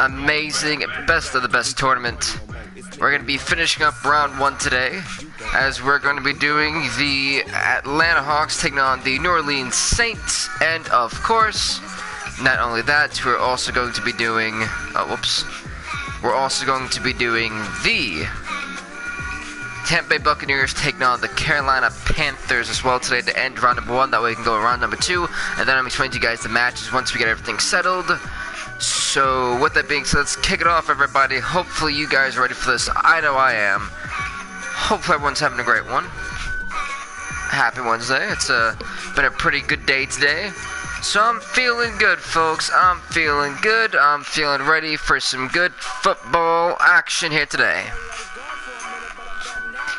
amazing, best of the best tournament. We're going to be finishing up round 1 today, as we're going to be doing the Atlanta Hawks taking on the New Orleans Saints, and of course, not only that, we're also going to be doing, we're also going to be doing the Tampa Bay Buccaneers taking on the Carolina Panthers as well today to end round number 1. That way we can go around number 2, and then I'm explaining to you guys the matches once we get everything settled. So with that being said, let's kick it off, everybody. Hopefully you guys are ready for this. I know I am. Hopefully everyone's having a great one. Happy Wednesday. It's been a pretty good day today. So I'm feeling good, folks. I'm feeling good. I'm feeling ready for some good football action here today.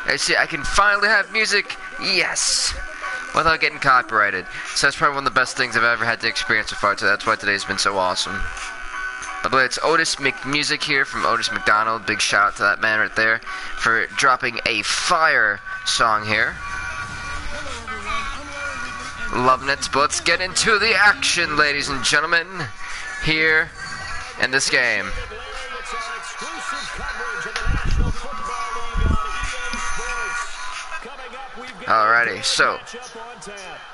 I see, I can finally have music. Yes. Without getting copyrighted. So that's probably one of the best things I've ever had to experience so far today. That's why today's been so awesome. By the way, it's Otis McMusic here from Otis McDonald. Big shout out to that man right there for dropping a fire song here. Loving it. But let's get into the action, ladies and gentlemen, here in this game. Alrighty, so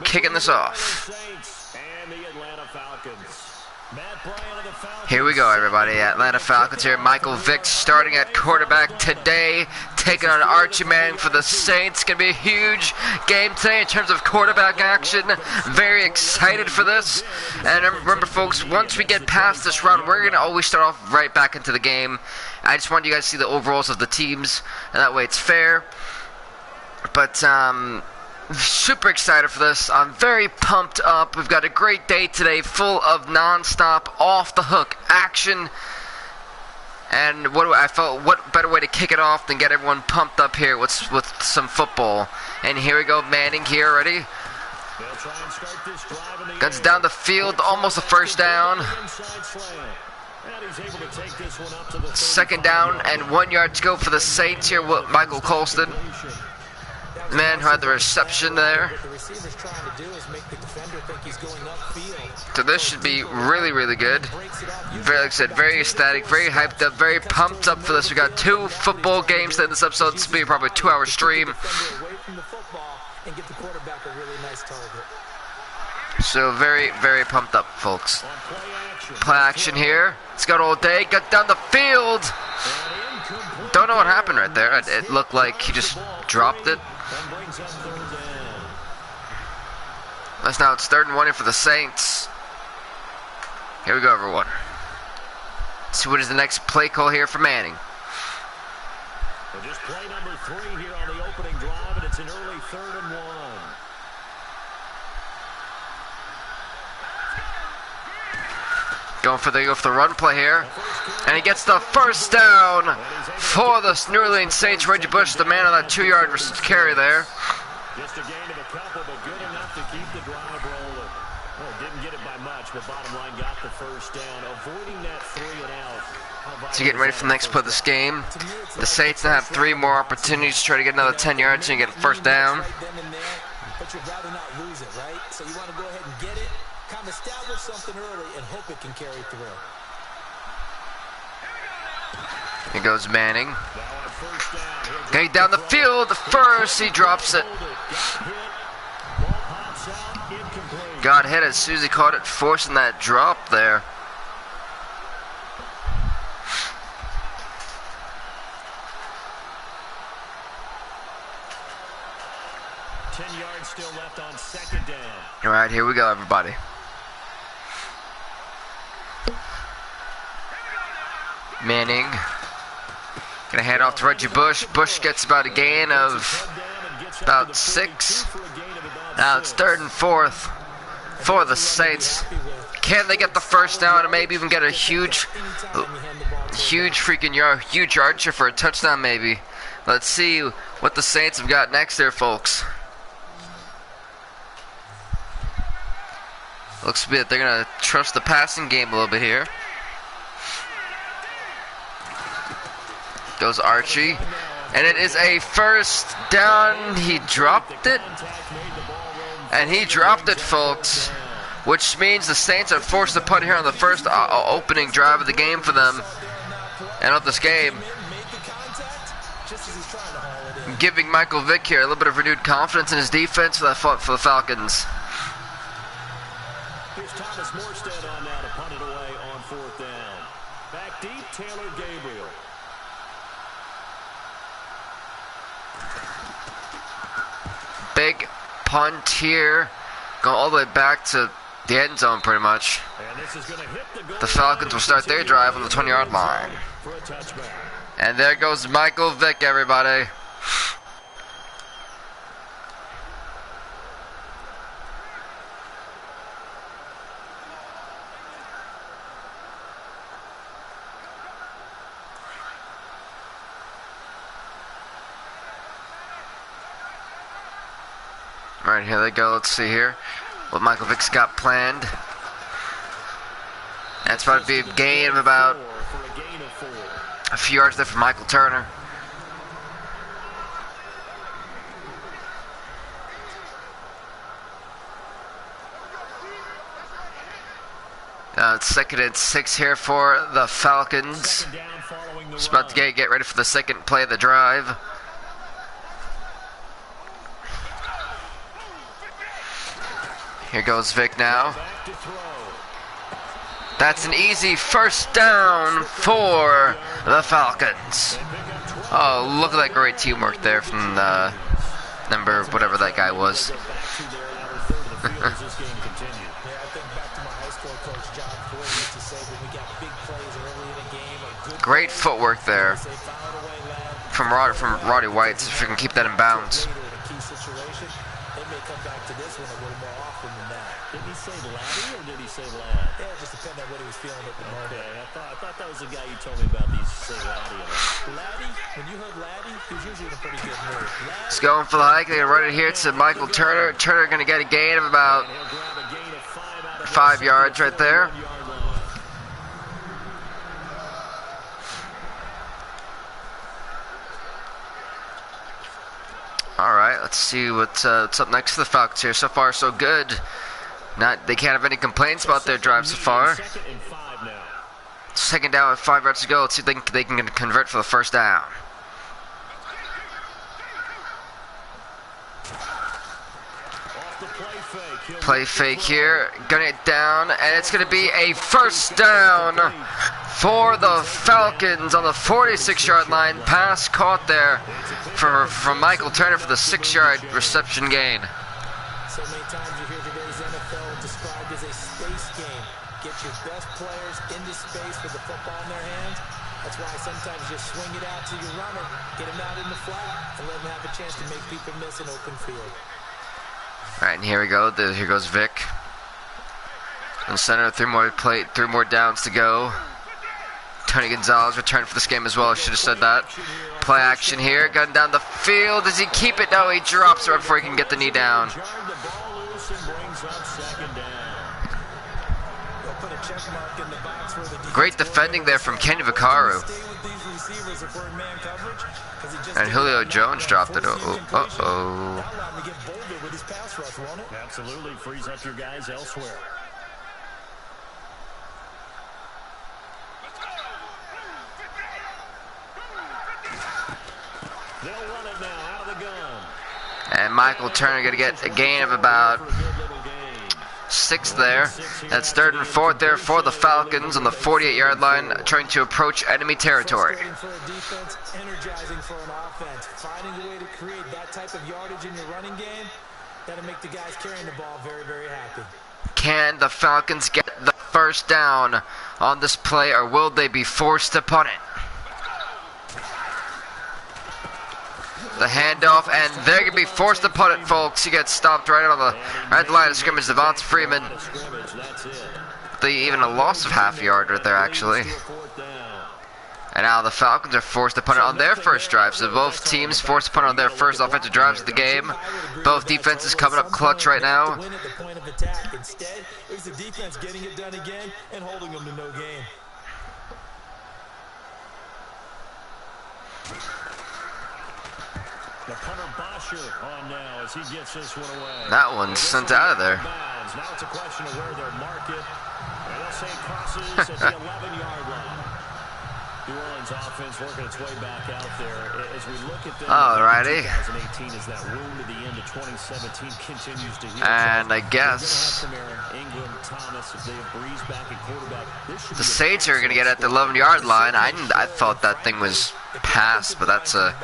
kicking this off. Here we go, everybody. Atlanta Falcons here. Michael Vick starting at quarterback today, taking on Archie Manning for the Saints. Gonna be a huge game today in terms of quarterback action. Very excited for this. And remember, folks, once we get past this round, we're gonna always start off right back into the game. I just want you guys to see the overalls of the teams, and that way it's fair. But super excited for this. I'm very pumped up. We've got a great day today, full of non-stop, off-the-hook action. And what better way to kick it off than get everyone pumped up here with some football. And here we go, Manning here already. Guns down the field, almost a first down. Second down and 1 yard to go for the Saints here with Michael Colston. Man who had the reception there. So this should be really, really good. Very, like I said, very ecstatic, very hyped up, very pumped up for this. We got 2 football games in this episode. This will be probably a 2-hour stream. So very, very pumped up, folks. Play action here. It's got all day. Got down the field. Don't know what happened right there. It looked like he just dropped it. That's now it's 3rd and 1 here for the Saints. Here we go, everyone. Let's see what is the next play call here for Manning. Well, just play number 3 here on the opening drive, and it's an early 3rd and 1. Go for the run play here, and he gets the first down for the New Orleans Saints. Reggie Bush, the man on that 2-yard carry there. Just a gain of a couple, but good enough to keep the drive rolling. Well, didn't get it by much, but bottom line got the first down, avoiding that 3 and out. So getting ready for the next play of this game. The Saints now have 3 more opportunities to try to get another 10 yards and get a first down. But you'd rather not lose it, right? So you want to go ahead and get it, kind of establish something early, and hope it can carry through. Here goes Manning. Getting down the field. First, he drops it. Got hit as soon as he caught it, forcing that drop there. Still left on 2nd down. All right, here we go, everybody. Manning gonna hand off to Reggie Bush. Bush gets about a gain of about 6. Now it's 3rd and 4th for the Saints. Can they get the first down and maybe even get a huge yard for a touchdown maybe? Let's see what the Saints have got next there, folks. Looks to be that they're going to trust the passing game a little bit here. Goes Archie. And it is a first down. He dropped it. And he dropped it, folks. which means the Saints are forced to punt here on the first opening drive of the game for them, and of this game, giving Michael Vick here a little bit of renewed confidence in his defense for the Falcons. Here's Thomas Morstead on now to punt it away on 4th down. Back deep, Taylor Gabriel. Big punt here, going all the way back to the end zone pretty much. The Falcons will start their drive on the 20-yard line. And there goes Michael Vick, everybody. All right, here they go. Let's see here what Michael Vick's got planned. That's about to be a gain of about a few yards there for Michael Turner. It's 2nd and 6 here for the Falcons. Just about to get ready for the second play of the drive. Here goes Vick now. That's an easy first down for the Falcons. Oh, look at that great teamwork there from the number, whatever that guy was. Great footwork there from Roddy White, if you can keep that in bounds. Did he say Laddie or did he say Ladd? Yeah, just depending on what he was feeling at the moment. Okay, I thought that was the guy you told me about. These say Laddie. Laddie, when you heard Laddie, he was usually in a pretty good mood. He's going for the hike. They're going to run it here to Michael Turner. Turner going to get a gain of about 5 yards right there. All right, let's see what's up next for the Falcons here. So far, so good. They can't have any complaints about their drive so far. 2nd down with 5 yards to go. Let's see if they can convert for the first down. Play fake here. Gun it down, and it's going to be a first down for the Falcons on the 46-yard line. Pass caught there from Michael Turner for the 6-yard reception gain. So many times you hear today's NFL described as a space game. Get your best players into space with the football in their hands. That's why sometimes you just swing it out to your runner, get him out in the flat, and let him have a chance to make people miss an open field. All right, and here we go. Here goes Vick. In center, 3 more downs to go. Tony Gonzalez returned for this game as well. I should have said that. Play action here. Gun down the field. Does he keep it? No, he drops it right before he can get the knee down. Great defending there from Kenny Vaccaro. And Julio Jones dropped it. Uh-oh. Absolutely frees up your guys elsewhere. They'll run it now out of the gun. And Michael Turner going to get a gain of about 6 there. That's 3rd and 4th there for the Falcons on the 48-yard line, trying to approach enemy territory. For a defense, energizing for an offense. Finding a way to create that type of yardage in your running game, that'll make the guys carrying the ball very, very happy. Can the Falcons get the first down on this play, or will they be forced to punt it? The handoff, and they're going to be forced to punt it, folks. He gets stopped right on the line of scrimmage. Devonta Freeman. Even a loss of half a yard right there, actually. And now the Falcons are forced to punt it on their first drive. So both teams forced to punt it on their first offensive drives of the game. Both defenses coming up clutch right now. Instead, it was the defense getting it done again and holding them to no gain. The punter Bosher on now as he gets this one away. That one's sent out of there. Falcons. Now it's a question of where they'll mark it. And they'll say it crosses at the 11-yard line. New Orleans offense working its way back out there. As we look at them, alrighty. 2018 as that wound to the end of 2017 continues to heal. And I guess Ingram, Thomas, if they have breezed back at quarterback, the Saints are going to get at the 11-yard line. I thought that thing was past, but that's a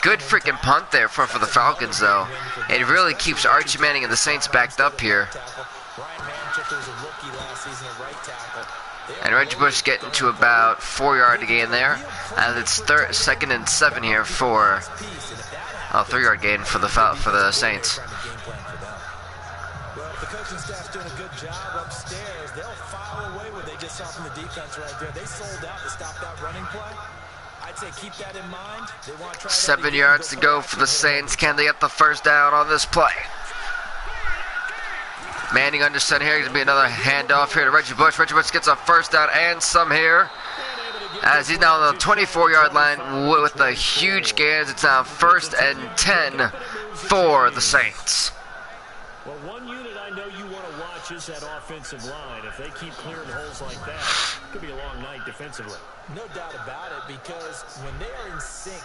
good freaking punt there for the Falcons, though. It really keeps Archie Manning and the Saints backed up here. And Reggie Bush getting to about 4-yard gain there. And it's 2nd and 7 here for 3-yard gain for the Saints. Well, the coaching staff's doing a good job upstairs. They'll file away what they just saw from the defense right there. They sold out to stop that running play. I'd say keep that in mind. They want to try 7 yards to go for the Saints. Can they get the first down on this play? Manning under center here. Going to be another handoff here to Reggie Bush. Reggie Bush gets a first down and some here. As he's now on the 24-yard line with a huge gain. It's now 1st and 10 for the Saints. Well, one unit I know you want to watch is that offensive line. If they keep clearing holes like that, it could be a long night defensively. No doubt about it, because when they are in sync,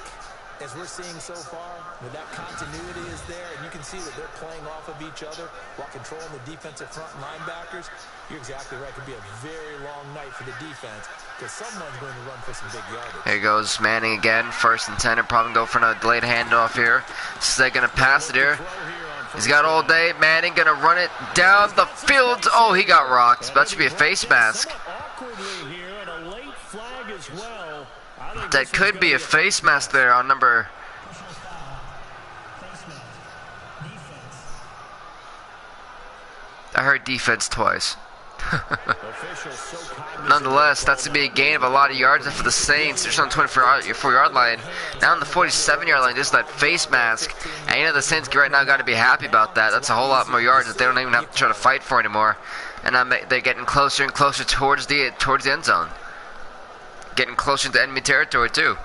as we're seeing so far, when that continuity is there, and you can see that they're playing off of each other while controlling the defensive front linebackers, you're exactly right. It could be a very long night for the defense, because someone's going to run for some big yardage. Here goes Manning again, 1st and 10. He'll probably go for another delayed handoff here. So they're going to pass it here. He's got all day. Manning going to run it down the field. Oh, he got rocked. That should be a face mask. That could be a face mask there on number... I heard defense twice. Nonetheless, that's going to be a gain of a lot of yards for the Saints. They're just on the 24-yard line. Now on the 47-yard line, just that face mask. And you know the Saints right now got to be happy about that. That's a whole lot more yards that they don't even have to try to fight for anymore. And now they're getting closer and closer towards the end zone. Getting closer to enemy territory too.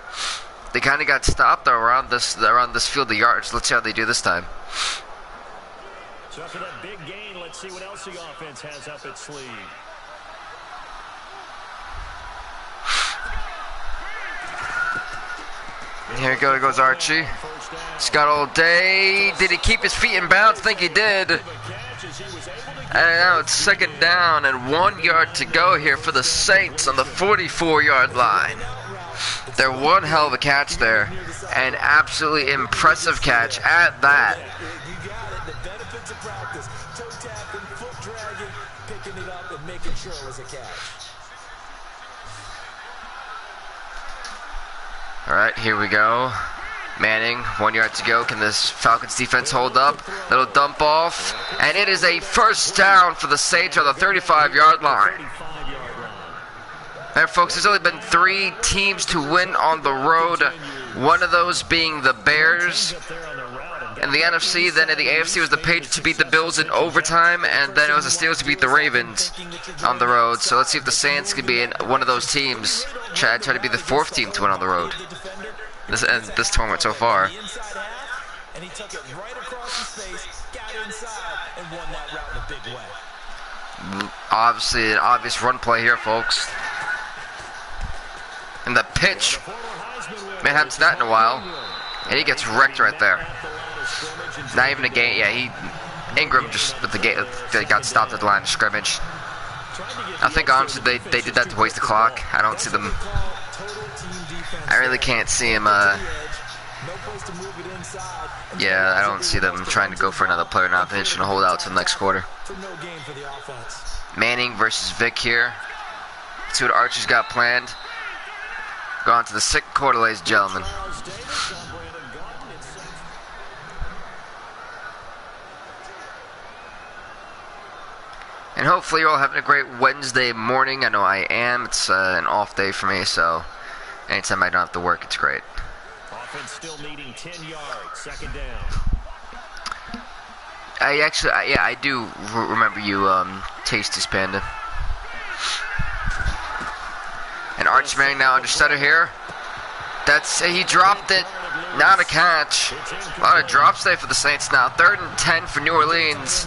They kind of got stopped though around this field of yards. Let's see how they do this time. So after that big gain, let's see what else the offense has up its sleeve. Here goes Archie. He's got all day. Did he keep his feet in bounds? I think he did. And now it's 2nd down and 1 yard to go here for the Saints on the 44-yard line. They're one hell of a catch there. An absolutely impressive catch at that. You got it. The benefits of practice. Toe tapping, foot dragging, picking it up and making sure it was a catch. All right, here we go. Manning, 1 yard to go. Can this Falcons defense hold up? Little dump off. And it is a first down for the Saints on the 35-yard line. And folks, there's only been 3 teams to win on the road. One of those being the Bears in the NFC. Then in the AFC was the Patriots to beat the Bills in overtime. And then it was the Steelers to beat the Ravens on the road. So let's see if the Saints could be in one of those teams. Try to be the 4th team to win on the road. This tournament so far. And he took it right across his face, got inside, and won that route in a big way. Obviously, an obvious run play here, folks. And the pitch. Man, haven't seen that in a while. And he gets wrecked right there. Not even a gain. Yeah, Ingram just with the game. They got stopped at the line of scrimmage. I think honestly they did that to waste the clock. I don't see them. I really can't see him. Yeah, I don't see them trying to go for another player now. They're just gonna hold out till the next quarter. Manning versus Vic here. Let's see what Archie's got planned. Go on to the 2nd quarter, ladies and gentlemen. And hopefully you're all having a great Wednesday morning. I know I am. It's an off day for me, so anytime I don't have to work, it's great. Offense still needing 10 yards, 2nd down. I do remember you, Tasty Panda. And Archie Manning now under center here. He dropped it. Not a catch. A lot of drops there for the Saints now. 3rd and 10 for New Orleans.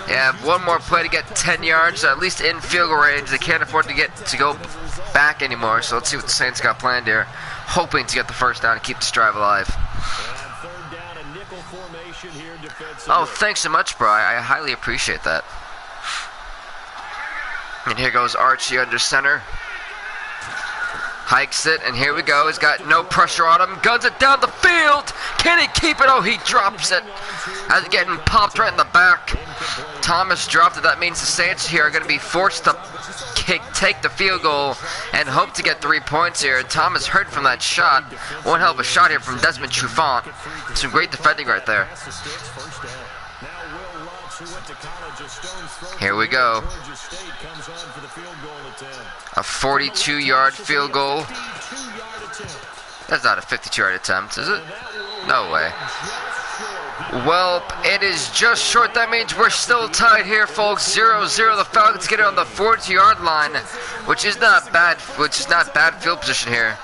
Yeah, one more play to get 10 yards, at least in field goal range. They can't afford to go back anymore, so let's see what the Saints got planned here. Hoping to get the first down and keep this drive alive. Oh, thanks so much, bro. I highly appreciate that. And here goes Archie under center. Hikes it, and here we go. He's got no pressure on him. Guns it down the field. Can he keep it? Oh, he drops it. As it's getting popped right in the back. Thomas dropped it. That means the Saints here are going to be forced to take the field goal and hope to get 3 points here. Thomas hurt from that shot. One hell of a shot here from Desmond Trufant. Some great defending right there. Here we go. A 42-yard field goal. That's not a 52-yard attempt, is it? No way. Well, it is just short. That means we're still tied here, folks. 0-0. The Falcons get it on the 40-yard line, which is not bad. Field position here.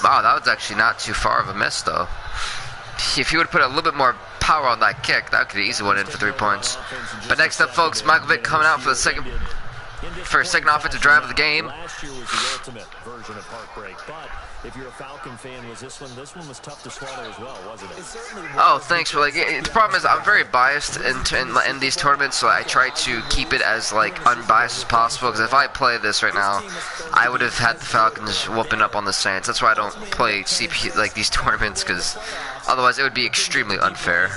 Wow, that was actually not too far of a miss, though. If he would put a little bit more power on that kick, that could easily went in for 3 points. But next up, folks, Michael Vick coming out for a second offensive drive of the game. Last year was the ultimate version of heartbreak, but if you're a Falcon fan, this one was tough to swallow as well, wasn't it? Oh, thanks. Well, the problem is I'm very biased in these tournaments, so I try to keep it as unbiased as possible. Because if I play this right now, I would have had the Falcons whooping up on the Saints. That's why I don't play CP these tournaments, because otherwise it would be extremely unfair.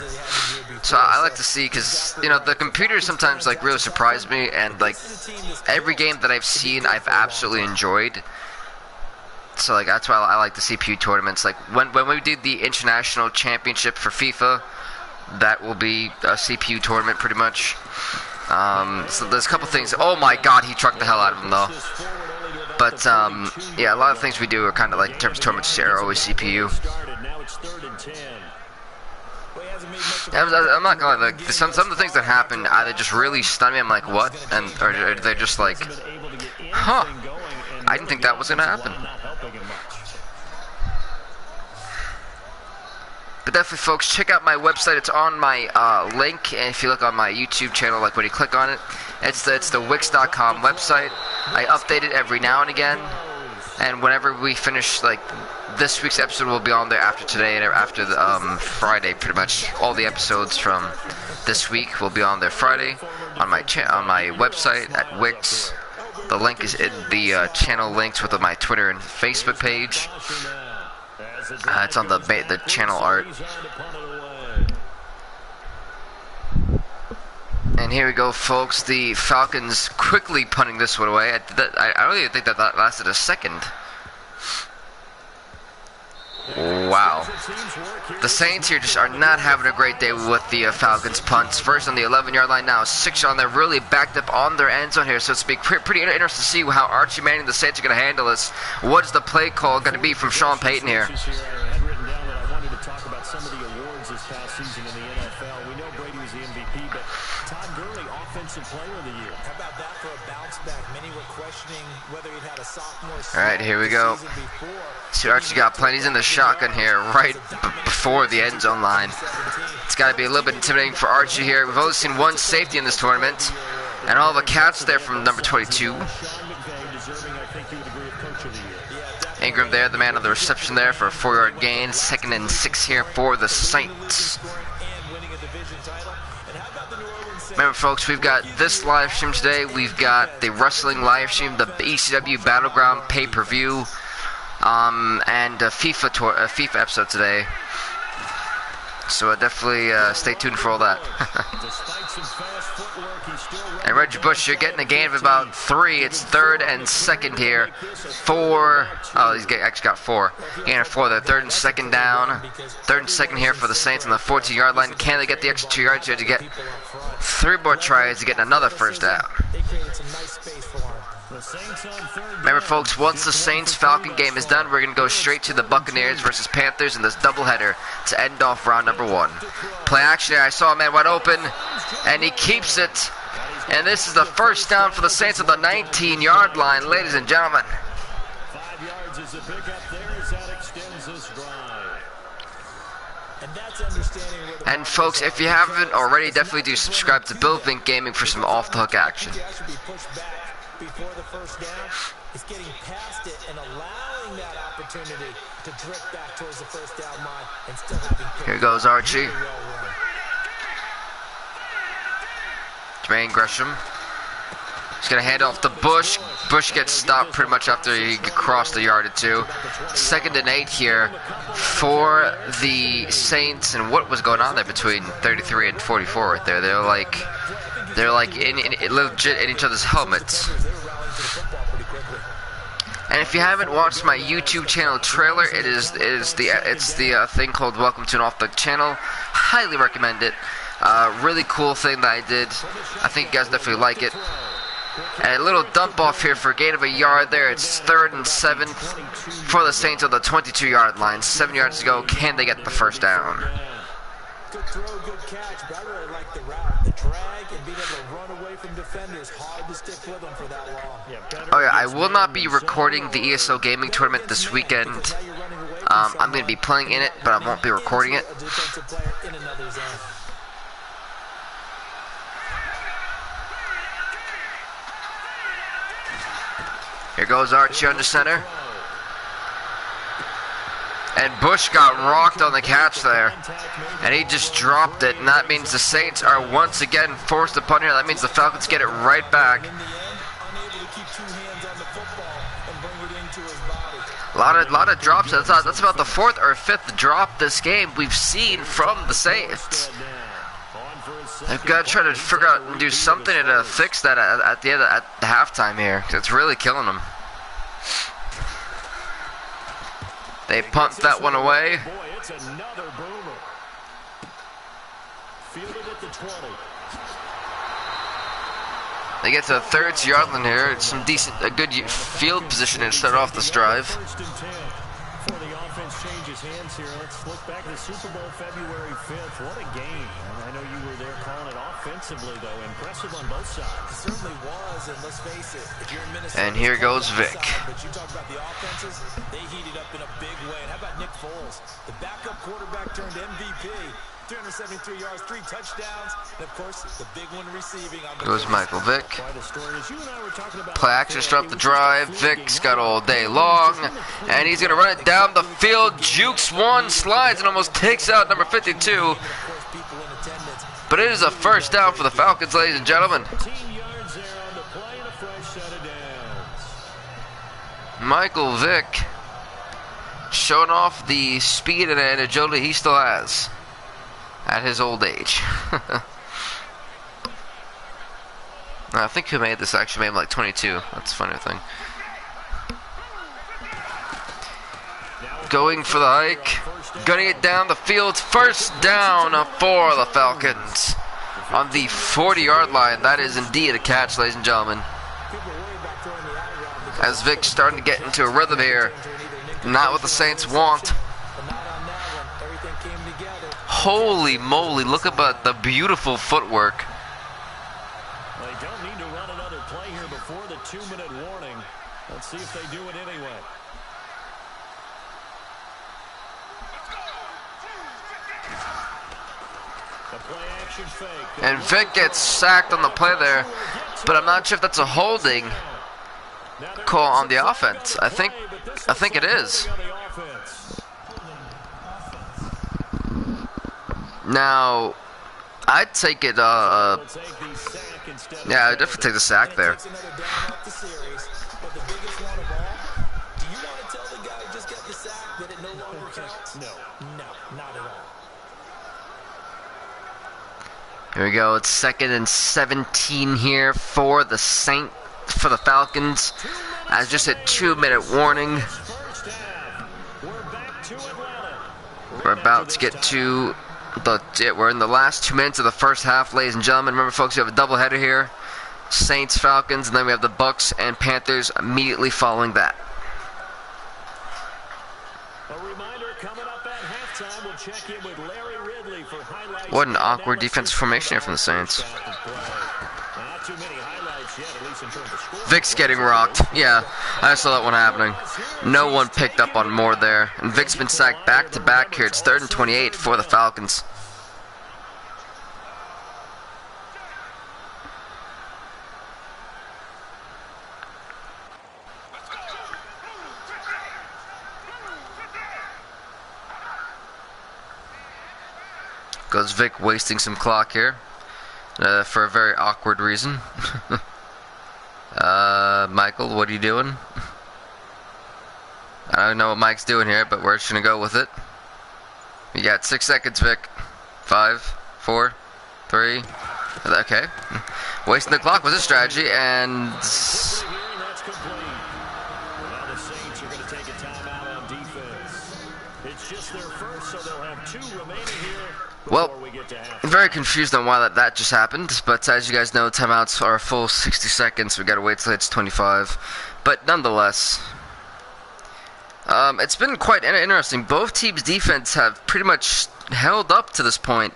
So I like to see, because the computers sometimes really surprise me, and every game that I've seen I've absolutely enjoyed. So that's why I like the CPU tournaments. When we did the international championship for FIFA, that will be a CPU tournament pretty much. So there's a couple things. Oh my God, he trucked the hell out of him though. But yeah, a lot of things we do are kind of in terms of tournaments are always CPU. I'm not gonna lie, some of the things that happen either just really stun me. I'm like, what? Or they're just huh? I didn't think that was gonna happen. But definitely, folks, check out my website. It's on my link, and if you look on my YouTube channel, when you click on it, it's the Wix.com website. I update it every now and again, and whenever we finish, this week's episode will be on there after today and after the Friday. Pretty much all the episodes from this week will be on there Friday on my website at Wix. The link is in the channel links with my Twitter and Facebook page. It's on the channel art. And here we go, folks. The Falcons quickly punting this one away. I don't even think that lasted a second. Wow. The Saints here just are not having a great day with the Falcons punts. First on the 11-yard line now, 6 on there, really backed up on their end zone here. So it's going to be pretty interesting to see how Archie Manning and the Saints are going to handle this. What is the play call going to be from Sean Payton here? I had written down that I wanted to talk about some of the awards this past season in the NFL. We know Brady was the MVP, but Todd Gurley, Offensive Player of the Year. How about that for a bounce back? Many were questioning whether he'd had a sophomore season. All right, here we go. See, Archie got plenty. He's in the shotgun here right before the end zone line. It's got to be a little bit intimidating for Archie here. We've only seen one safety in this tournament, and all the cats there from number 22. Ingram there, the man on the reception there for a 4-yard gain. 2nd and 6 here for the Saints. Remember, folks, we've got this live stream today. We've got the wrestling live stream, the ECW Battleground pay-per-view, and a FIFA episode today. So definitely stay tuned for all that. And Reggie Bush, you're getting a gain of about 3. It's 3rd and 2nd here. 4. Oh, he's actually got 4. Gain of 4 there. 3rd and 2nd down. 3rd and 2nd here for the Saints on the 14-yard line. Can they get the extra 2 yards here to get 3 more tries to get another first down? Remember, folks, once the Saints-Falcon game is done, we're going to go straight to the Buccaneers versus Panthers in this doubleheader to end off round number 1. Play action here. I saw a man wide open, and he keeps it. And this is the first down for the Saints on the 19-yard line, ladies and gentlemen. 5 yards is the pickup there as that extends this drive. And that's And folks, if you haven't already, definitely do subscribe to Bill Vink Gaming for some off-the-hook action. Before the first down, is getting past it and allowing that opportunity to drift back towards the first down line and still having. Here goes Archie. Jermaine Gresham. He's going to hand off to Bush. Bush gets stopped pretty much after he crossed the yard or two. 2nd and 8 here for the Saints. And what was going on there between 33 and 44 right there? They're like in legit in each other's helmets. And if you haven't watched my YouTube channel trailer, it's the thing called Welcome to an Off the Channel. Highly recommend it. Really cool thing that I did. I think you guys definitely like it. And a little dump off here for a gain of a yard there. It's 3rd and 7 for the Saints on the 22-yard line. 7 yards to go. Can they get the first down? Good throw, good catch, but I really like the route, the drag, and being able to run away from defenders. Hard to stick with them for that long. Oh yeah, I will not be recording the ESO Gaming Tournament this weekend. I'm going to be playing in it, but I won't be recording it. Here goes Archie under center. And Bush got rocked on the catch there. And he just dropped it. And that means the Saints are once again forced to punt here. That means the Falcons get it right back. A lot of drops. That's about the 4th or 5th drop this game we've seen from the Saints. They've got to try to figure out and do something to fix that at the end at the halftime here. 'Cause it's really killing them. They punt that one away. They get to the 30-yard line here. It's some a good field position to start off this drive. Before the offense changes hands here, let's look back at the Super Bowl February 5th. What a game. I know you were there calling it offensively, though. Impressive on both sides. It certainly was, and let's face it, if you're in Minnesota, and here goes Vic. But you talk about the offenses, they heated up in a big way. And how about Nick Foles? The backup quarterback turned MVP. 373 yards, 3 touchdowns, and of course, the big one receiving. Goes Michael Vick. Play action, start the drive. Vick's got all day long, and he's going to run it down the field. Jukes one, slides, and almost takes out number 52. But it is a first down for the Falcons, ladies and gentlemen. Michael Vick showing off the speed and agility he still has at his old age. I think who made this actually made him like 22. That's a funny thing. Going for the hike. Gunning it down the field. First down for the Falcons. On the 40-yard line. That is indeed a catch, ladies and gentlemen. As Vic's starting to get into a rhythm here. Not what the Saints want. Holy moly, look at the beautiful footwork. They don't need to run another play here before the 2-minute warning. Let's see if they do it anyway. The play action fake. And Vic gets sacked on the play there, but I'm not sure if that's a holding call on the offense. I think it is. Now, I'd take it, yeah, I'd definitely take the sack there. Here we go, it's 2nd and 17 here for the Falcons. As just a 2-minute warning. We're about to get to we're in the last 2 minutes of the first half, ladies and gentlemen. Remember, folks, you have a doubleheader here. Saints, Falcons, and then we have the Bucs and Panthers immediately following that. A reminder coming up at halftime. We'll check in with Larry Ridley for highlights. What an awkward defensive formation here from the Saints. Not too many highlights yet, at least in terms of scoring. Vic's getting rocked. Yeah, I saw that one happening. No one picked up on Moore there. And Vic's been sacked back-to-back here. It's 3rd and 28 for the Falcons. Goes Vic, wasting some clock here for a very awkward reason. Michael, what are you doing? I don't know what Mike's doing here, but we're just gonna go with it. You got 6 seconds, Vic. 5, 4, 3. Okay. Wasting the clock was a strategy, and Now the Saints are going to take a timeout on defense. It's just their first, so they'll have 2 remaining here. well, I'm very confused on why that just happened, but as you guys know, timeouts are a full 60 seconds. We gotta wait till it's 25. But nonetheless, it's been quite interesting. Both teams' defense have pretty much held up to this point,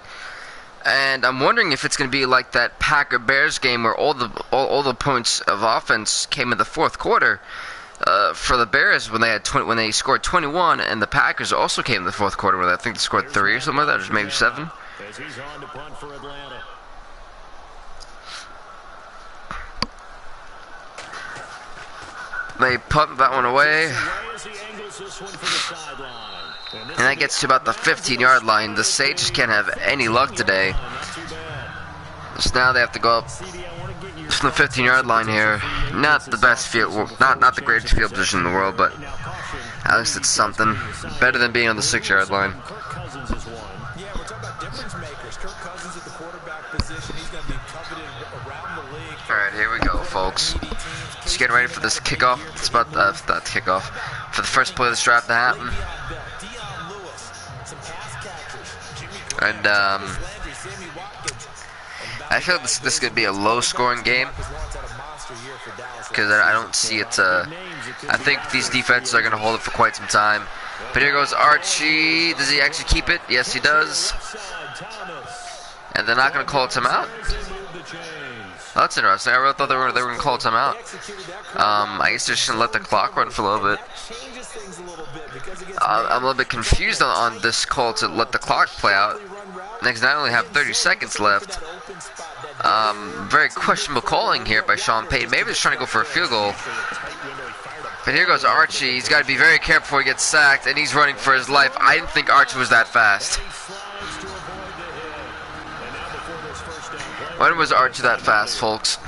and I'm wondering if it's going to be like that Packer-Bears game where all the points of offense came in the fourth quarter. For the Bears, when they scored 21, and the Packers also came in the fourth quarter, where I think they scored 3 or something like that, or maybe 7. As he's on to punt for Atlanta. They punt that one away. And that gets to about the 15-yard line. The Saints can't have any luck today. So now they have to go up from the 15-yard line here. Not the best field, not the greatest field position in the world, but at least it's something. Better than being on the 6-yard line. Yeah, we're talking about difference makers. Kirk Cousins at the quarterback position. He's going to be coveted around the league. All right, here we go, folks. Just getting ready for this kickoff. It's about that kickoff for the first play of this drive to happen. And I feel this is going to be a low-scoring game because I don't see it. I think these defenses are going to hold it for quite some time. But here goes Archie. Does he actually keep it? Yes, he does. And they're not going to call a timeout. Oh, that's interesting. I really thought they were going to call a timeout. I guess they're just going to let the clock run for a little bit. I'm a little bit confused on this call to let the clock play out. Next, I only have 30 seconds left. Very questionable calling here by Sean Payton. Maybe he's trying to go for a field goal. But here goes Archie. He's got to be very careful before he gets sacked, and he's running for his life. I didn't think Archie was that fast. When was Archie that fast, folks?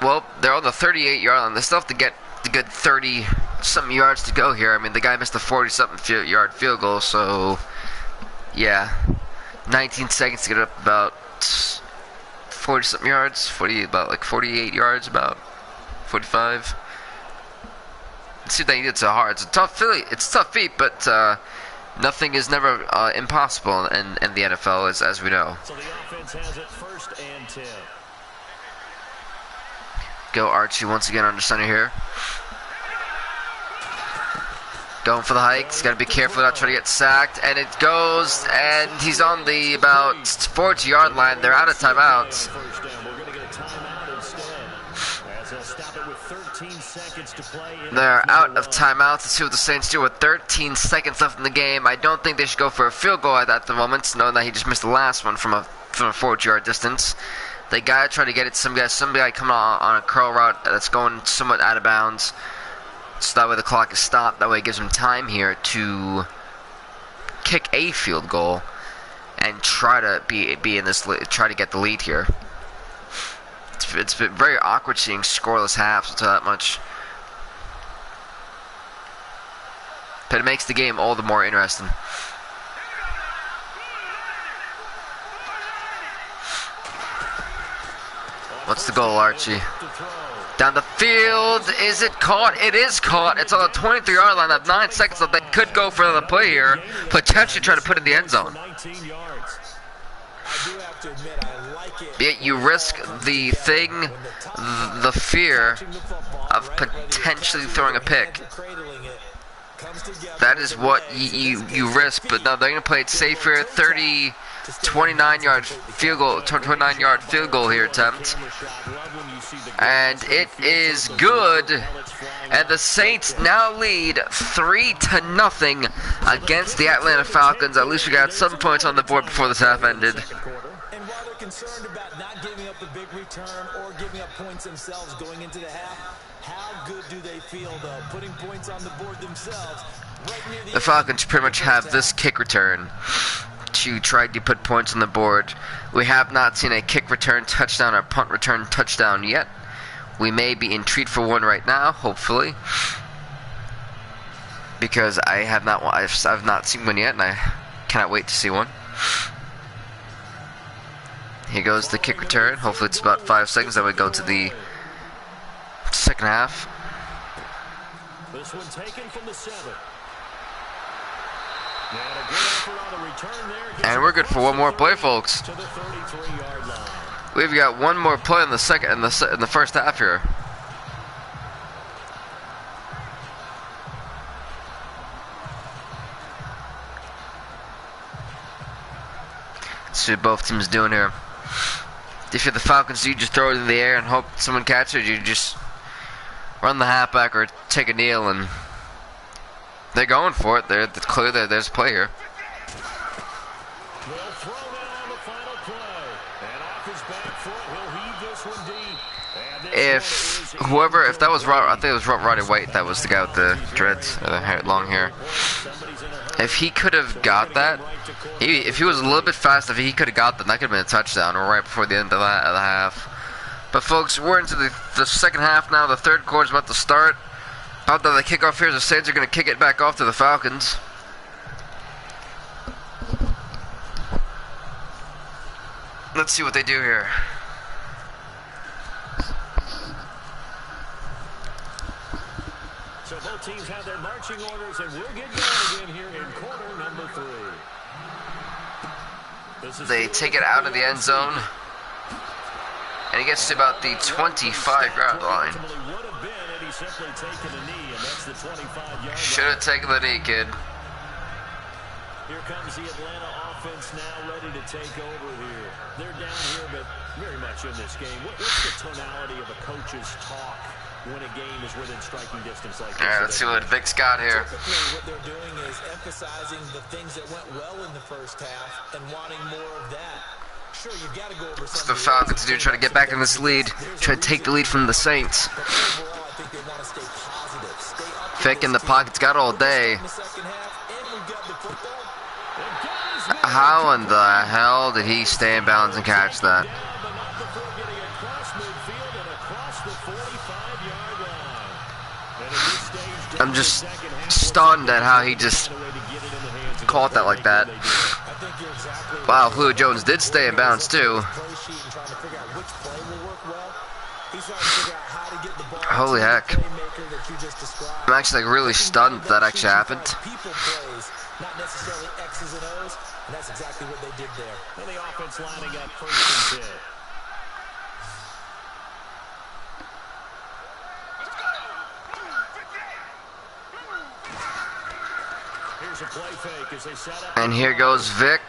Well, they're on the 38-yard line. They still have to get a good 30-something yards to go here. I mean, the guy missed a 40-something yard field goal, so yeah, 19 seconds to get up about 40-something yards, about like 48 yards, about 45. Let's see if they need it so hard. It's a tough feat, but nothing is never impossible in the NFL, as we know. So the offense has it 1st and 10. Go Archie once again under center here. Going for the hike. He's got to be careful not trying to get sacked. And it goes, and he's on the about 40-yard line. They're out of timeouts. They're out of timeouts. Let's see what the Saints do with 13 seconds left in the game. I don't think they should go for a field goal at the moment, knowing that he just missed the last one from a 40-yard distance. They gotta try to get it to some guy coming on a curl route that's going somewhat out of bounds, so that way the clock is stopped. That way it gives them time here to kick a field goal and try to try to get the lead here. It's been very awkward seeing scoreless halves, I'll tell you that much. But it makes the game all the more interesting. What's the goal, Archie? Down the field. Is it caught? It is caught. It's on the 23-yard line. They have 9 seconds left. They could go for another play here. Potentially try to put it in the end zone. Yet you risk the fear of potentially throwing a pick. That is what you risk. But no, they're going to play it safe here. 29-yard field goal, 29-yard field goal here attempt, and it is good. And the Saints now lead 3-0 against the Atlanta Falcons. At least we got some points on the board before this half ended. And while they're concerned about not giving up a big return or giving up points themselves going into the half, how good do they feel, though, putting points on the board themselves? Right near the Falcons pretty much have this kick return to try to put points on the board. We have not seen a kick return touchdown or punt return touchdown yet. We may be in treat for one right now, hopefully, because I've not seen one yet, and I cannot wait to see one. Here goes the kick return. Hopefully it's about 5 seconds. Then we go to the second half. This one taken from the 7. And a good effort on the return there. And we're good for one more play, folks. To the 33-yard line. We've got one more play in the first half here. Let's see what both teams doing here. If you're the Falcons, do you just throw it in the air and hope someone catches it, or do you just run the halfback or take a kneel? And they're going for it. They're clear that there's a play here. They'll throw that on the final play. And off his back foot, he'll heave this one deep. And this If that was I think it was Roddy White that was the guy with the dreads, or the long hair. If he could have got that, if he was a little bit faster, if he could have got that, that could have been a touchdown right before the end of the half. But folks, we're into the second half now. The third quarter's about to start. Out there, the kickoff here, the Saints are going to kick it back off to the Falcons. Let's see what they do here. So both teams have their marching orders, and we'll get going again here in quarter number 3. They take it out of the end zone, and he gets to about the 25-yard line. Should have taken the knee, kid. Here comes the Atlanta offense now ready to take over here. They're down here, but very much in this game. What's the tonality of a coach's talk when a game is within striking distance like this? All right, let's see what Vic's got here. Typically, what they're doing is emphasizing the things that went well in the first half and wanting more of that. Sure, you've got to go over That's what the Falcons do, try to get back in this lead, try to take the lead from the Saints. Vic in the pocket's got all day. How in the hell did he stay in bounds and catch that? I'm just stunned at how he just caught that like that. Wow, Julio Jones did stay in bounds too. Holy heck. I'm actually like really stunned that actually happened. Not necessarily X's and O's, and that's exactly what they did there. And the offense lining up 1st and 10. Here's a play fake as they set up. And here goes Vic.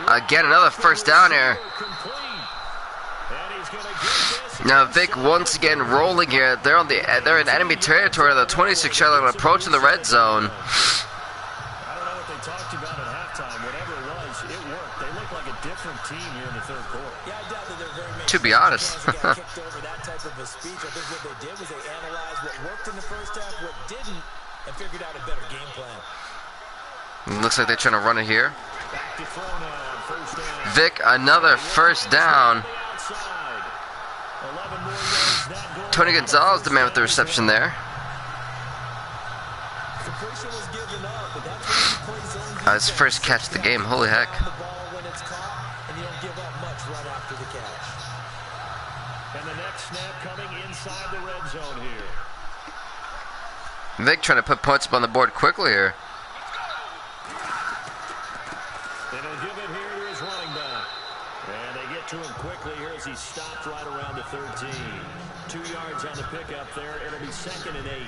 Again, another first down here. Now Vic once again rolling here. They're in enemy territory on the 26-yard line, approaching the red zone. To be honest. Looks like they're trying to run it here. Vic, another first down. Tony Gonzalez, the man with the reception there. His first catch of the game. Holy heck. And the next snap coming inside the red zone here. Vic trying to put points up on the board quickly here. And he'll give it here to his running back. And they get to him quickly here as he stopped right around the 13. 2 yards on the pickup there. It'll be 2nd and 8.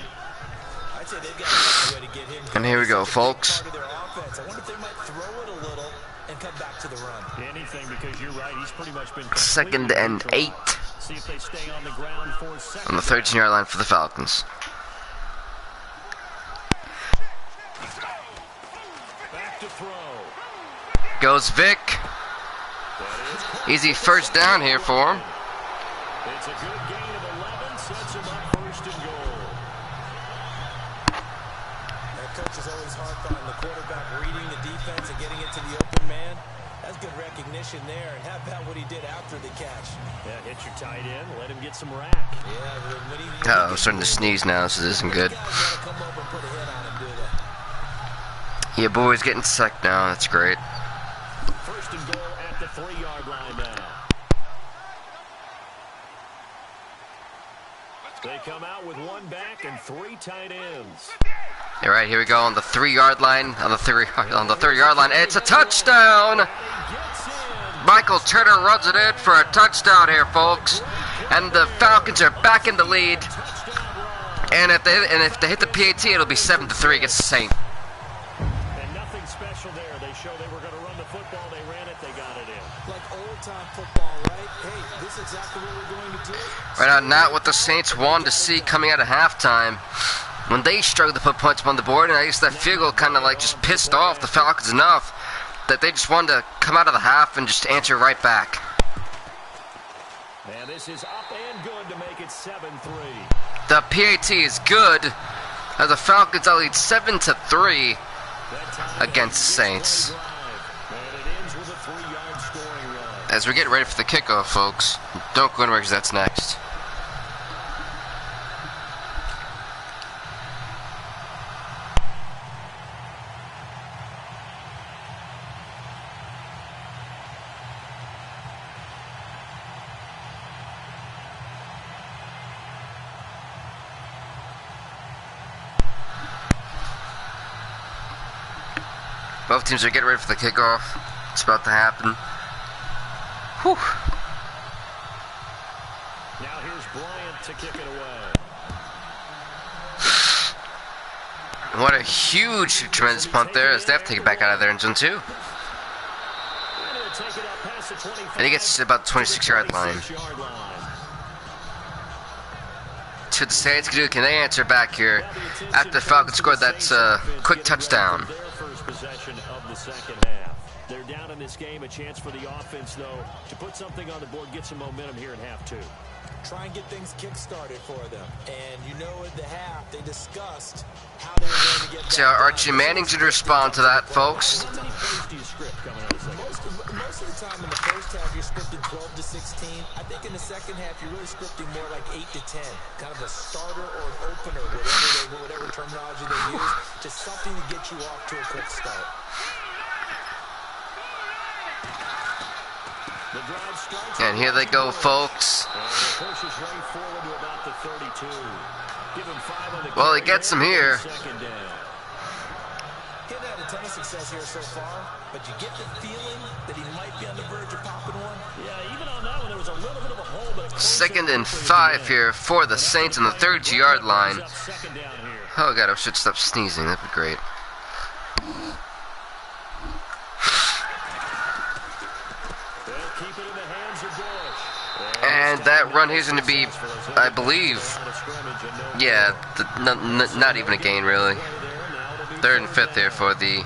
I'd say they've got a way to get him. And here we go, folks. I wonder if they might throw it a little and come back to the run. Anything, because you're right. He's pretty much been 2nd and 8 See if they stay on the ground for on the 13-yard line for the Falcons. Back to throw. Goes Vic. Easy first down here for him. It's a good gain of 11, sets him up 1st and goal. That coach is always hard on the quarterback reading the defense and getting it to the open man. That's good recognition there, and how about what he did after the catch? Yeah, hit your tight end, let him get some rack. Yeah, when he Uh-oh, starting to sneeze now, so this isn't good. guys gotta come over and put a hit on him, do they? Yeah, boys getting sacked now. That's great. 1st and goal at the 3-yard line now. They come out with 1 back and 3 tight ends. All right, here we go on the 3-yard line. On the 3rd-yard line, it's a touchdown. Michael Turner runs it in for a touchdown here, folks. And the Falcons are back in the lead. And if they hit the PAT, it'll be 7-3 against the Saints. And nothing special there. They showed they were going to run the football. They ran it. They got it in. Like old-time football, right? Hey, this is exactly what we're going to do. Right now, not what the Saints wanted to see coming out of halftime. When they struggled to put points on the board, and I guess that field goal kind of like just pissed off the Falcons enough that they just wanted to come out of the half and just answer right back. And this is up and good to make it 7-3. The PAT is good as the Falcons lead 7-3 against the Saints. And it ends with a 3-yard scoring run. As we get ready for the kickoff, folks, don't go anywhere because that's next. Both teams are getting ready for the kickoff. It's about to happen. Whew. Now here's Bryant to kick it away. What a huge, tremendous punt there as they have to take it back out of their end zone too. And he gets to about the 26-yard line. To the Saints, can they answer back here after the Falcons scored that quick touchdown? Possession of the 2nd half. They're down in this game. A chance for the offense, though, to put something on the board, get some momentum here in half 2. Try and get things kick-started for them. And you know at the half, they discussed how they were going to get So Archie Manning should respond to that, folks. How many plays do you script coming out of the 2nd half? Most of the time in the 1st half, you're scripting 12 to 16. I think in the 2nd half, you're really scripting more like 8 to 10. Kind of a starter or an opener, whatever terminology they use. Just something to get you off to a quick start. And here they go, folks. Well, he gets him here. He's had a ton of success here so far, but you get the feeling that he might be on the verge of popping one. Yeah, even on that one, there was a little bit of a hole, but 2nd and 5 here for the Saints on the 30-yard line. Oh god, I should stop sneezing. That'd be great. And that run here's going to be, I believe, yeah, not even a gain, really. 3rd and 5th here for the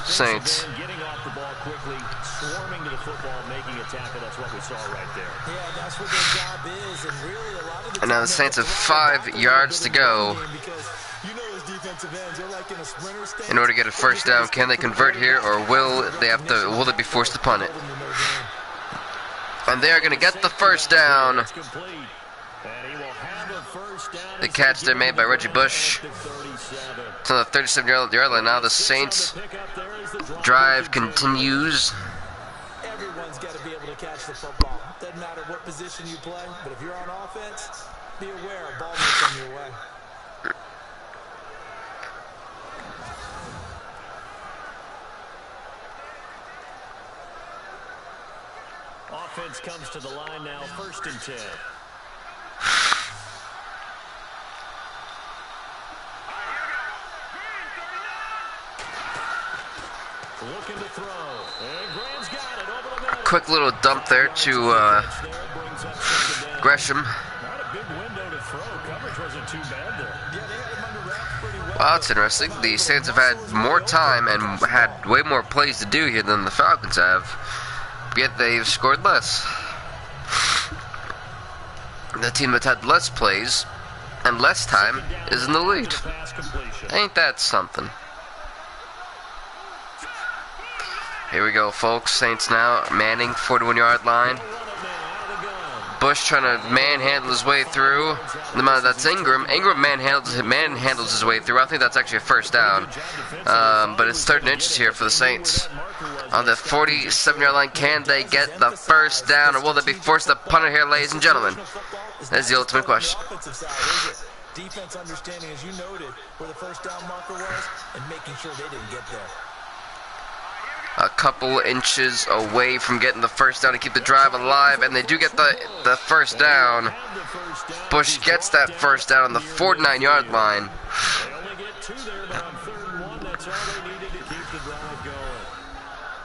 Saints. Getting off the ball quickly, swarming to the football, making a tackle. That's what we saw right there. Yeah, that's what their job is, and really a lot of the And now the Saints have 5 yards to go. In order to get a first down, can they convert here, or will they be forced to punt it? And they are going to get the first down. The catch there made by Reggie Bush. To the 37-yard line. Now the Saints drive continues. Everyone's got to be able to catch the football. Doesn't matter what position you play, but if you're on offense, be aware a ball may come your way. Offense comes to the line now, 1st and 10. Looking to throw. And Graham's got it over the middle. Quick little dump there to Gresham. Not a big window to throw. Coverage wasn't too bad there. Yeah, they had him under wraps pretty well. Wow, that's interesting. The Saints have had more time and had way more plays to do here than the Falcons have, yet they've scored less. The team that's had less plays and less time is in the lead. Ain't that something? Here we go, folks. Saints now manning 41-yard line. Bush trying to manhandle his way through. That's Ingram. Ingram manhandles his way through. I think that's actually a first down. But it's 3rd and inches here for the Saints. On the 47-yard line, can they get the first down, or will they be forced to punt it here, ladies and gentlemen? That's the ultimate question. Defense understanding, as you noted, where the first down marker was, and making sure they didn't get there. A couple inches away from getting the first down to keep the drive alive, and they do get the first down. Bush gets that first down on the 49-yard line. They only get 2 there, but on 3rd and 1, that's all they needed to keep the drive going.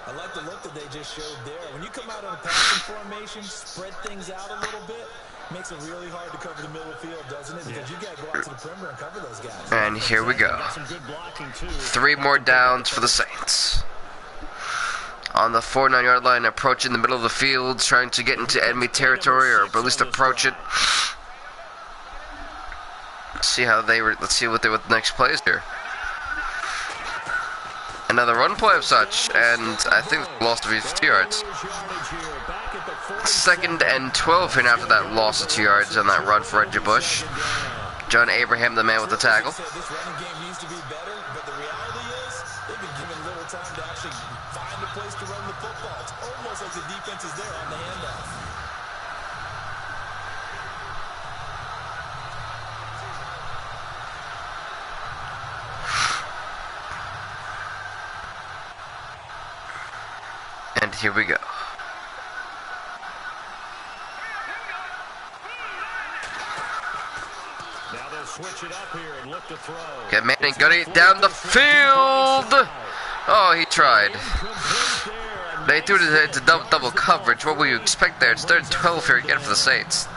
I like the look that they just showed there. When you come out in a passing formation, spread things out a little bit, makes it really hard to cover the middle of the field, doesn't it? Because you got to go out to the perimeter and cover those guys. And here we go. 3 more downs for the Saints. On the 49-yard line, approaching the middle of the field, trying to get into enemy territory, or at least approach it. Let's see what the next play is here. Another run play of such, and I think they lost 2 yards. 2nd and 12 here after that loss of 2 yards on that run for Reggie Bush. John Abraham, the man with the tackle. This running game needs to be better, but the reality is they've been given little time to actually find a place to run the football. It's almost like the defense is there on the handoff. And here we go. Now they'll switch it up here and look to throw. Okay, Manning gunning it down the field. Oh, he tried. They threw it to double coverage. What will you expect there? It's 3rd and 12 here again for the Saints. They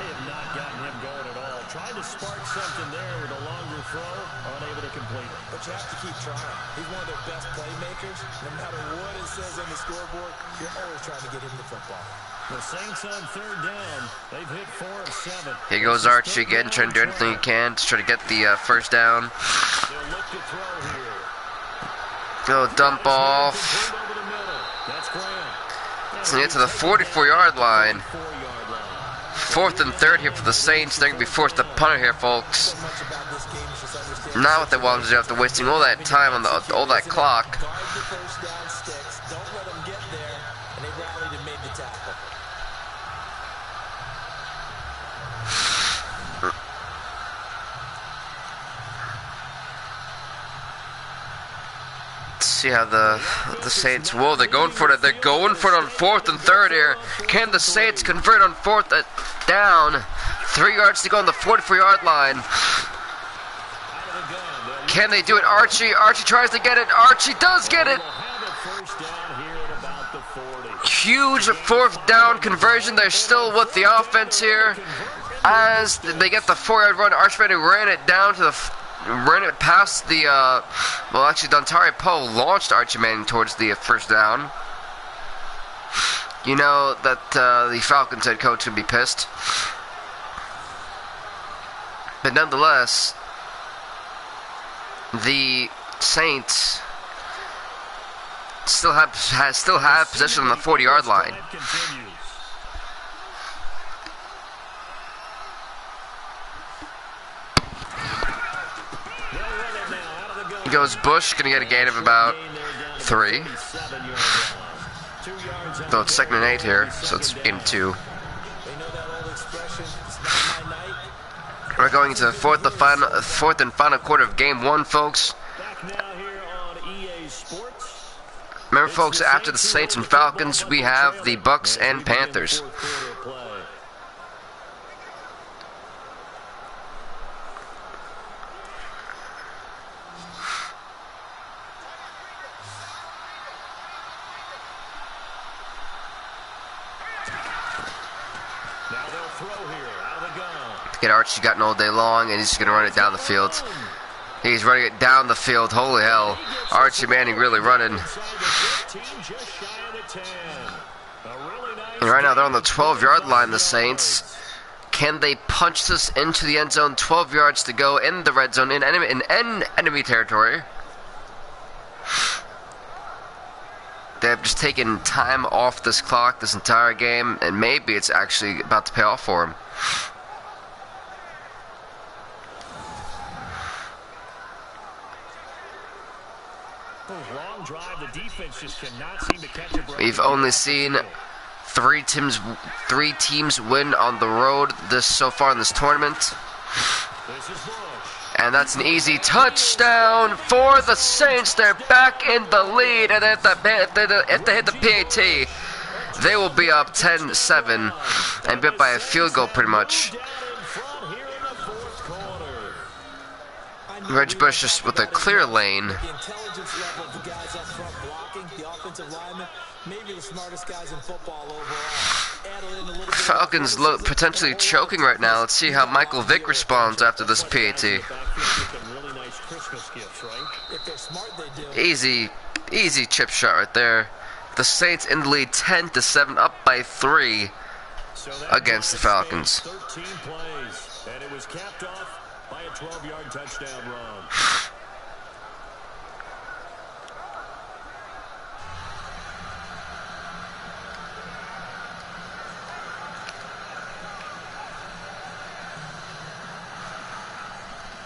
have not gotten him going at all. Tried to spark something there with a longer throw, unable to complete it. But you have to keep trying. He's one of their best playmakers. No matter what it says on the scoreboard, you're always trying to get him the football. The Saints on 3rd down. They've hit 4 of 7. Here goes Archie again, trying to do anything he can to try to get the first down. They'll look to throw here. Go dump off. Over the middle. That's Graham. So get to the 44-yard line. 4-yard line. 4th and 3rd here for the Saints. They're going to be forced to punt it here, folks. So much about this game is just understanding. Not what they wanted to do after wasting all that time on all that clock. Guard the first down sticks. Don't let them get there. And they rallied and made the tackle. See how the Saints, whoa, they're going for it. They're going for it on 4th and 3rd here. Can the Saints convert on 4th down? 3 yards to go on the 44-yard line. Can they do it? Archie tries to get it. Archie does get it. Huge 4th down conversion. They're still with the offense here. As they get the 4-yard run, Archie ran it down to ran it past the, well, actually, Dontari Poe launched Archie Manning towards the first down. You know that the Falcons head coach would be pissed. But nonetheless, the Saints still have possession on the 40-yard line. Goes Bush, gonna get a gain of about 3. Though it's 2nd and 8 here, so it's in 2. We're going to the fourth and final quarter of game 1, folks. Remember, folks, after the Saints and Falcons, we have the Bucs and Panthers. Now they'll throw here out of the gun. Get Archie gotten all day long, and he's just going to run it down the field. He's running it down the field. Holy hell. Archie Manning really running. And right now they're on the 12-yard line, the Saints. Can they punch this into the end zone? 12 yards to go in the red zone in enemy territory. They've just taken time off this clock this entire game, and maybe it's actually about to pay off for them. Long drive, the defense just cannot seem to catch a break. We've only seen three teams win on the road so far in this tournament. And that's an easy touchdown for the Saints. They're back in the lead, and if they hit the PAT, they will be up 10-7 and beat by a field goal pretty much. Reg Bush just with a clear lane. The intelligence level of the guys up front blocking, the offensive linemen, maybe the smartest guys in football overall. Falcons look potentially choking right now. Let's see how Michael Vick responds after this PAT. Easy chip shot right there. The Saints in the lead 10-7, up by 3 against the Falcons. 13 plays, and it was capped off by a 12-yard touchdown run.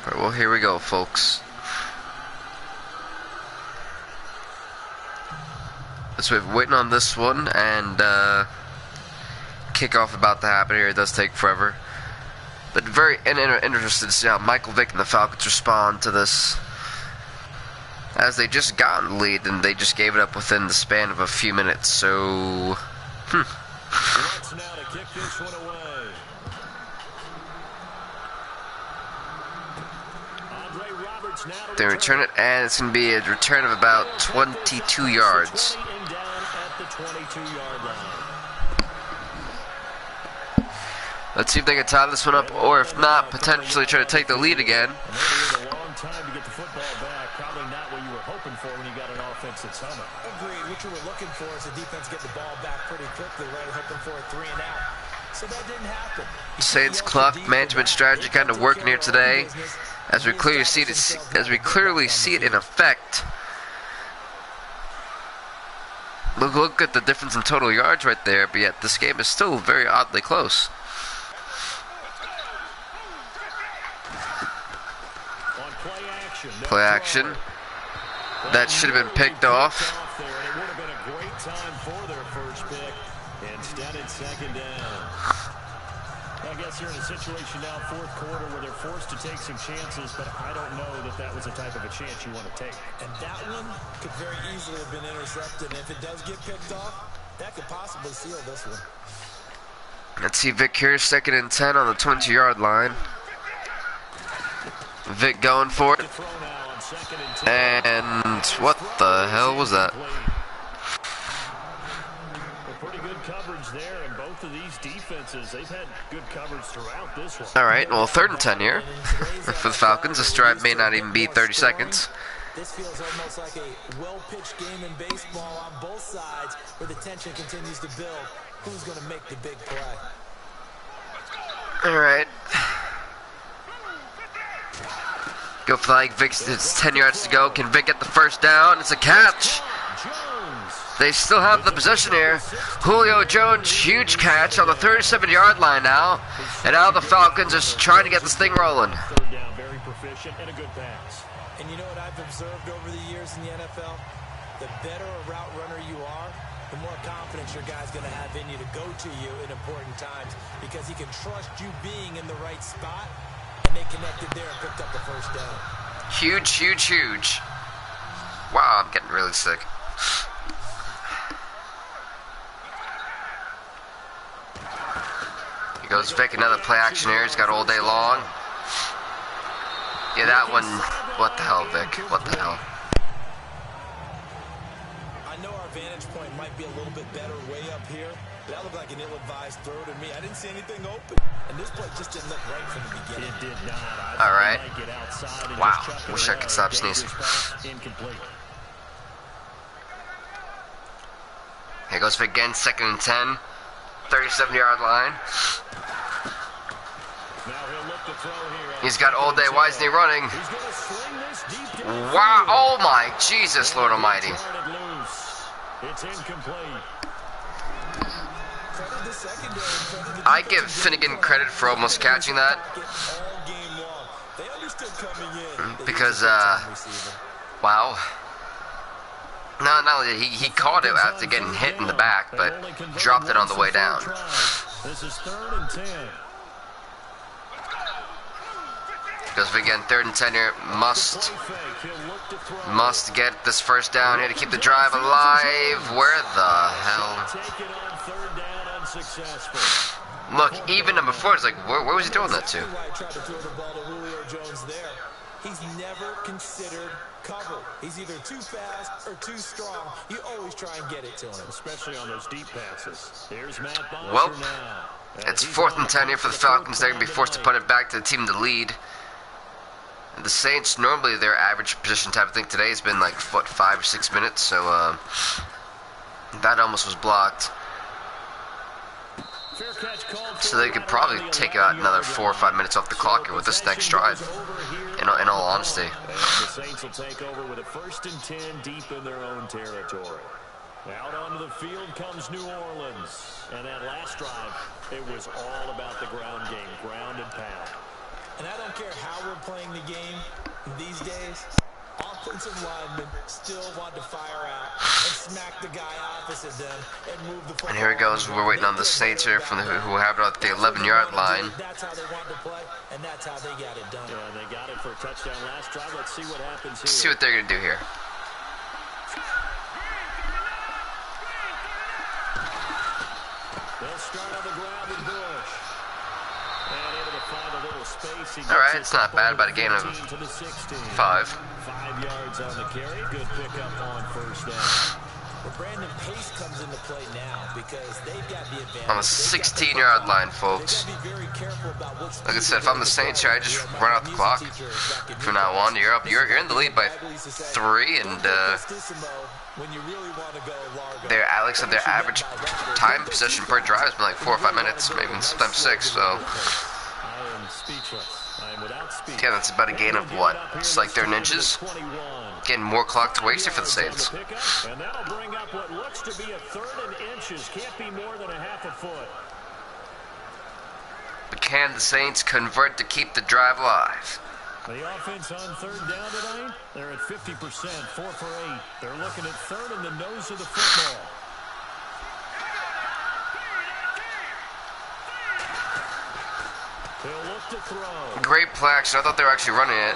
All right, well, here we go, folks. So we've waiting on this one, and kickoff about to happen here. It does take forever. But very interested to see how Michael Vick and the Falcons respond to this, as they just got in the lead and they just gave it up within the span of a few minutes. So, What's now to kick this one away? Andre Roberts now to they return it, and it's going to be a return of about 22 yards. And down at the 22-yard line. Let's see if they can tie this one up, or if not, potentially try to take the lead again. And maybe a long time to get the football back. Probably not what you were hoping for when you got an offense that's humming. Agreed. What you were looking for is the defense get the ball back pretty quickly, right? Hoping for a 3 and out. So that didn't happen. Saints clock management strategy kind of working here today, as we clearly see it in effect. Look at the difference in total yards right there, but yet this game is still very oddly close. Play action. That should have been picked off. It would have been a great time for their first pick. Instead, it's second down. I guess you're in a situation now, fourth quarter, where they're forced to take some chances, but I don't know that that was the type of a chance you want to take. And that one could very easily have been intercepted. And if it does get picked off, that could possibly seal this one. Let's see Vic here, 2nd and 10 on the 20-yard line. Vic going for it. And what the hell was that? Pretty good coverage there, and both of these defenses, they've had good coverage throughout this one. All right, well, 3rd and 10 here for the Falcons. This drive may not even be 30 seconds. This feels almost like a well-pitched game in baseball on both sides, where the tension continues to build. Who's going to make the big play? All right. Go flag. Vic's, it's 10 yards to go. Can Vic get the first down? It's a catch. They still have the possession here. Julio Jones, huge catch on the 37-yard line now. And now the Falcons are trying to get this thing rolling. Third down, very proficient and a good pass. And you know what I've observed over the years in the NFL? The better a route runner you are, the more confidence your guy's going to have in you to go to you in important times, because he can trust you being in the right spot. And they connected there and picked up the first down. Huge, huge, huge. Wow, I'm getting really sick. Here goes Vic, another play action here. He's got all day long. Yeah, that one. What the hell, Vic? What the hell? I know our vantage point might be a little bit better way up here, That looked like an ill-advised throw to me. I didn't see anything open. And this play just didn't look right from the beginning. It did not. All right. Get outside and Wow. just chuck it Wish I could around. stop sneezing. Incomplete. Here goes for again, 2nd and 10. 37-yard line. Now he'll look to throw here. He's got all day. Why isn't he running? He's going to swing this deep to the Wow. field. Oh, my Jesus, Lord Almighty. Turn it loose. It's incomplete. Credit the secondary, credit the I give Finnegan credit for almost catching that. all game long. They understood coming in. Because, wow. No, not only did he caught it after getting hit in the back, but dropped it on the way down. This is 3rd and 10. Goes for again, 3rd and 10 here. Must get this first down here to keep the drive alive. Where the hell? Take it on 3rd down, unsuccessful. Look, even number 4 is like, where was he throwing that to? Why I tried to throw the ball to Julio Jones there. He's never considered cover. He's either too fast or too strong. You always try and get it to him. Especially on those deep passes. Here's Matt Boser Well, now. it's 4th and 10 here for the Falcons. They're going to be forced to punt it back to the team in the lead. The Saints, normally their average position time, I think today has been like, what, 5 or 6 minutes, so that almost was blocked. Fair catch called for So they could probably take out another 4 or 5 minutes off the clock here with this next drive, in all honesty. And the Saints will take over with a 1st and 10 deep in their own territory. Out onto the field comes New Orleans. And that last drive, it was all about the ground game, ground and pound. And I don't care how we're playing the game these days, offensive linemen still want to fire out and smack the guy opposite them and move the football. And here it goes. We're waiting on the Saints here from who have it at the 11-yard line. That's how they want to play, and that's how they got it done. Yeah, and they got it for a touchdown last drive. Let's see what happens here. See what they're going to do here. They'll start on the ground with Bush. And able to find a little space. All right, it's not bad, about a gain of 5. 5 yards on the carry. Good pickup on 1st down. Well, Brandon Pace comes into play now because they've got the advantage. On the 16-yard line, folks. Like I said, if I'm the Saints here, I just run out the clock. From now on, you're up. You're in the lead by 3, and their average time possession per drive has been like 4 or 5 minutes, maybe sometimes 6. So I am speechless. I am without speech. yeah, that's about a gain of what? It's like 30 inches. Getting more clock to waste here for the Saints. And that'll bring up what looks to be a 3rd and inches. Can't be more than a half a foot. But can the Saints convert to keep the drive alive? The offense on 3rd down tonight, they're at 50%, 4 for 8. They're looking at 3rd in the nose of the football. He'll look to throw. Great play action. I thought they were actually running it.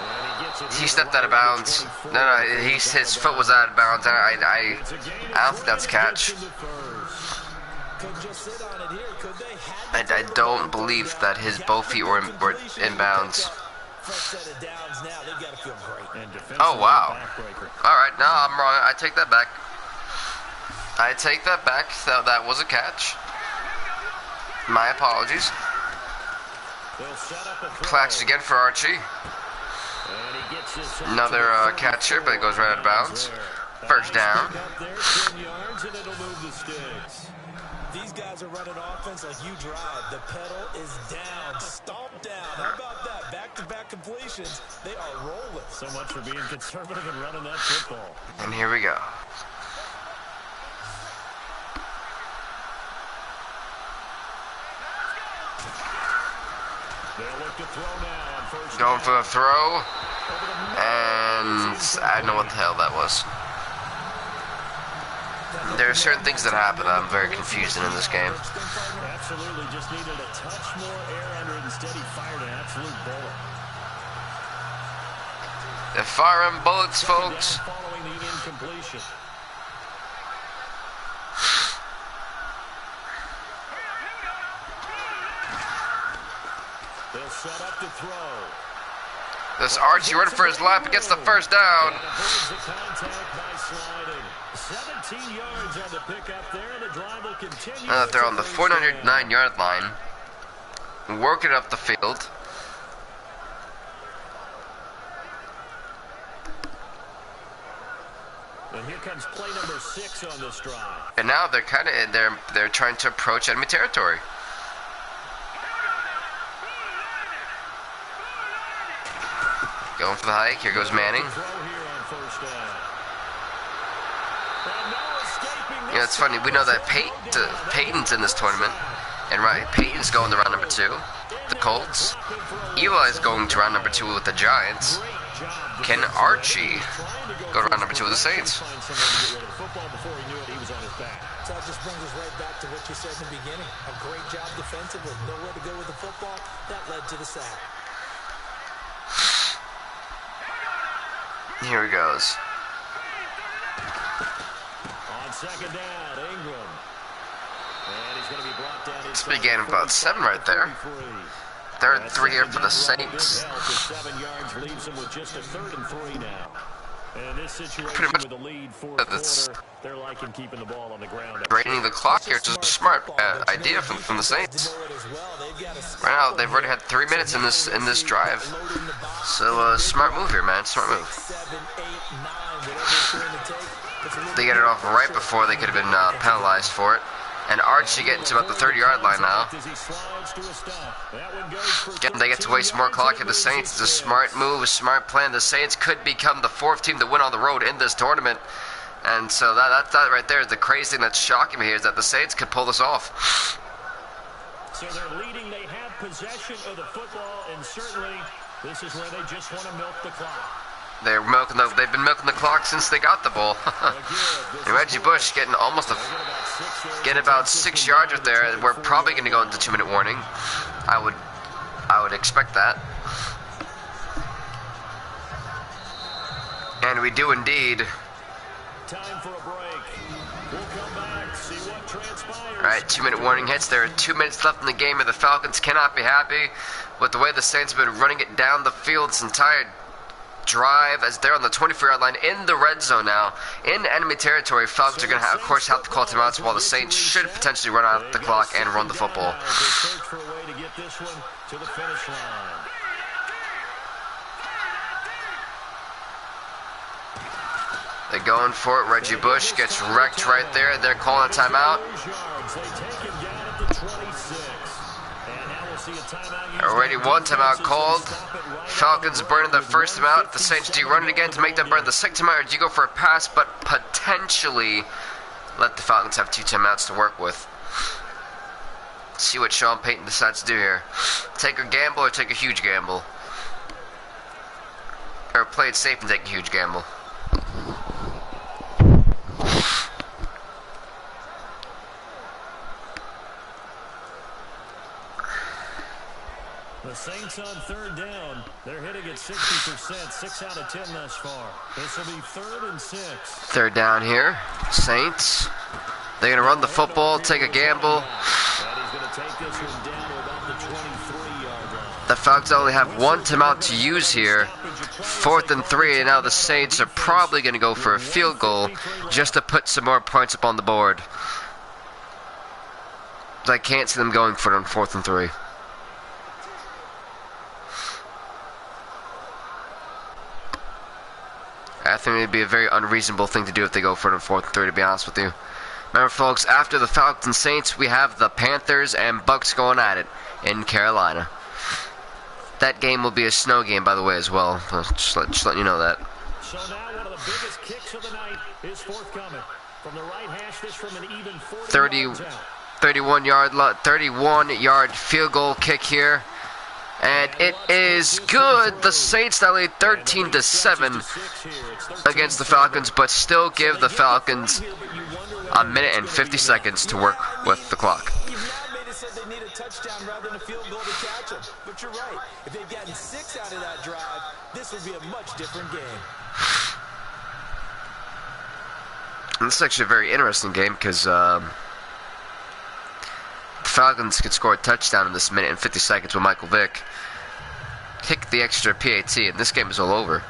He stepped out of bounds. No, his foot was out of bounds. I don't think that's a catch. I don't believe that his both feet were in bounds. Oh, wow. Alright, no, I'm wrong. I take that back. I take that back. That was a catch. My apologies. Clacks again for Archie. Another catch here, but it goes right out of bounds. 1st down. These guys are running offense like you drive. The pedal is down, stomp down. How about that? Back-to-back completions. They are rolling. So much for being conservative and running that football. And here we go. Going for a throw. And I don't know what the hell that was. There are certain things that happen. I'm very confused in this game. Absolutely, just needed a touch more air under it. Instead, he fired an absolute bullet. They're firing bullets, folks. Following the incompletion. They'll set up to throw. This Archie running for his life, gets the first down. They're on the 409-yard line, working up the field. And here comes play number 6 on this drive. And now they're kind of they're trying to approach enemy territory. Going for the hike. Here goes Manning. You know, it's funny. We know that Peyton's in this tournament, and Peyton's going to round number 2. The Colts. Eli's going to round number 2 with the Giants. Can Archie go to round number 2 with the Saints? So that just brings us right back to what you said in the beginning. A great job defensively. Nowhere to go with the football. That led to the sack. Here he goes. On second down, Ingram. And he's going to be brought down. It's a big gain of about 7 right there. Third and 3 here for the Saints. 7 yards leaves him with just a 3rd and 3 now. And this situation Pretty much with the lead fourth quarter, they're liking keeping the ball on the ground. Draining the clock here, which is a smart idea from the Saints. Right now, they've already had 3 minutes in this drive. So, smart move here, man. Smart move. They get it off right before they could have been penalized for it. And Archie getting to about the 30-yard line now. Again, they get to waste more clock at the Saints. It's a smart move, a smart plan. The Saints could become the 4th team to win on the road in this tournament. And so that right there is the crazy thing that's shocking me here, is that the Saints could pull this off. So they're leading. They have possession of the football, and certainly this is where they just want to milk the clock. They've been milking the clock since they got the ball. And Reggie Bush getting getting about 6 yards right there. We're probably going to go into 2-minute warning. I would expect that. And we do indeed. Time for a break. We'll come back, see what transpires. All right, 2-minute warning hits. There are 2 minutes left in the game, and the Falcons cannot be happy with the way the Saints have been running it down the field this entire drive, as they're on the 24-yard line in the red zone now. In enemy territory, Falcons are going to, of course, have to call timeouts, while the Saints should potentially run out the clock and run the football. They're going for it. Reggie Bush gets wrecked right there. They're calling a timeout. Already 1 timeout called. Falcons burning the first timeout. The Saints, do you run it again to make them burn the 6th timeout, or do you go for a pass but potentially let the Falcons have 2 timeouts to work with? Let's see what Sean Payton decides to do here. Take a gamble or take a huge gamble? Or play it safe and take a huge gamble? The Saints on 3rd down. They're hitting at 60%, 6 out of 10 thus far. This will be 3rd and 6. 3rd down here. Saints. They're going to run the football, take a gamble. And he's going to take this one down to about the 23-yard line. The Falcons only have 1 timeout to use here. 4th and 3, and now the Saints are probably going to go for a field goal just to put some more points up on the board. I can't see them going for it on 4th and 3. I think it would be a very unreasonable thing to do if they go for it on 4th and 3, to be honest with you. Remember, folks, after the Falcons and Saints, we have the Panthers and Bucs going at it in Carolina. That game will be a snow game, by the way, as well. Just letting you know that. So now one of the biggest kicks of the night is forthcoming. From the right hash, this from an even 31-yard field goal kick here. And it is good. The Saints now lead 13-7 against the Falcons, but still give the Falcons a minute and 50 seconds to work with the clock. They need a touchdown rather than a field goal to catch them. But you're right. If they've gotten 6 out of that drive, this would be a much different game. And this is actually a very interesting game because the Falcons could score a touchdown in this minute and 50 seconds with Michael Vick. kick the extra PAT, and this game is all over.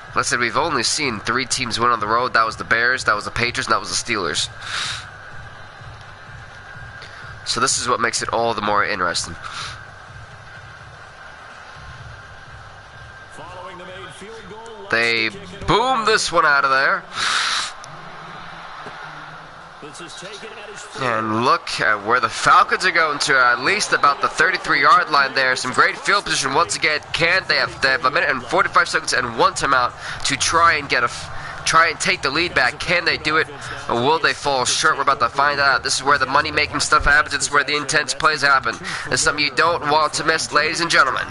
Like I said, we've only seen 3 teams win on the road. That was the Bears, that was the Patriots, and that was the Steelers. So this is what makes it all the more interesting. They boom this one out of there. And look at where the Falcons are going to, at least about the 33-yard line there. Some great field position once again. They have a minute and 45 seconds and 1 timeout to try and take the lead back. Can they do it, or will they fall short? We're about to find out. This is where the money-making stuff happens. This is where the intense plays happen. It's something you don't want to miss, ladies and gentlemen.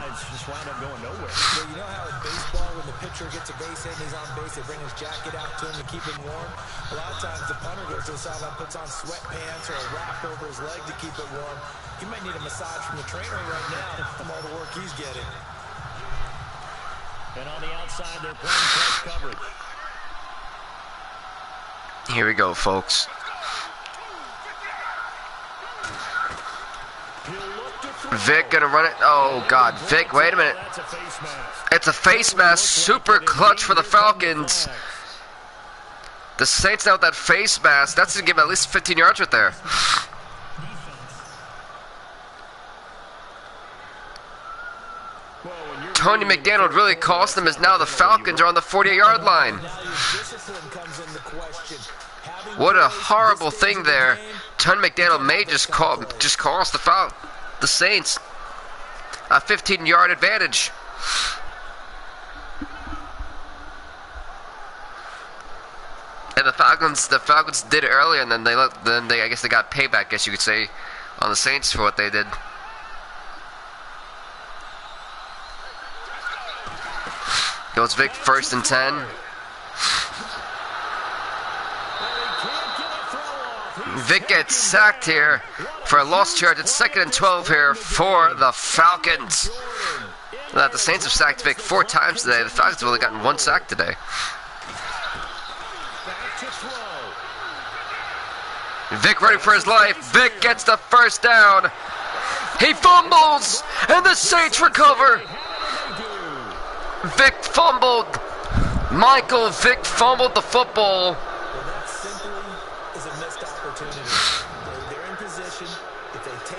Gets a base hit and he's on base, they bring his jacket out to him to keep him warm. A lot of times the punter goes to the sideline, puts on sweatpants or a wrap over his leg to keep it warm. He might need a massage from the trainer right now from all the work he's getting. And on the outside, they're playing press coverage. Here we go, folks. Vic gonna run it. Oh God, Vic, wait a minute. It's a face mask, super clutch for the Falcons. The Saints now with that face mask. That's gonna give him at least 15 yards right there. Tony McDaniel really cost them, as now the Falcons are on the 48-yard line. What a horrible thing there. Tony McDaniel may just cost the Saints a 15-yard advantage. And the Falcons did it earlier, and then I guess they got payback, I guess you could say, on the Saints for what they did. Goes Vic, 1st and 10. Vic gets sacked here for a lost charge. It's 2nd and 12 here for the Falcons. The Saints have sacked Vic 4 times today. The Falcons have only gotten 1 sack today. Vic ready for his life. Vic gets the 1st down. He fumbles, and the Saints recover. Vic fumbled. Michael Vick fumbled the football.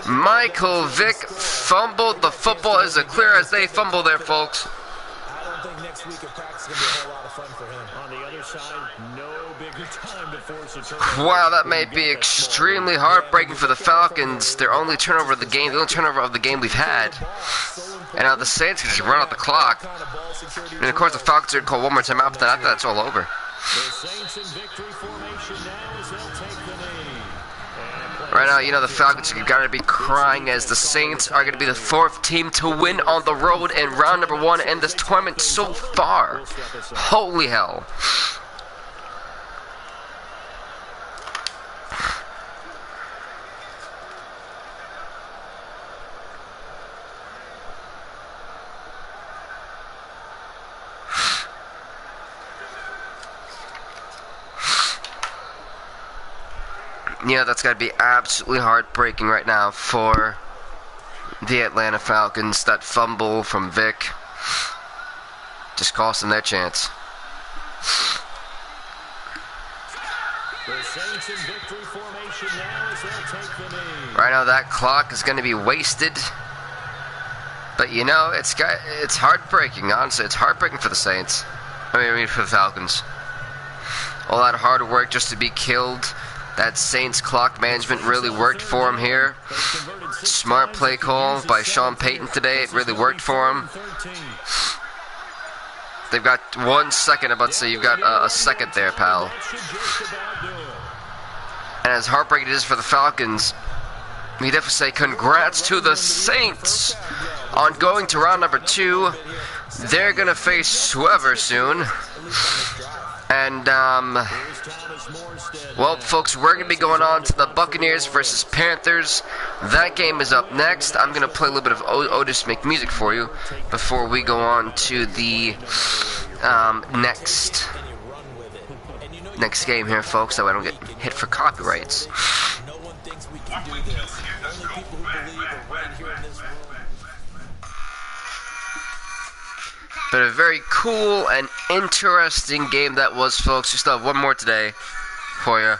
Michael Vick fumbled the football. As clear as they fumble there, folks. I don't think next week at practice is going to be a whole lot of fun for him. On the other side, no bigger time to force a turnover. Wow, that may be extremely heartbreaking for the Falcons. Their only turnover of the game, the only turnover of the game we've had. And now the Saints can just run out the clock. And of course the Falcons are going to call one more time out, but then after that's all over. The Saints in victory formation now as they'll take the knee. Right now, you know, the Falcons are going to be crying as the Saints are going to be the 4th team to win on the road in round number 1 in this tournament so far. Holy hell. Yeah, that's got to be absolutely heartbreaking right now for the Atlanta Falcons. That fumble from Vic just cost them their chance. The Saints in victory formation now as they'll take the knee. Right now, that clock is going to be wasted. But you know, it's heartbreaking. Honestly, it's heartbreaking for the Saints. I mean for the Falcons. All that hard work just to be killed. That Saints clock management really worked for him here. Smart play call by Sean Payton today. It really worked for him. They've got 1 second. I'm about to say you've got a second there, pal. And as heartbreaking it is for the Falcons, we definitely say congrats to the Saints on going to round number 2. They're going to face whoever soon. And, well, folks, we're going to be going on to the Buccaneers versus Panthers. That game is up next. I'm going to play a little bit of Otis Make music for you before we go on to the next game here, folks, so I don't get hit for copyrights. No one thinks we can do this. Only people who believe are right here in this room. But a very cool and interesting game that was, folks. We still have one more today for you.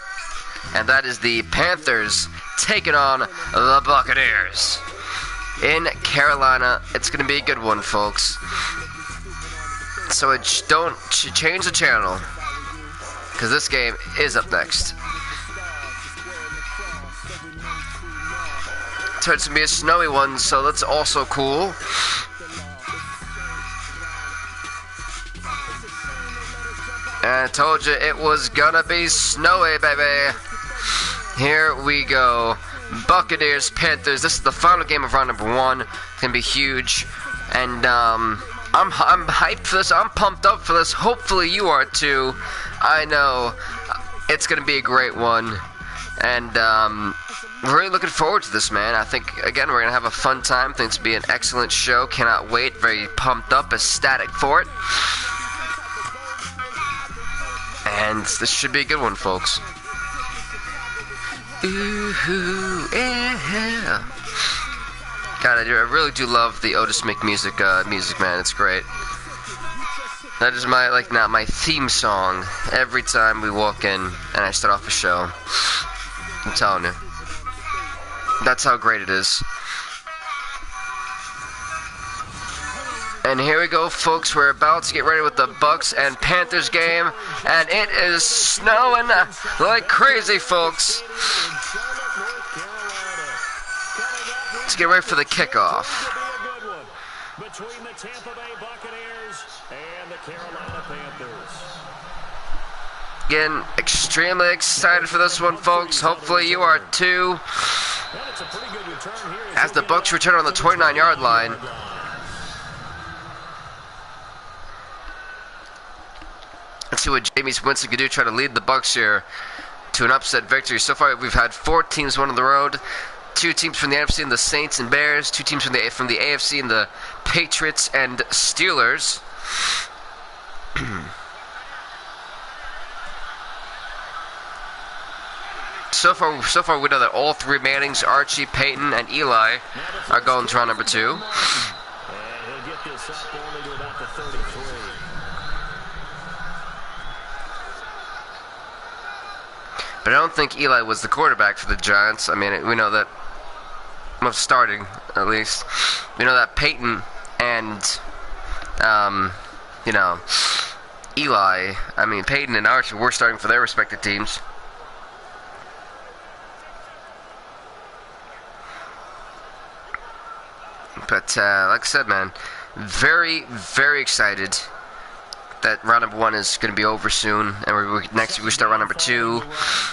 And that is the Panthers taking on the Buccaneers in Carolina. It's going to be a good one, folks. So don't change the channel, because this game is up next. Turns to be a snowy one, so that's also cool. And I told you it was gonna be snowy, baby. Here we go. Buccaneers, Panthers. This is the final game of round number 1. It's gonna be huge. And I'm hyped for this. I'm pumped up for this. Hopefully you are too. I know it's gonna be a great one. And really looking forward to this, man. I think, again, we're gonna have a fun time. I think it's gonna be an excellent show. Cannot wait. Very pumped up, ecstatic for it. And this should be a good one, folks. Ooh, yeah. God, I really do love the Otis Mick music, man. It's great. That is my theme song every time we walk in and I start off a show. I'm telling you. That's how great it is. And here we go, folks. We're about to get ready with the Bucs and Panthers game, and it is snowing like crazy, folks. Let's get ready for the kickoff. Between the Tampa Bay Buccaneers and the Carolina Panthers. Again, extremely excited for this one, folks. Hopefully you are too. As the Bucs return on the 29-yard line. Let's see what Jameis Winston can do, try to lead the Bucs here to an upset victory. So far, we've had 4 teams won on the road. 2 teams from the NFC and the Saints and Bears. 2 teams from the AFC and the Patriots and Steelers. So far, we know that all 3 Mannings, Archie, Peyton, and Eli, are going to round number 2. And he'll get this up only to about the 33. But I don't think Eli was the quarterback for the Giants. I mean, we know that, well, starting at least, we know that Peyton and, Eli, Peyton and Archie were starting for their respective teams. But, like I said, man, very, very excited that round number 1 is going to be over soon, and next week we start round number 2.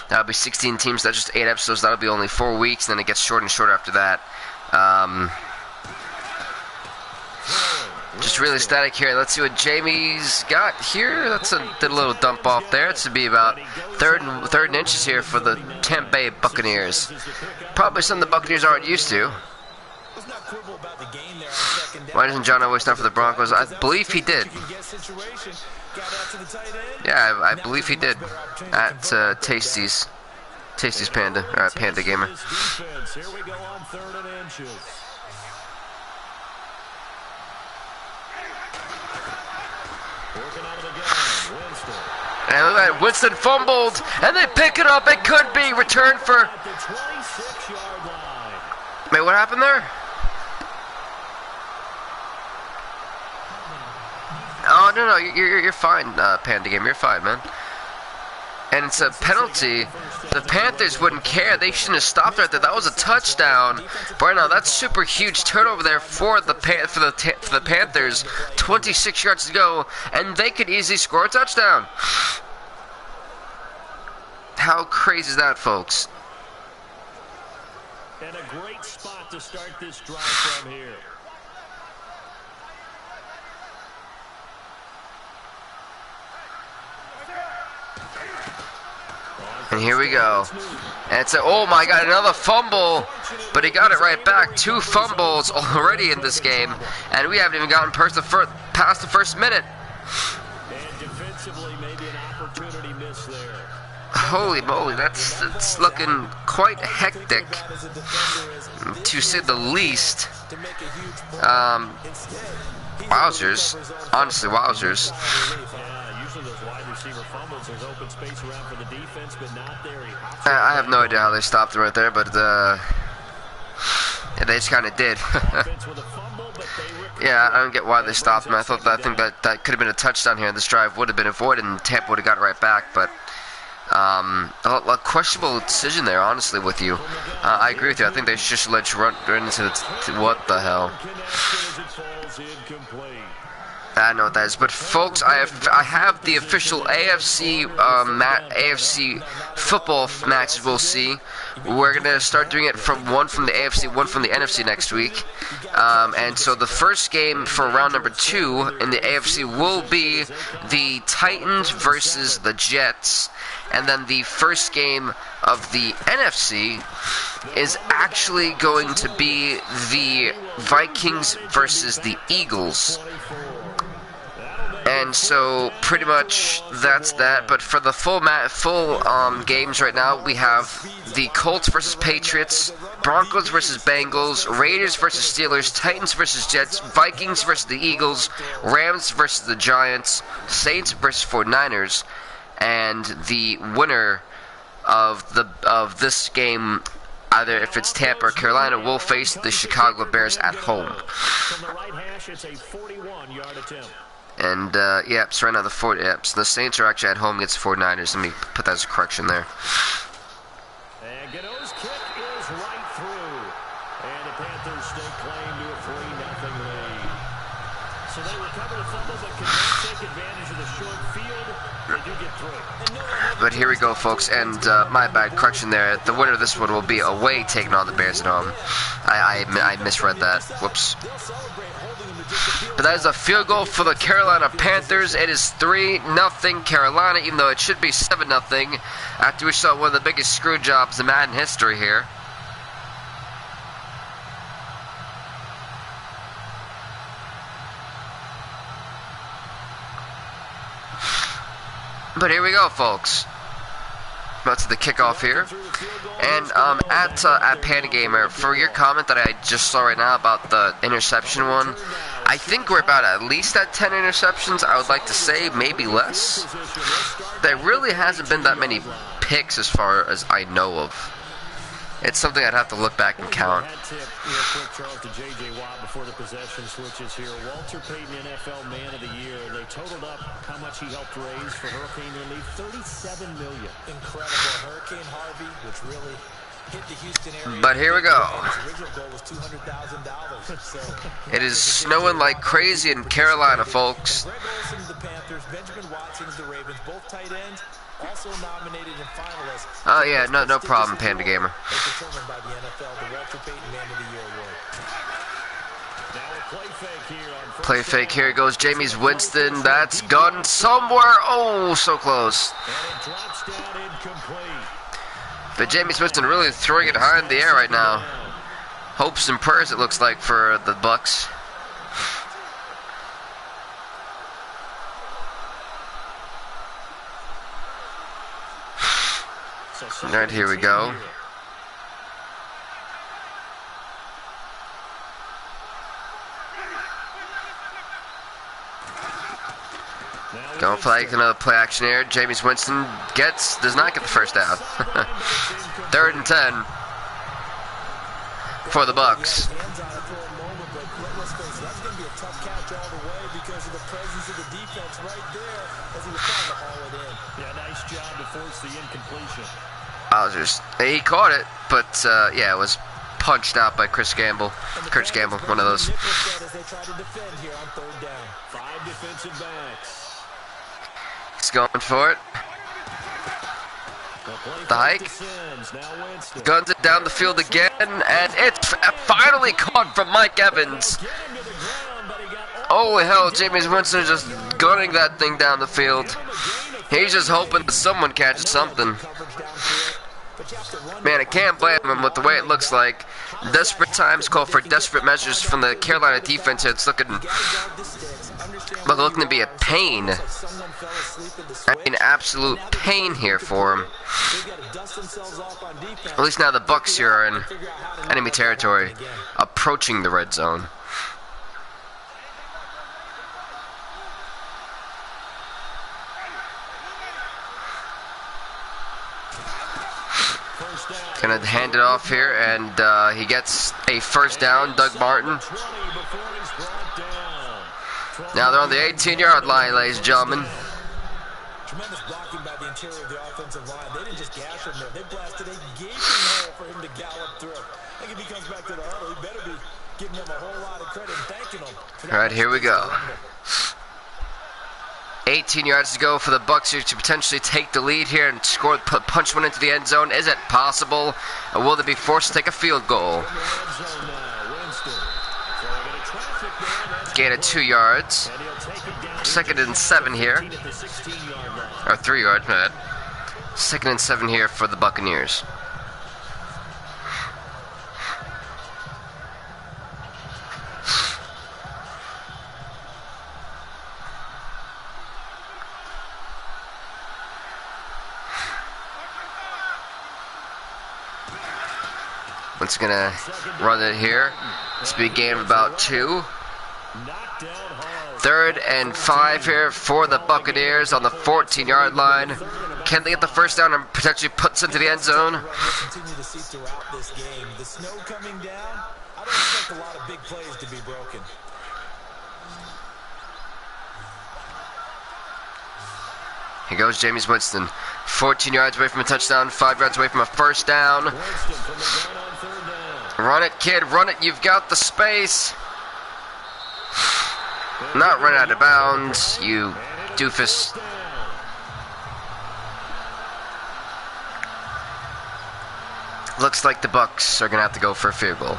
That'll be 16 teams. That's just 8 episodes. That'll be only 4 weeks, and then it gets shorter and shorter after that. Just really static here. Let's see what Jamie's got here. Did a little dump off there. It's to be about third and inches here for the Tampa Bay Buccaneers. Probably something the Buccaneers aren't used to. Why doesn't John always stand for the Broncos? I believe he did. Yeah, I believe he did at Tasty's Panda, or Panda Gamer. Here we go on 3rd and inches. Working out of the game, Winston. And look at that, Winston fumbled, and they pick it up. It could be returned for. At the 26-yard line. Wait, what happened there? Oh, no, you're fine, Panda Game. You're fine, man. And it's a penalty. The Panthers wouldn't care. They shouldn't have stopped right there. That was a touchdown. But right now, that's super huge turnover there for the Panthers. 26 yards to go, and they could easily score a touchdown. How crazy is that, folks? And a great spot to start this drive from here. And here we go. And it's oh my God, another fumble. But he got it right back. 2 fumbles already in this game. And we haven't even gotten past the first minute. And defensively, maybe an opportunity miss there. Holy moly, that's looking quite hectic, to say the least. Wowzers. Honestly, wowzers. Yeah, usually those wide receiver fumbles, there's open space around for the defense, but not there. I have no idea how they stopped it right there, but yeah, they just kind of did. Yeah, I don't get why they stopped him. I think that could have been a touchdown here. This drive would have been avoided, and Tampa would have got it right back. But a questionable decision there, honestly, with you. I agree with you. I think they should just let you run into what the hell. I know what that is, but folks, I have the official AFC AFC football matches. We'll see. We're gonna start doing it from one from the AFC, one from the NFC next week, and so the first game for round number 2 in the AFC will be the Titans versus the Jets, and then the first game of the NFC is actually going to be the Vikings versus the Eagles. And so pretty much that's that. But for the full games right now, we have the Colts versus Patriots, Broncos versus Bengals, Raiders versus Steelers, Titans versus Jets, Vikings versus the Eagles, Rams versus the Giants, Saints versus 49ers, and the winner of this game, either if it's Tampa or Carolina, will face the Chicago Bears at home. From the right hash, it's a 41-yard attempt. And, so right now the Saints are actually at home against the 49ers. Let me put that as a correction there. And Gano's kick is right through. And the Panthers stake claim to a 3-0 lead. So they recover the fumble, but cannot take advantage of the short field. They do get through. But here we go, folks, and my bad, correction there. The winner of this one will be away, taking on the Bears at home. I misread that. Whoops. But that is a field goal for the Carolina Panthers. It is 3-0 Carolina, even though it should be 7-0 after we saw one of the biggest screw jobs in Madden history here. But here we go, folks. About to the kickoff here. And at Panda Gamer, for your comment that I just saw right now about the interception one, I think we're about at least at 10 interceptions. I would like to say maybe less. There really hasn't been that many picks as far as I know of. It's something I'd have to look back and count. Charles to J.J. Watt before the possession switches here. Walter Payton, NFL Man of the Year. They totaled up how much he helped raise for Hurricane Relief. $37 million. Incredible. Hurricane Harvey, which really hit the Houston area. But here we go. His original goal was $200,000. So it is snowing like crazy in Carolina, folks. Greg Olsen of the Panthers, Benjamin Watson of the Ravens, both tight ends. Also nominated and finalists. Oh yeah, no problem, Panda Gamer. Determined by the NFL, the Walter Payton Man of the Year award. Now a play fake here on Play fake, here goes Jameis Winston. That's gone somewhere. Oh, so close. And it drops down incomplete. But Jameis Winston really throwing it high in the air right now. Hopes and prayers, it looks like, for the Bucs. Alright, here we go. Going for like another play action here. Jameis Winston does not get the first down. 3rd and 10 for the Bucs. He caught it, but yeah, it was punched out by Kurt Gamble, one of those. 5 defensive backs. He's going for it. The hike. Guns it down the field again, and it's finally caught from Mike Evans. Holy hell, Jameis Winston is just gunning that thing down the field. He's just hoping that someone catches something. Man, I can't blame him with the way it looks like. Desperate times call for desperate measures from the Carolina defense. It's looking to be a pain. I mean, absolute pain here for him. At least now the Bucs here are in enemy territory, approaching the red zone. Gonna hand it off here, and he gets a first down, Doug Martin. Now they're on the 18-yard line, ladies and gentlemen. Tremendous blocking by the interior of the offensive line. They didn't just gash him there. They blasted a gaping hole for him to gallop through. I think if he comes back to the huddle, he better be giving them a whole lot of credit and thanking them. All right, here we go. 18 yards to go for the Bucs here to potentially take the lead here and score, punch one into the end zone. Is it possible? Or will they be forced to take a field goal? Gain of 2 yards. 2nd and 7 here. Or 3 yards, man. 2nd and 7 here for the Buccaneers. It's gonna run it here. This will be a gain of about 2. 3rd and 5 here for the Buccaneers on the 14-yard line. Can they get the first down and potentially put us into the end zone? Continue to see throughout this game. The snow coming down, I don't expect a lot of big plays to be broken. Here goes Jameis Winston. 14 yards away from a touchdown, 5 yards away from a first down. Run it, kid, run it. You've got the space. Not run out of bounds, you doofus. Looks like the Bucs are going to have to go for a field goal.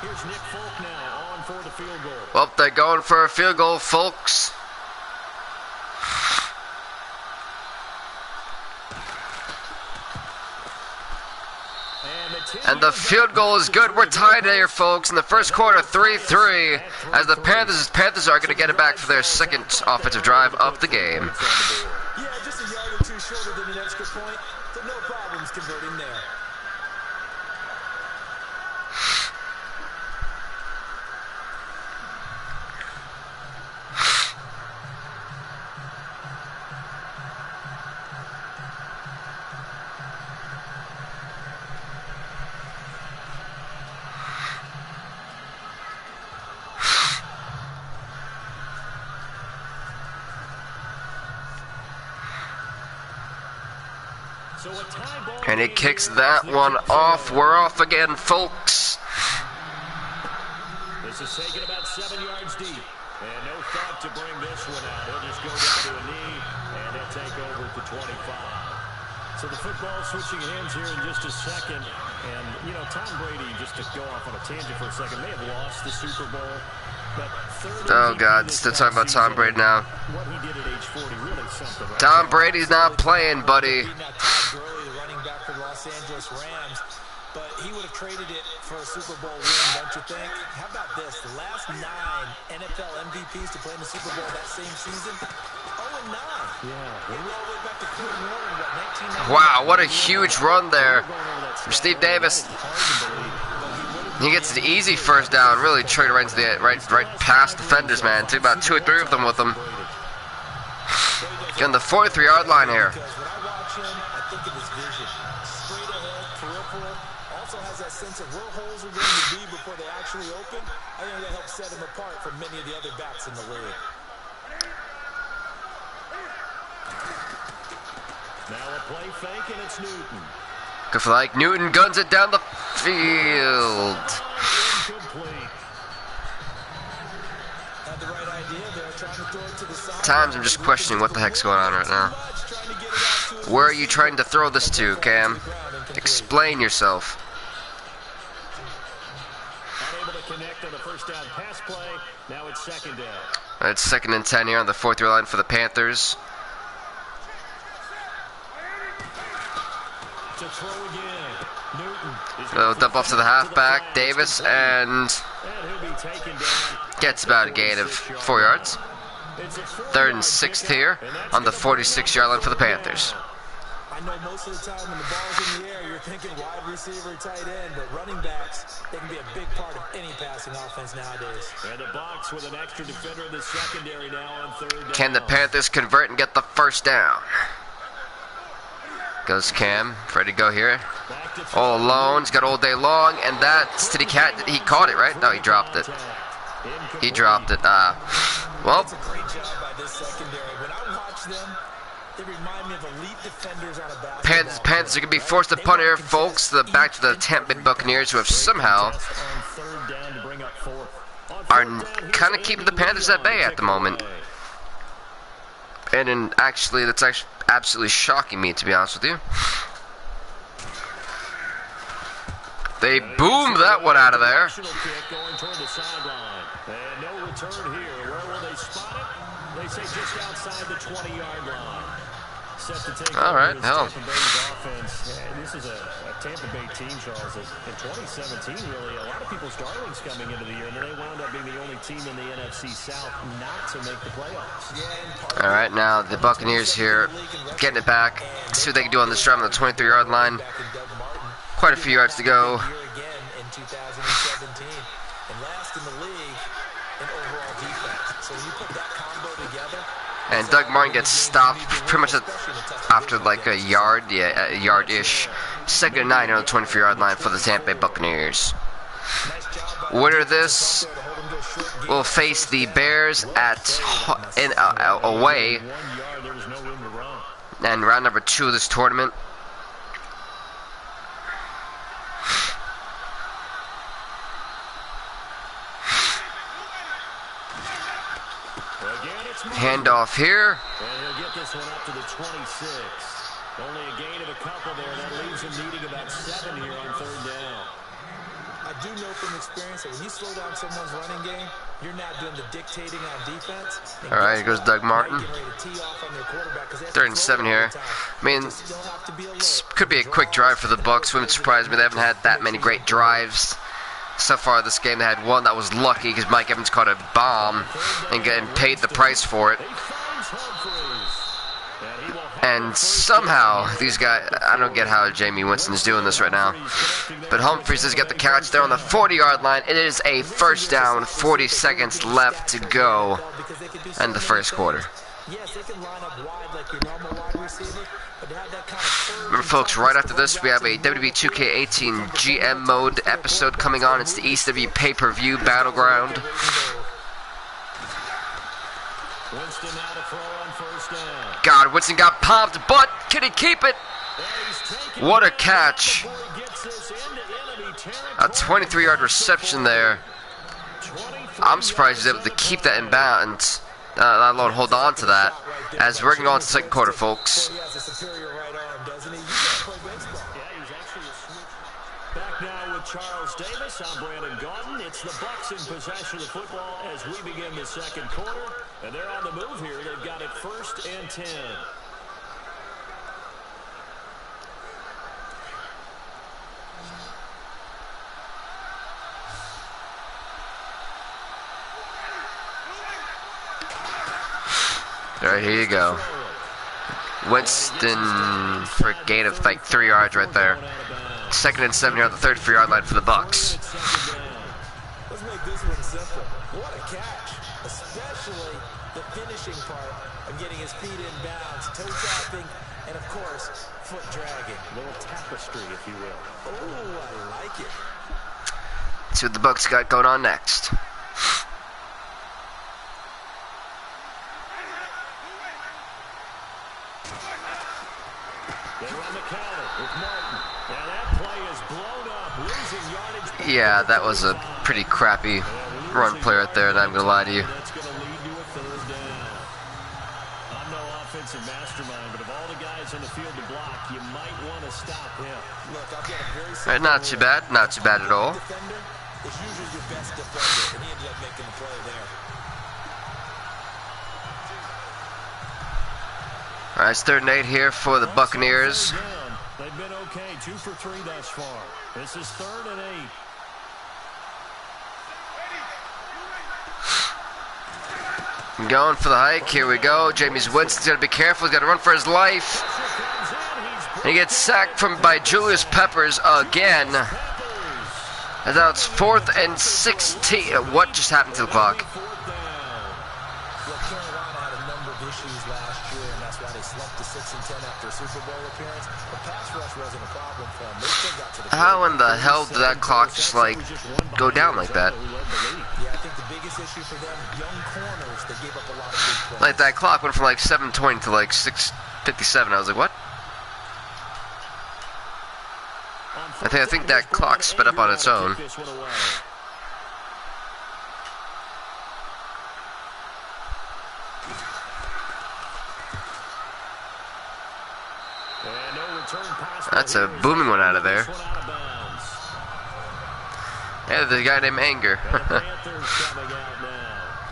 Here's Nick Folk now on for the field goal. Well, they're going for a field goal, folks. And the field goal is good. We're tied here, folks, in the first quarter, 3-3, as the Panthers are going to get it back for their second offensive drive of the game. Yeah, just a yard or two shorter than an extra point, so no problems converting there. And he kicks that one off. We're off again, folks. This is taken about 7 yards deep. And no thought to bring this one out. He'll just go down to a knee, and he'll take over at the 25. So the football switching hands here in just a second. And, you know, Tom Brady, just to go off on a tangent for a second, may have lost the Super Bowl. But oh, God, still talking about Tom Brady now. What he did at age 40, really something. Right? Tom Brady's not playing, buddy. For the Los Angeles Rams, but he would have traded it for a Super Bowl win, don't you think? How about this? The last 9 NFL MVPs to play in the Super Bowl that same season, 0-9. Yeah. Wow, what a huge run there from Steve Davis. He gets the easy first down, really turned right into the right past defenders, man. Took about 2 or 3 of them with him. Getting the 43-yard line here. Sense of where holes are going to be before they actually open. I think that helps set him apart from many of the other backs in the league. Now a play fake, and it's Newton. Good for like Newton guns it down the field. Had the right idea there, trying to throw it to the side. Times I'm just questioning what the heck's going on right now. Where are you trying to throw this to, Cam? Explain yourself. Connect on the first down pass play. Now it's 2nd down. It's 2nd and 10 here on the 4th-yard line for the Panthers. To throw again. Newton. They'll dump off to the halfback, Davis, and gets about a gain of 4 yards. 3rd and 6th here on the 46-yard line for the Panthers. I know most of the time when the ball's in the air, you're thinking wide receiver, tight end, but running backs, they can be a big part of any passing offense nowadays. And the Bucs with an extra defender in the secondary now on third down. Can the Panthers convert and get the first down? Goes Cam, ready to go here. All alone, he's got all day long, and that's, did he caught it, right? No, he dropped it. He dropped it. Well, It's a great job by this secondary. When I watch them, they remind me of elite defenders on a basketball. Panthers are going to be forced to punt here, folks. Back to the Tampa Bay Buccaneers, who have somehow are kind of keeping the Panthers at bay at the moment. And actually, that's actually absolutely shocking me, to be honest with you. They boomed that one out of there. Going toward the sideline. And no return here. Where will they spot it? They say just outside the 20-yard line. Set to take all right, hell. Tampa Bay's offense. And this is a Tampa Bay team, Charles. In 2017, really, a lot of people's darlings coming into the year, and then they wound up being the only team in the NFC South not to make the playoffs. All right, now the Buccaneers here, getting it back. See what they can do on this drive on the 23-yard line. Quite a few yards to go. In 2017, and last in the league in overall defense. So you put that combo together. And Doug Martin gets stopped pretty much after like a yard, a yard-ish. 2nd and 9 on the 24-yard line for the Tampa Bay Buccaneers. Winner of this will face the Bears away. And round number 2 of this tournament. Handoff here. And he'll get this one up to the 26. Only a gain of a couple there. That leaves him needing about 7 here on third down. I do know from experience that when you slow down someone's running game, you're not doing the dictating on defense. All right, here goes Doug Martin. 3rd and 7 here. I mean, this could be a quick drive for the Bucs. Wouldn't surprise me. They haven't had that many great drives so far this game. They had one that was lucky because Mike Evans caught a bomb and getting paid the price for it. And somehow, these guys, I don't get how Jamie Winston is doing this right now. But Humphries has got the catch there on the 40-yard line. It is a first down, 40 seconds left to go in the first quarter. Remember, folks, right after this, we have a WWE 2K18 GM mode episode coming on. It's the ECW pay-per-view battleground. God, Winston got pumped, but can he keep it? What a catch. A 23-yard reception there. I'm surprised he's able to keep that in bounds. Let alone hold on to that. As we're going to go on to the second quarter, folks. Back now with Charles Davis. I'm Brandon Gaudin. It's the Bucs in possession of the football as we begin the second quarter. And they're on the move here. They've got it 1st and 10. All right, here you go. Winston for a gain of like 3 yards right there. 2nd and 7 here on the 34-yard line for the Bucs. Let's make this one simple. What a catch, especially the finishing part of getting his feet in bounds, toe tapping, and of course, foot dragging. A little tapestry, if you will. Oh, I like it. Let's see what the Bucs got going on next. They run the counter with Martin. Now that play is blown up, losing yardage. Yeah, that was a pretty crappy run play right there, and I'm going to lie to you. That's going to lead to a third down. I'm no offensive mastermind, but of all the guys on the field to block, you might want to stop him. Look, I've got a very All right, not too bad. Not too bad at all. defender is usually your best defender, and he ended up making the play there. All right, it's 3rd and 8 here for the Buccaneers. They've been okay, 2 for 3 thus far. This is 3rd and 8. Going for the hike. Here we go. Jameis Winston's got to be careful. He's got to run for his life. He gets sacked by Julius Peppers again. And now it's 4th and 16. What just happened to the clock? How in the hell did that clock just like go down like that? Like that clock went from like 7:20 to like 6:57. I was like, what? I think that clock sped up on its own. That's a booming one out of there. Yeah, the guy named Anger.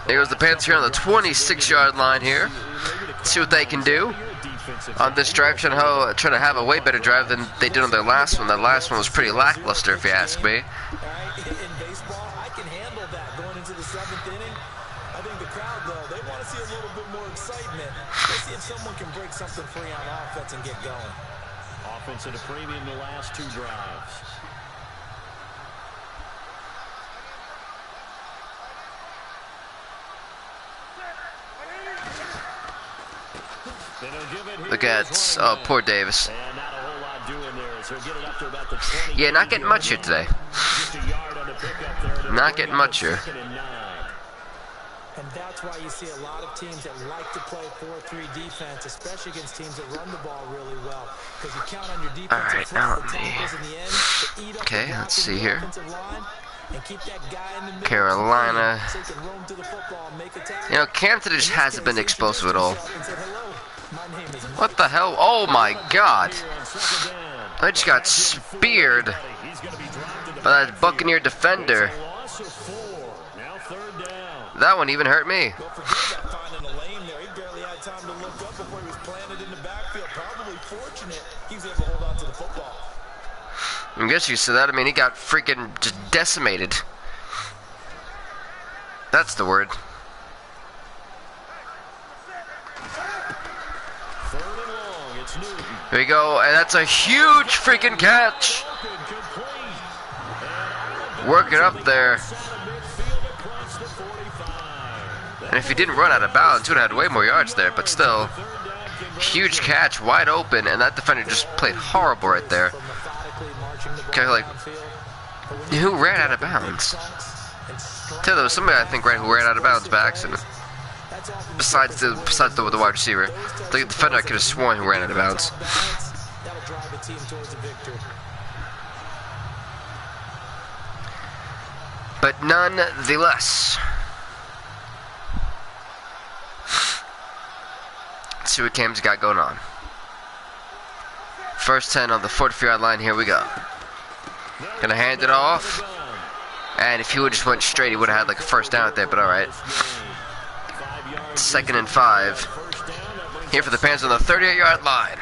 Here goes the Panthers here on the 26-yard line here. See what they can do on this drive. Trying to have a way better drive than they did on their last one. That last one was pretty lackluster, if you ask me. In baseball, I can handle that going into the 7th inning. I think the crowd, though, they want to see a little bit more excitement. Let's see if someone can break something free on offense and get going. Offense at a premium the last 2 drives. Look at, oh, poor Davis. Yeah, not getting much here today. Not getting much here. And that's why you see a lot of teams that like to play 4-3 defense, especially against teams that run the ball really well. Because you count on your defensive tackles in the end to eat up okay, let's see here. And keep that guy in the middle Carolina. so he can roam to the football and make a tackle. You know, Campton just hasn't been explosive at all. What the hell? Oh my god. I just got speared by that Buccaneer defender. That one even hurt me. I guess you said that. I mean, he got freaking just decimated. That's the word. There we go, and that's a huge freaking catch. Work it up there. And if he didn't run out of bounds, he would have had way more yards there, but still. Huge catch, wide open, and that defender just played horrible right there. Okay, like, who ran out of bounds? Tell there was somebody I think who ran out of bounds by accident. Besides the wide receiver, the defender I could have sworn who ran out of bounds. But nonetheless, let's see what Cam's got going on. First 10 on the 44-yard line. Here we go. Gonna hand it off, and if he would just went straight, he would have had like a first down out there. But all right. 2nd and 5. Here for the Panthers on the 38-yard line. I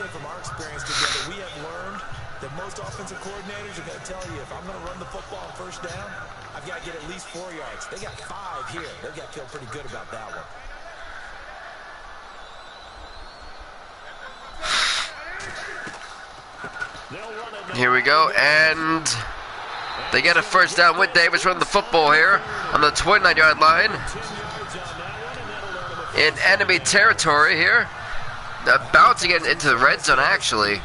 think from our experience together, we have learned that most offensive coordinators are going to tell you, if I'm going to run the football on first down, I've got to get at least 4 yards. They got 5 here. They've got to feel pretty good about that one. Here we go, and they get a first down with Davis running the football here on the 29-yard line. In enemy territory here. Bouncing it into the red zone, actually.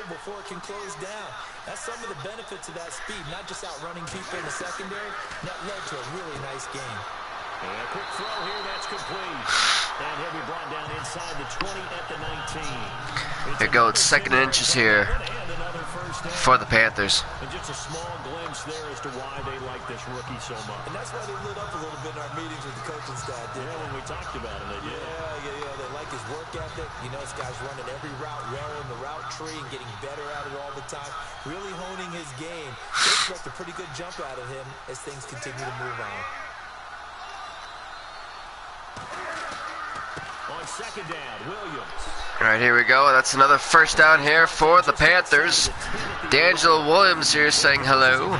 Before it can close down. That's some of the benefits of that speed, not just outrunning people in the secondary. That led to a really nice game. And a quick throw here, that's complete. And he'll be brought down inside the 20 at the 19. Here goes 2nd and inches here for the Panthers. And just a small glimpse there as to why they like this rookie so much. And that's why they lit up a little bit in our meetings with the coaching staff. Yeah, when we talked about him, they did. Yeah, they like his work ethic. You know, this guy's running every route well in the route tree and getting better at it all the time. Really honing his game. They expect a pretty good jump out of him as things continue to move on. On 2nd down, Williams. All right, here we go. That's another first down here for the Panthers. D'Angelo Williams here saying hello.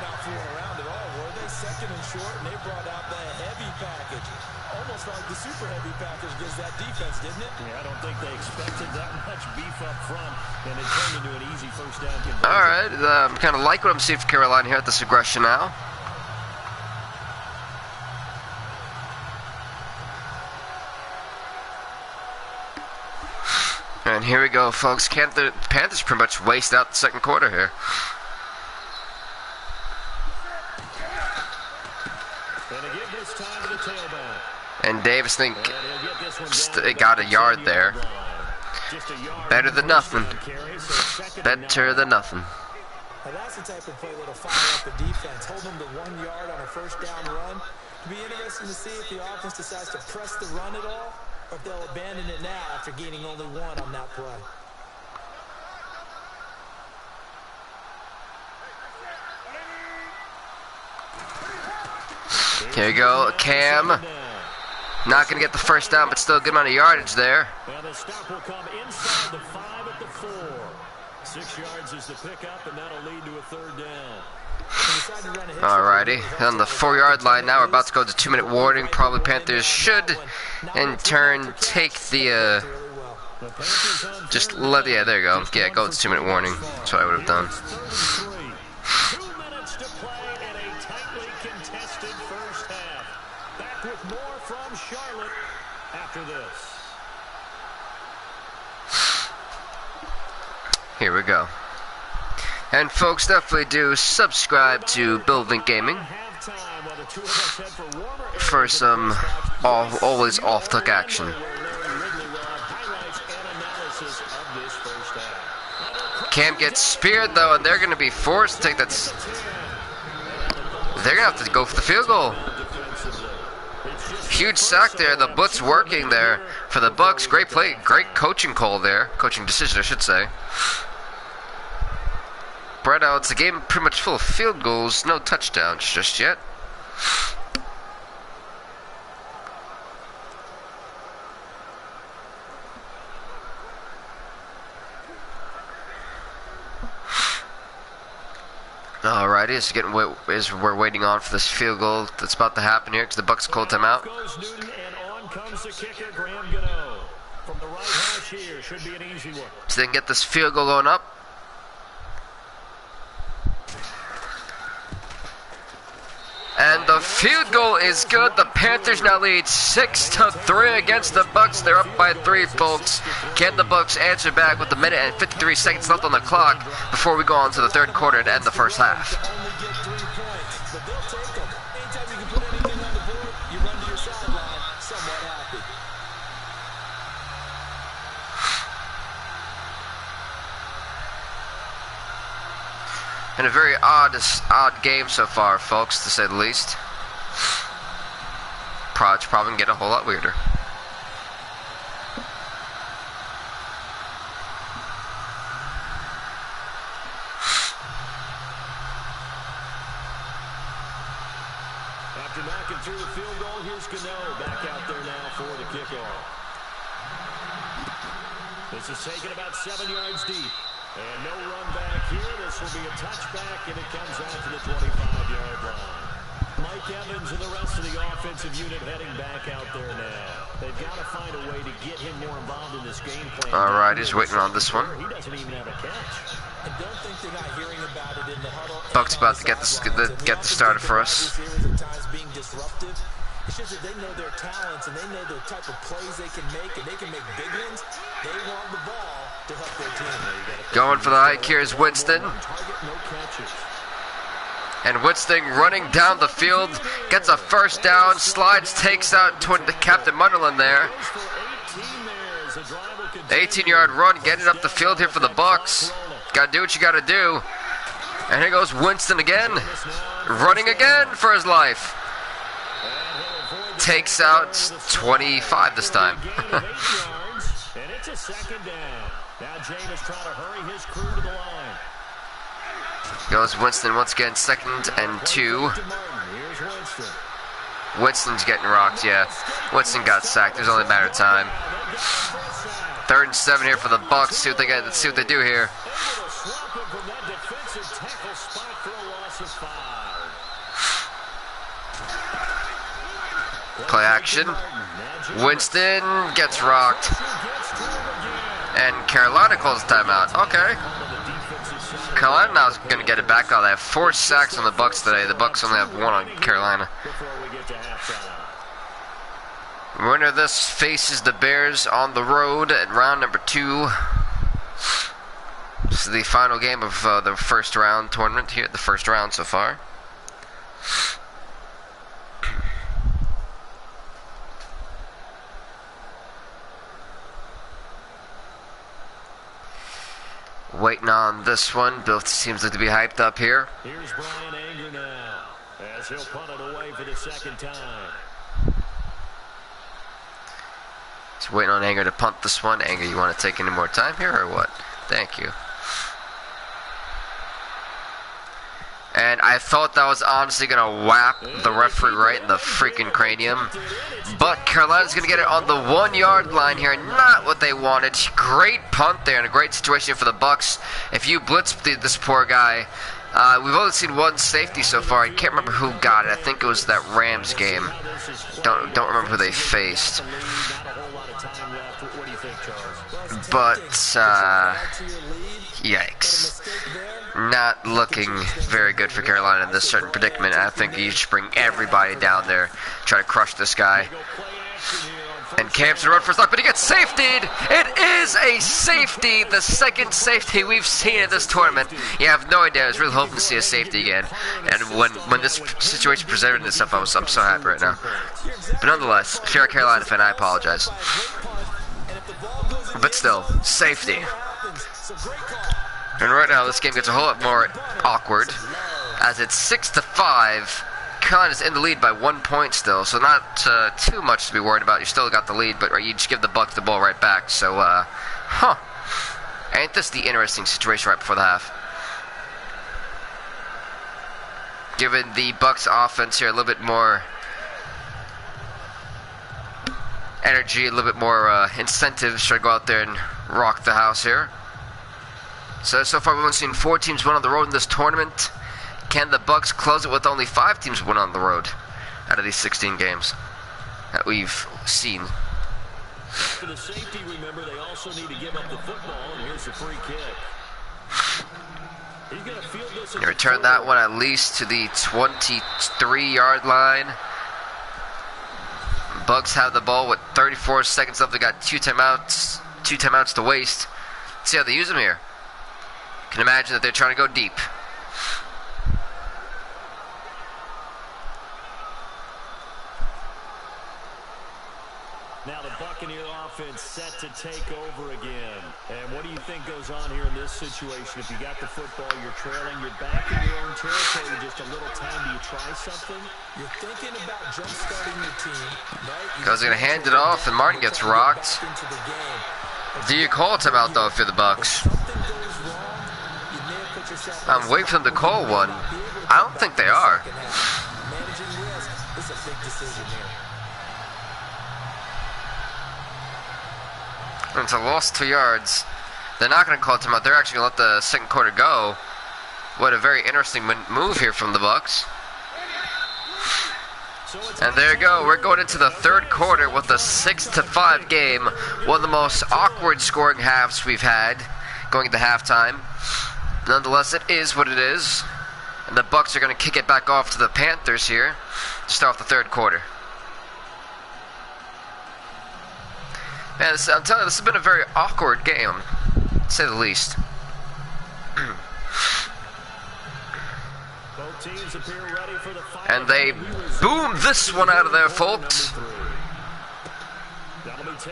not fooling around at all, were they? Second and short, and they brought out the heavy package. Almost like the super heavy package against that defense, didn't it? Yeah, I don't think they expected that much beef up front, and it turned into an easy first down conversion. All right, kind of like what I'm seeing for Carolina here at this aggression now. And here we go, folks. Panthers pretty much waste out the second quarter here. And Davis think got a yard there. Better than nothing. Better than nothing. Now that's the type of play that'll fire up the defense. Hold them to 1 yard on a first down run. It'll be interesting to see if the offense decides to press the run at all, or if they'll abandon it now after gaining only 1 on that play. Here you go, Cam. Not going to get the first down, but still a good amount of yardage there. And the stop will come inside the 5 at the 4. 6 yards is the pickup, and that'll lead to a third down. Alrighty, on the 4-yard line now, we're about to go to 2-minute warning. Probably Panthers should, in turn, take the, yeah, there you go. Yeah, go to 2-minute warning. That's what I would have done. 2 minutes to play in a tightly contested first half. Back with more from Charlotte after this. Here we go. And folks, definitely do subscribe to Building Gaming for some always off-tuck action. Cam gets speared though, and they're going to be forced to take that. They're going to have to go for the field goal. Huge sack there. The Bucs working there for the Bucs. Great play, great coaching call there. Coaching decision, I should say. Right now, it's a game pretty much full of field goals, no touchdowns just yet. Alrighty, as we're waiting on for this field goal that's about to happen here because the Bucs called time out. So they can get this field goal going up. And the field goal is good. The Panthers now lead 6-3 against the Bucs. They're up by 3, folks. Can the Bucs answer back with 1 minute and 53 seconds left on the clock before we go on to the third quarter and end the first half? And a very odd game so far, folks, to say the least. It's probably going to get a whole lot weirder. After knocking through the field goal, here's Gano back out there now for the kickoff. This is taken about 7 yards deep. And no run back here. This will be a touchback, and it comes out to the 25-yard line. Mike Evans and the rest of the offensive unit heading back out there now. They've got to find a way to get him more involved in this game plan. All right, he's waiting on this one. He doesn't even have a catch. I don't think they're not hearing about it in the huddle. Bucs about to get this started for us. It's just that they know their talents and they know the type of plays they can make, and they can make big ones. They want the ball to help their team. Going for the hike here is Winston. And Winston running down the field, gets a first down, slides, takes out the Captain Munderland there. 18-yard run, getting up the field here for the Bucs. Got to do what you got to do. And here goes Winston again, running again for his life. Takes out 25 this time. And it's a second down. Now James trying to hurry his crew to the line. Goes Winston once again, 2nd and 2. Winston's getting rocked, yeah. Winston got sacked. There's only a matter of time. 3rd and 7 here for the Bucs. See what they do here. offensive foul. Play action. Winston gets rocked. And Carolina calls timeout. Okay. Carolina now is going to get it back out. They have 4 sacks on the Bucs today. The Bucs only have 1 on Carolina. Winner of this faces the Bears on the road at round number 2. This is the final game of the first round tournament here. The first round so far. Waiting on this one. Both seems like to be hyped up here. Here's Brian Anger now, as he'll punt it away for the second time. Just waiting on Anger to punt this one. Anger, you want to take any more time here or what? Thank you. And I thought that was honestly going to whap the referee right in the freaking cranium. But Carolina's going to get it on the 1-yard line here. Not what they wanted. Great punt there and a great situation for the Bucs. If you blitz this poor guy, we've only seen 1 safety so far. I can't remember who got it. I think it was that Rams game. Don't remember who they faced. But, yikes. Not looking very good for Carolina in this certain predicament. I think you should bring everybody down there, try to crush this guy. And Camps to run for stock, but he gets safetied. It is a safety, the second safety we've seen in this tournament. Yeah, I have no idea. I was really hoping to see a safety again. And when this situation presented itself, I'm so happy right now. But nonetheless, if you're a Carolina fan, I apologize. But still, safety. And right now, this game gets a whole lot more awkward, as it's 6-5. Carolina's in the lead by 1 point still, so not too much to be worried about. You still got the lead, but you just give the Bucs the ball right back. So, ain't this the interesting situation right before the half? Giving the Bucs offense here a little bit more energy, a little bit more incentive to go out there and rock the house here. So far we've only seen 4 teams win on the road in this tournament. Can the Bucs close it with only 5 teams win on the road out of these 16 games that we've seen? For the safety, remember, they also need to give up the football, and here's the free kick. He's going to field this. They return that one at least to the 23-yard line. Bucs have the ball with 34 seconds left. They got 2 timeouts to waste. Let's see how they use them here. Can imagine that they're trying to go deep. Now the Buccaneer offense set to take over again. And what do you think goes on here in this situation? If you got the football, you're trailing, you're back in your own territory with just a little time. Do you try something? You're thinking about jump-starting your team, right? Goes gonna hand it off, and Martin gets rocked. Do you call a timeout though if you're the Bucs? I'm waiting for them to call one. I don't think they are. Managing risk is a big decision here. It's a lost 2 yards. They're not going to call a timeout. They're actually going to let the second quarter go. What a very interesting move here from the Bucs. And there you go. We're going into the third quarter with a 6-5 game. One of the most awkward scoring halves we've had going into halftime. Nonetheless, it is what it is. And the Bucs are going to kick it back off to the Panthers here to start off the third quarter. Man, I'm telling you, this has been a very awkward game, to say the least. And they boom this one out of there, folks.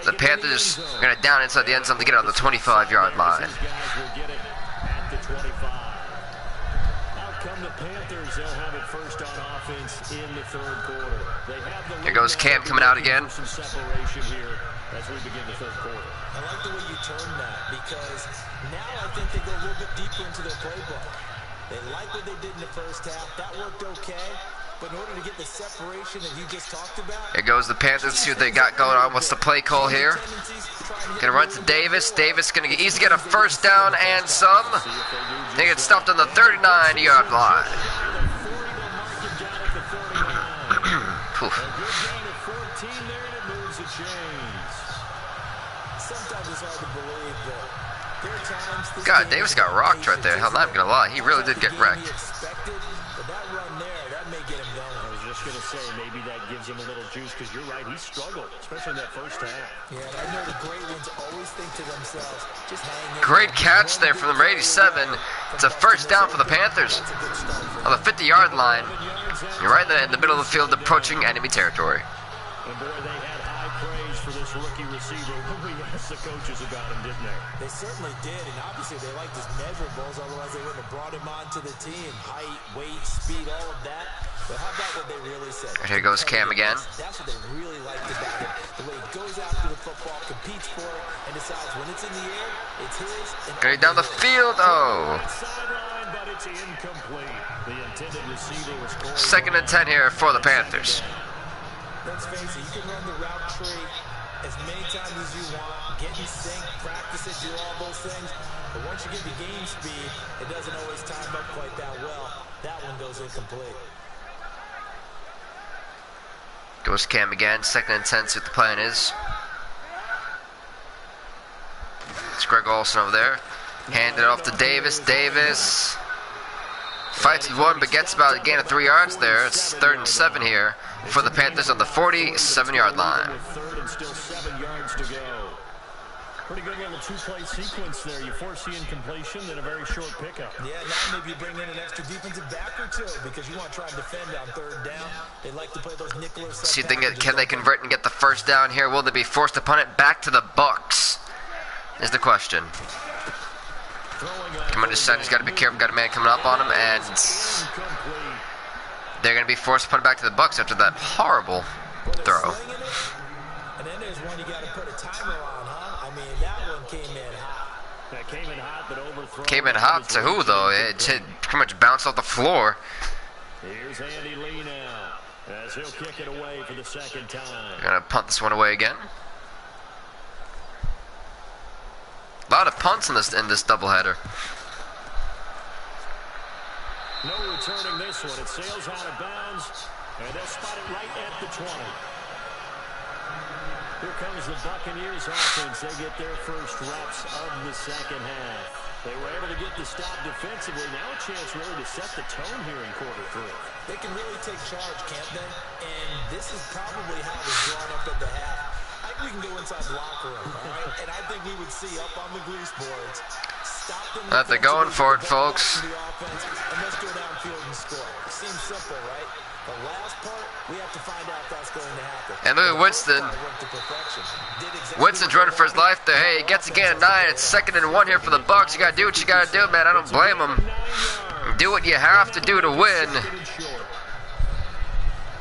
The Panthers are going to down inside the end zone to get out the 25-yard line. Here goes Cam coming out again. As we begin the third quarter. I like the way you turned that, because now I think they go a little bit deeper into their playbook. They like what they did in the first half. That worked okay, but in order to get the separation that you just talked about... Here goes the Panthers. See what they got going on. What's the play call here? Gonna run to Davis. Davis gonna easily get a first down and some. They get stopped on the 39-yard line. A good gain of 14 there, and it moves the chains. Sometimes it's hard to believe that there are times. God, Davis got rocked right there. Hell, I'm not even gonna lie. He really did get wrecked. But that run there, that may get him going. I was just going to say, maybe that gives him a little juice, because you're right, he struggled, especially in that first half. Yeah, and I know the great ones always think to themselves, just hang in. Great catch there from number 87. It's a first down for the Panthers on the 50-yard line. You're right there in the middle of the field, approaching enemy territory. And boy, they had high praise for this rookie receiver when we asked the coaches about him, didn't they? They certainly did, and obviously they liked his measurables, otherwise they wouldn't have brought him onto the team. Height, weight, speed, all of that. But how about what they really said? And here goes Cam again. That's what they really liked about him. The way he goes after the football, competes for it, and decides when it's in the air, it's his. Getting down the field. Oh. Sideline, but it's incomplete. The intended receiver was Corey. 2nd and 10 here for the Panthers. Let's face it, you can run the route tree as many times as you want, get in sync, practice it, do all those things. But once you get the game speed, it doesn't always time up quite that well. That one goes incomplete. Goes Cam again. 2nd and 10. See what the plan is. It's Greg Olsen over there. Hand it off to Davis. Davis fights with one, but gets about a gain of 3 yards there. It's 3rd and 7 here for the Panthers on the 47-yard line. With 3rd and still 7 yards to go. Pretty good little two-play sequence there. You force the incompletion, then a very short pickup. Yeah, now maybe you bring in an extra defensive back or two because you want to try and defend on 3rd down. They like to play those nickel or So you think can they convert and get the first down here? Will they be forced to punt it back to the Bucs? Is the question. Come on, this side, he's got to be careful. Got a man coming up on him, and they're going to be forced to punt it back to the Bucs after that horrible throw. And then there's one you got to put a timer on, huh? I mean, that one came in hot. That came in hot, but overthrown. Came in hot to who, though? It pretty much bounced off the floor. Here's Andy Lee now, as he'll kick it away for the 2nd time. Going to punt this one away again. A lot of punts in this doubleheader. No returning this one. It sails out of bounds, and they'll spot it right at the 20. Here comes the Buccaneers offense. They get their first reps of the 2nd half. They were able to get the stop defensively. Now a chance really to set the tone here in quarter 3. They can really take charge, can't they? And this is probably how it was drawn up at the half. I think we can go inside the locker room, all right? And I think we would see up on the grease boards, stop them. They're going for it, folks. And let's go downfield and score. Seems simple, right? The last part, we have to find out if that's going to happen. And look at Winston. Winston's running for his life there. Hey, he gets a gain of 9. It's 2nd and 1 here for the Bucs. You gotta do what you gotta do, man. I don't blame him. Do what you have to do to win,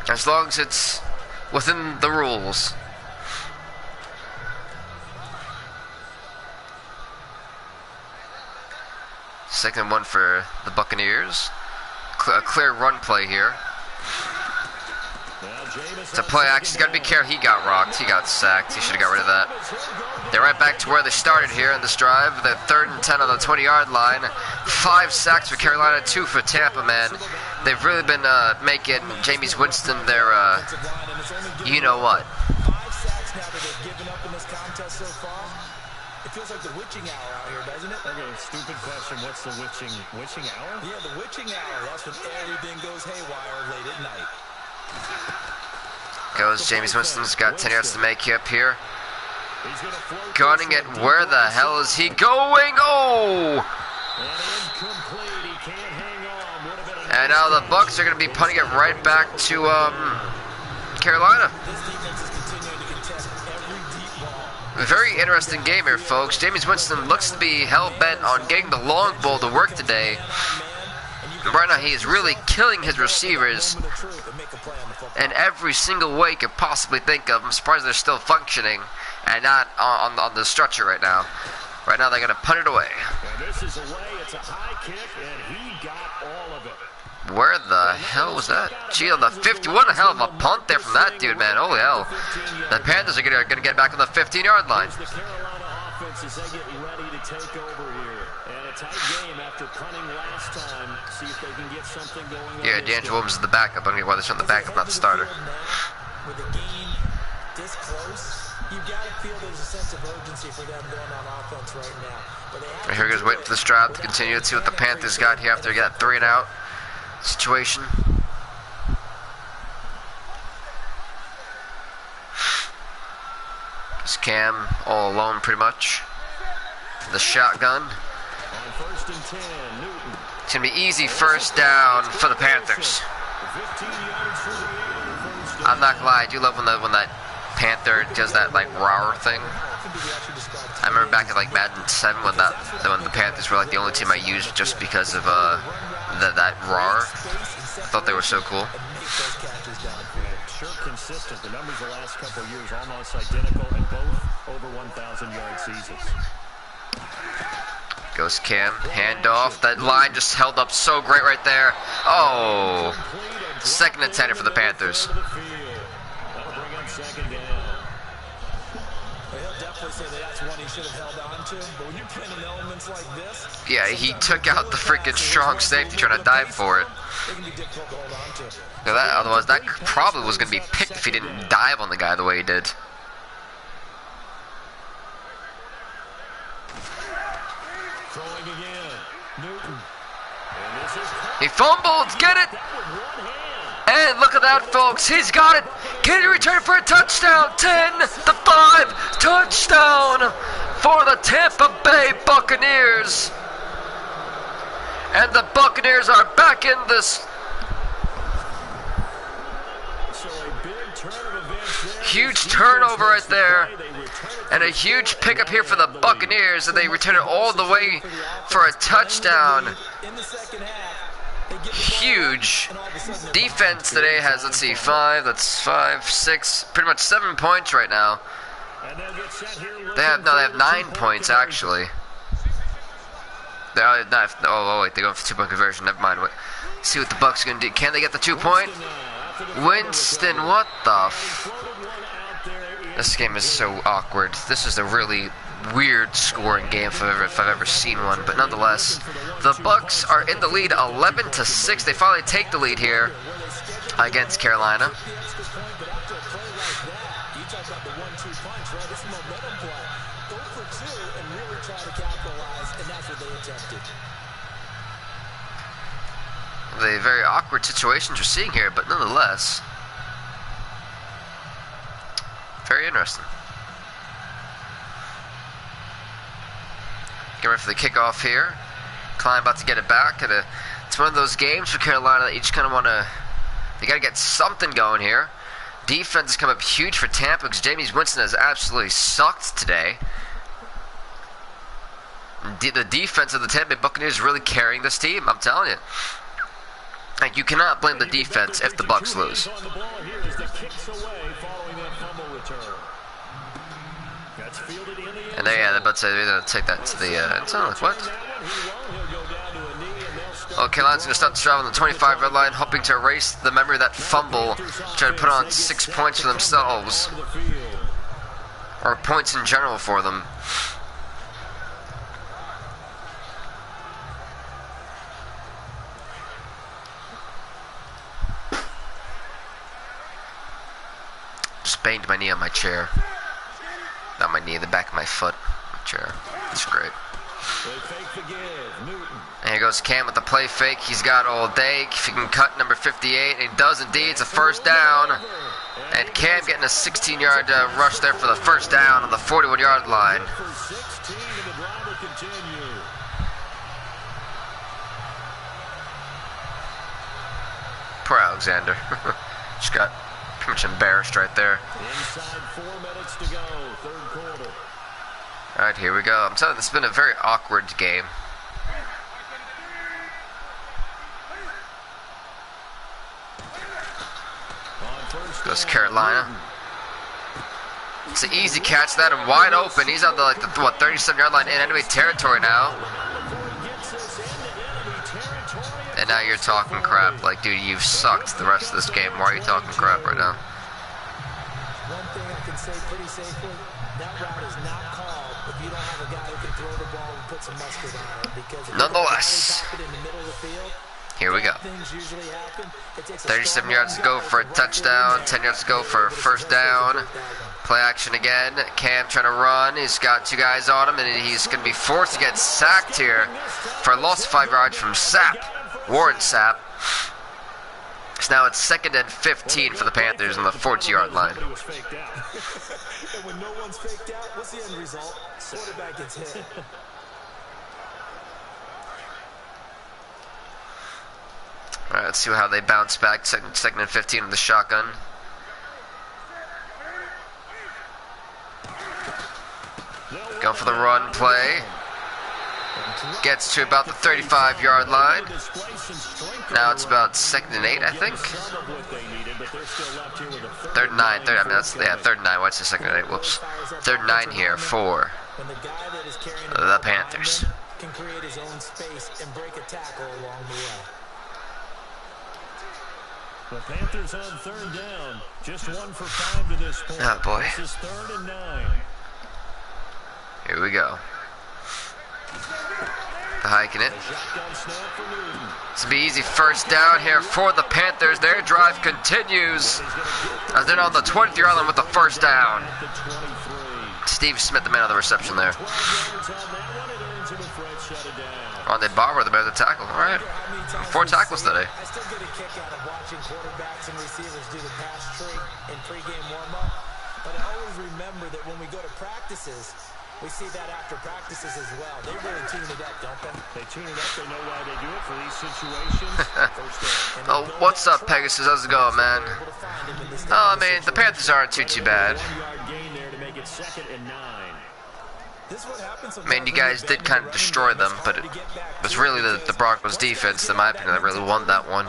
as long as it's within the rules. Second and 1 for the Buccaneers. A clear run play here. It's a play action. He's got to be careful. He got rocked. He got sacked. He should have got rid of that. They're right back to where they started here in this drive. They're 3rd and 10 on the 20-yard line. 5 sacks for Carolina, 2 for Tampa, man. They've really been making Jameis Winston their, you know what. 5 sacks now that they've given up in this contest so far. It feels like the witching hour out here, doesn't it? Okay, stupid question. What's the witching hour? Yeah, the witching hour. That's when everything goes haywire late at night. Goes Jameis Winston's got 10 yards to make up here. Gunning it. Where the hell is he going? Oh! And now the Bucs are going to be punting it right back to Carolina. A very interesting game here, folks. Jameis Winston looks to be hell-bent on getting the long ball to work today. Right now, he is really killing his receivers in every single way you could possibly think of. I'm surprised they're still functioning and not on the stretcher right now. Right now, they're going to punt it away. This is away. It's a high kick, and he got all of it. Where the hell was that? Gee, on the 50. What a hell of a punt there from that dude, man. Holy hell. The Panthers are going to get back on the 15-yard line. The Carolina offense as they get ready to take over here. And a tight game after punting last time. See if they can get something going on. Yeah, D'Angelo Williams is the backup. I don't know why they're showing the backup, not the starter. with a game this close, you got to feel there's a sense of urgency for them going on offense right now. But they have Here goes waiting for this drive to continue. Let's see what the Panthers got here after they got 3 and out situation. It's Cam all alone pretty much. The shotgun. It's going to be easy first down for the Panthers. I'm not gonna lie, I do love when that Panther does that like roar thing. I remember back at like Madden 7 when the Panthers were like the only team I used just because of that roar. I thought they were so cool. Sure consistent. The numbers the last couple of years almost identical and both over 1,000-yard seasons. Goes Cam, handoff. That line just held up so great right there. Oh, second and 10 for the Panthers. Yeah, he took out the freaking strong safety trying to dive for it. Otherwise, that probably was going to be picked if he didn't dive on the guy the way he did. He fumbled, get it! And look at that, folks, he's got it! Can he return for a touchdown? 10-5, touchdown for the Tampa Bay Buccaneers! And the Buccaneers are back in this. Huge turnover right there. And a huge pickup here for the Buccaneers, and they return it all the way for a touchdown. Huge defense today has, let's see, 5, 6, pretty much 7 points right now. They have 9 points actually. Wait, they're going for 2-point conversion. Never mind. See what the Bucs are going to do. Can they get the 2-point? Winston, what the This game is so awkward. This is a really weird scoring game if I've ever seen one. But nonetheless, the Bucs are in the lead 11-6. They finally take the lead here against Carolina. The very awkward situations we're seeing here, but nonetheless, very interesting. Get ready for the kickoff here. Klein about to get it back. It's one of those games for Carolina that you just kind of want to. You got to get something going here. Defense has come up huge for Tampa because Jameis Winston has absolutely sucked today. The defense of the Tampa Bay Buccaneers is really carrying this team. I'm telling you. Like, you cannot blame the defense if the Bucs lose. And they're about to say they're going to take that to the end zone. Like, what? Oh, Carolina's going to start the drive on the 25-yard line, hoping to erase the memory of that fumble, try to put on 6 points for themselves. Or points in general for them. Just banged my knee on my chair. Not my knee, the back of my foot. My chair. It's great. And here goes Cam with the play fake. He's got all day. If he can cut number 58, and he does indeed. It's a first down. And Cam getting a 16-yard rush there for the first down on the 41-yard line. Poor Alexander. Just got pretty much embarrassed right there. Inside 4 minutes to go, third quarter. Alright, here we go. I'm telling you, this has been a very awkward game. Goes Carolina. It's an easy catch, that, and wide open. He's on the 37-yard line in enemy territory now. And now you're talking crap. Like, dude, you've sucked the rest of this game. Why are you talking crap right now? One thing I can say pretty safely, that route is not called if you don't have a guy who can throw the ball and put some mustard on it. Because if nonetheless, in the middle of the field, Here we go. Things usually happen. It takes a 37 strong yards to go for a touchdown. 10 yards to go for a first down. Play action again. Cam trying to run. He's got two guys on him, and he's going to be forced to get sacked here for a loss of 5 yards from Sapp. Warren Sapp. So now it's 2nd and 15 for the Panthers on the 40-yard line. And when no one's faked out, what's the end result? Quarterback gets hit. All right, let's see how they bounce back. Second and 15 with the shotgun. Going for the run play. Gets to about the 35-yard line. Now it's about 2nd and 8, I think. 3rd and 9. I mean, that's, yeah, 3rd and 9. What's the 2nd and 8? Whoops. 3rd and 9 here for the Panthers. Can create his own space and break a tackle along the way. The Panthers on 3rd down. Just 1 for 5 to this point. Oh boy. This is 3rd and 9. Here we go. Hiking it. It's be easy first down here for the Panthers. Their drive continues as they're on the 20th-yard line with the first down. Steve Smith, the man of the reception there. On the Barber, the man of the tackle. All right. 4 tackles today. I still get a kick out of watching quarterbacks and receivers do the pass trick in pregame warm-up. But I always remember that when we go to practices, we see that after practices as well. They really tune it up, don't they? They tune it up. They know why they do it for these situations. Oh, what's up, Pegasus? How's it going, man? Oh, I mean, the Panthers aren't too bad. 1-yard gain there to make it 2nd and 9. I mean, you guys did kind of destroy them, but it was really the Broncos' defense, in my opinion, that really won that one.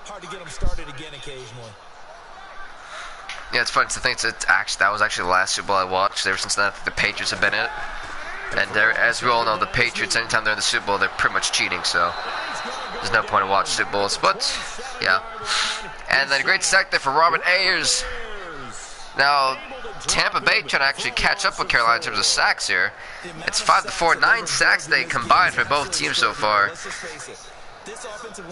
Hard to get them started again occasionally. Yeah, it's funny to think that was actually the last Super Bowl I watched. Ever since then, I think the Patriots have been in it. And as we all know, the Patriots, anytime they're in the Super Bowl, they're pretty much cheating, so there's no point in watching Super Bowls. But, yeah. And then a great sack there for Robert Ayers. Now, Tampa Bay trying to actually catch up with Carolina in terms of sacks here. It's 5-4, 9 sacks they combined for both teams so far.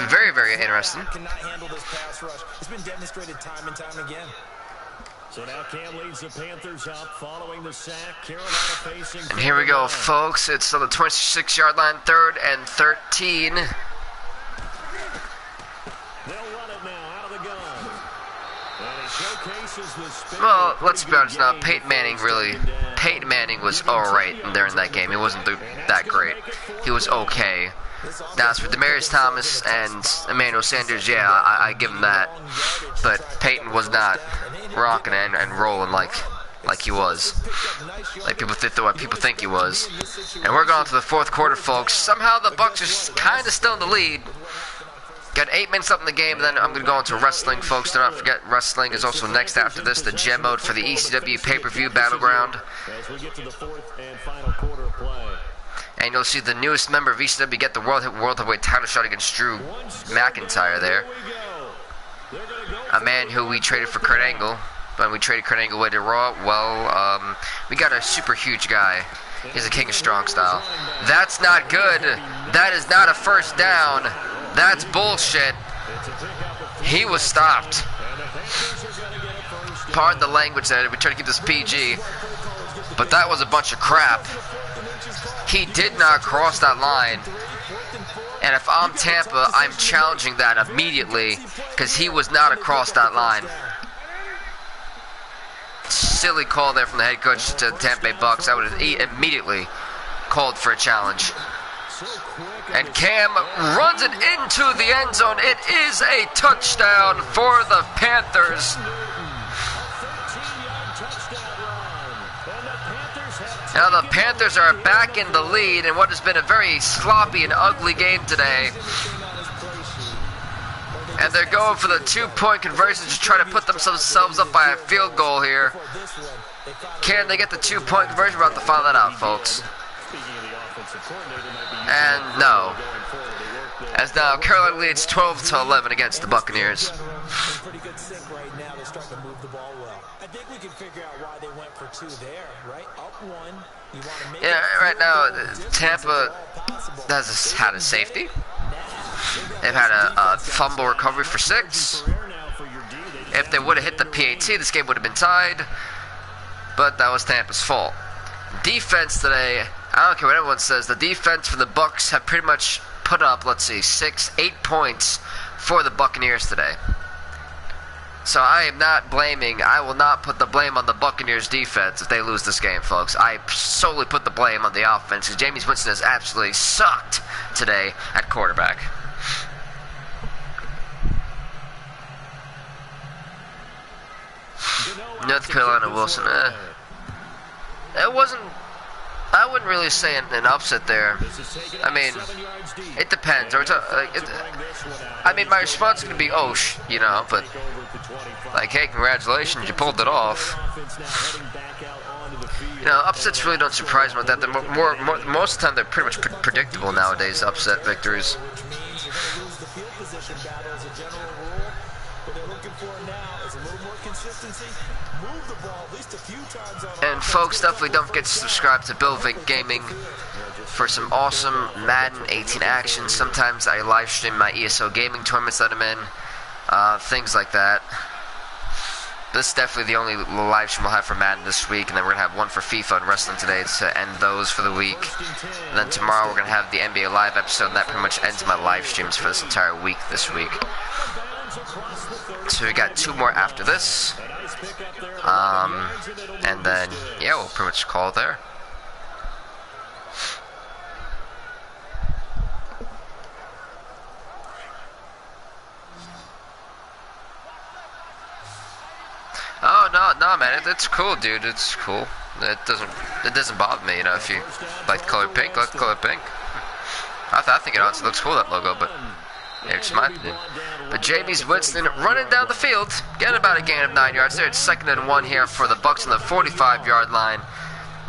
Very, very interesting. It's been demonstrated time and time again. So now Cam leads the Panthers up following the sack. Carolina facing. And here we go, folks. It's on the 26-yard line, 3rd and 13. They'll run it now out of the gun. And it showcases the speed. Well, let's be honest now. Peyton Manning was alright during that game. He wasn't that great. He was okay. Now, as for Demaryius Thomas and Emmanuel Sanders, yeah, I give him that. But Peyton was not rocking and rolling like he was. Like people think he was. And we're going to the 4th quarter, folks. Somehow the Bucs are kind of still in the lead. Got 8 minutes up in the game, and then I'm going to go into wrestling, folks. Do not forget, wrestling is also next after this, the gem mode for the ECW pay-per-view Battleground. As we get to the 4th and final quarter of play. And you'll see the newest member of ECW get the World Heavyweight title shot against Drew McIntyre there. A man who we traded for Kurt Angle. When we traded Kurt Angle away to Raw, well, we got a super huge guy. He's a King of Strong Style. That's not good. That is not a first down. That's bullshit. He was stopped. Pardon the language there. We try to keep this PG. But that was a bunch of crap. He did not cross that line. And if I'm Tampa, I'm challenging that immediately because he was not across that line. Silly call there from the head coach to the Tampa Bay Bucs. I would have immediately called for a challenge. And Cam runs it into the end zone. It is a touchdown for the Panthers. Now the Panthers are back in the lead in what has been a very sloppy and ugly game today. And they're going for the 2-point conversion to try to put themselves up by a field goal here. Can they get the 2-point conversion? We're about to find that out, folks. And no. As now Carolina leads 12-11 against the Buccaneers. Pretty good sync right now. They're starting to move the ball well. I think we can figure out why they went for 2 there, right? Up 1. You want to make right now Tampa had a safety. They've had a fumble recovery for 6. If they would have hit the PAT, this game would have been tied. But that was Tampa's fault. Defense today, I don't care what everyone says, the defense for the Bucs have pretty much put up, let's see, 8 points for the Buccaneers today. So I am not blaming, I will not put the blame on the Buccaneers defense if they lose this game, folks. I solely put the blame on the offense because Jameis Winston has absolutely sucked today at quarterback. North Carolina Wilson, it wasn't, I wouldn't really say an upset there. I mean, it depends. I mean, my response is going to be, oh, you know, but, like, hey, congratulations, you pulled it off. You know, upsets really don't surprise me with that. They're most of the time, they're pretty much predictable nowadays, upset victories. And folks, definitely don't forget to subscribe to Bill Vick Gaming for some awesome Madden 18 action. Sometimes I live stream my ESO gaming tournaments that I'm in, things like that. This is definitely the only live stream we'll have for Madden this week, and then we're going to have one for FIFA and wrestling today to end those for the week. And then tomorrow we're going to have the NBA Live episode, and that pretty much ends my live streams for this entire week this week. So we got 2 more after this. And then, yeah, we'll pretty much call it there. Oh, no, man, it's cool, dude, it's cool. It doesn't bother me, you know, if you like the color pink, like the color pink. I think it honestly looks cool, that logo, but yeah, it's my opinion. But Jameis Winston running down the field, getting about a gain of 9 yards there. It's 2nd and 1 here for the Bucs on the 45-yard line.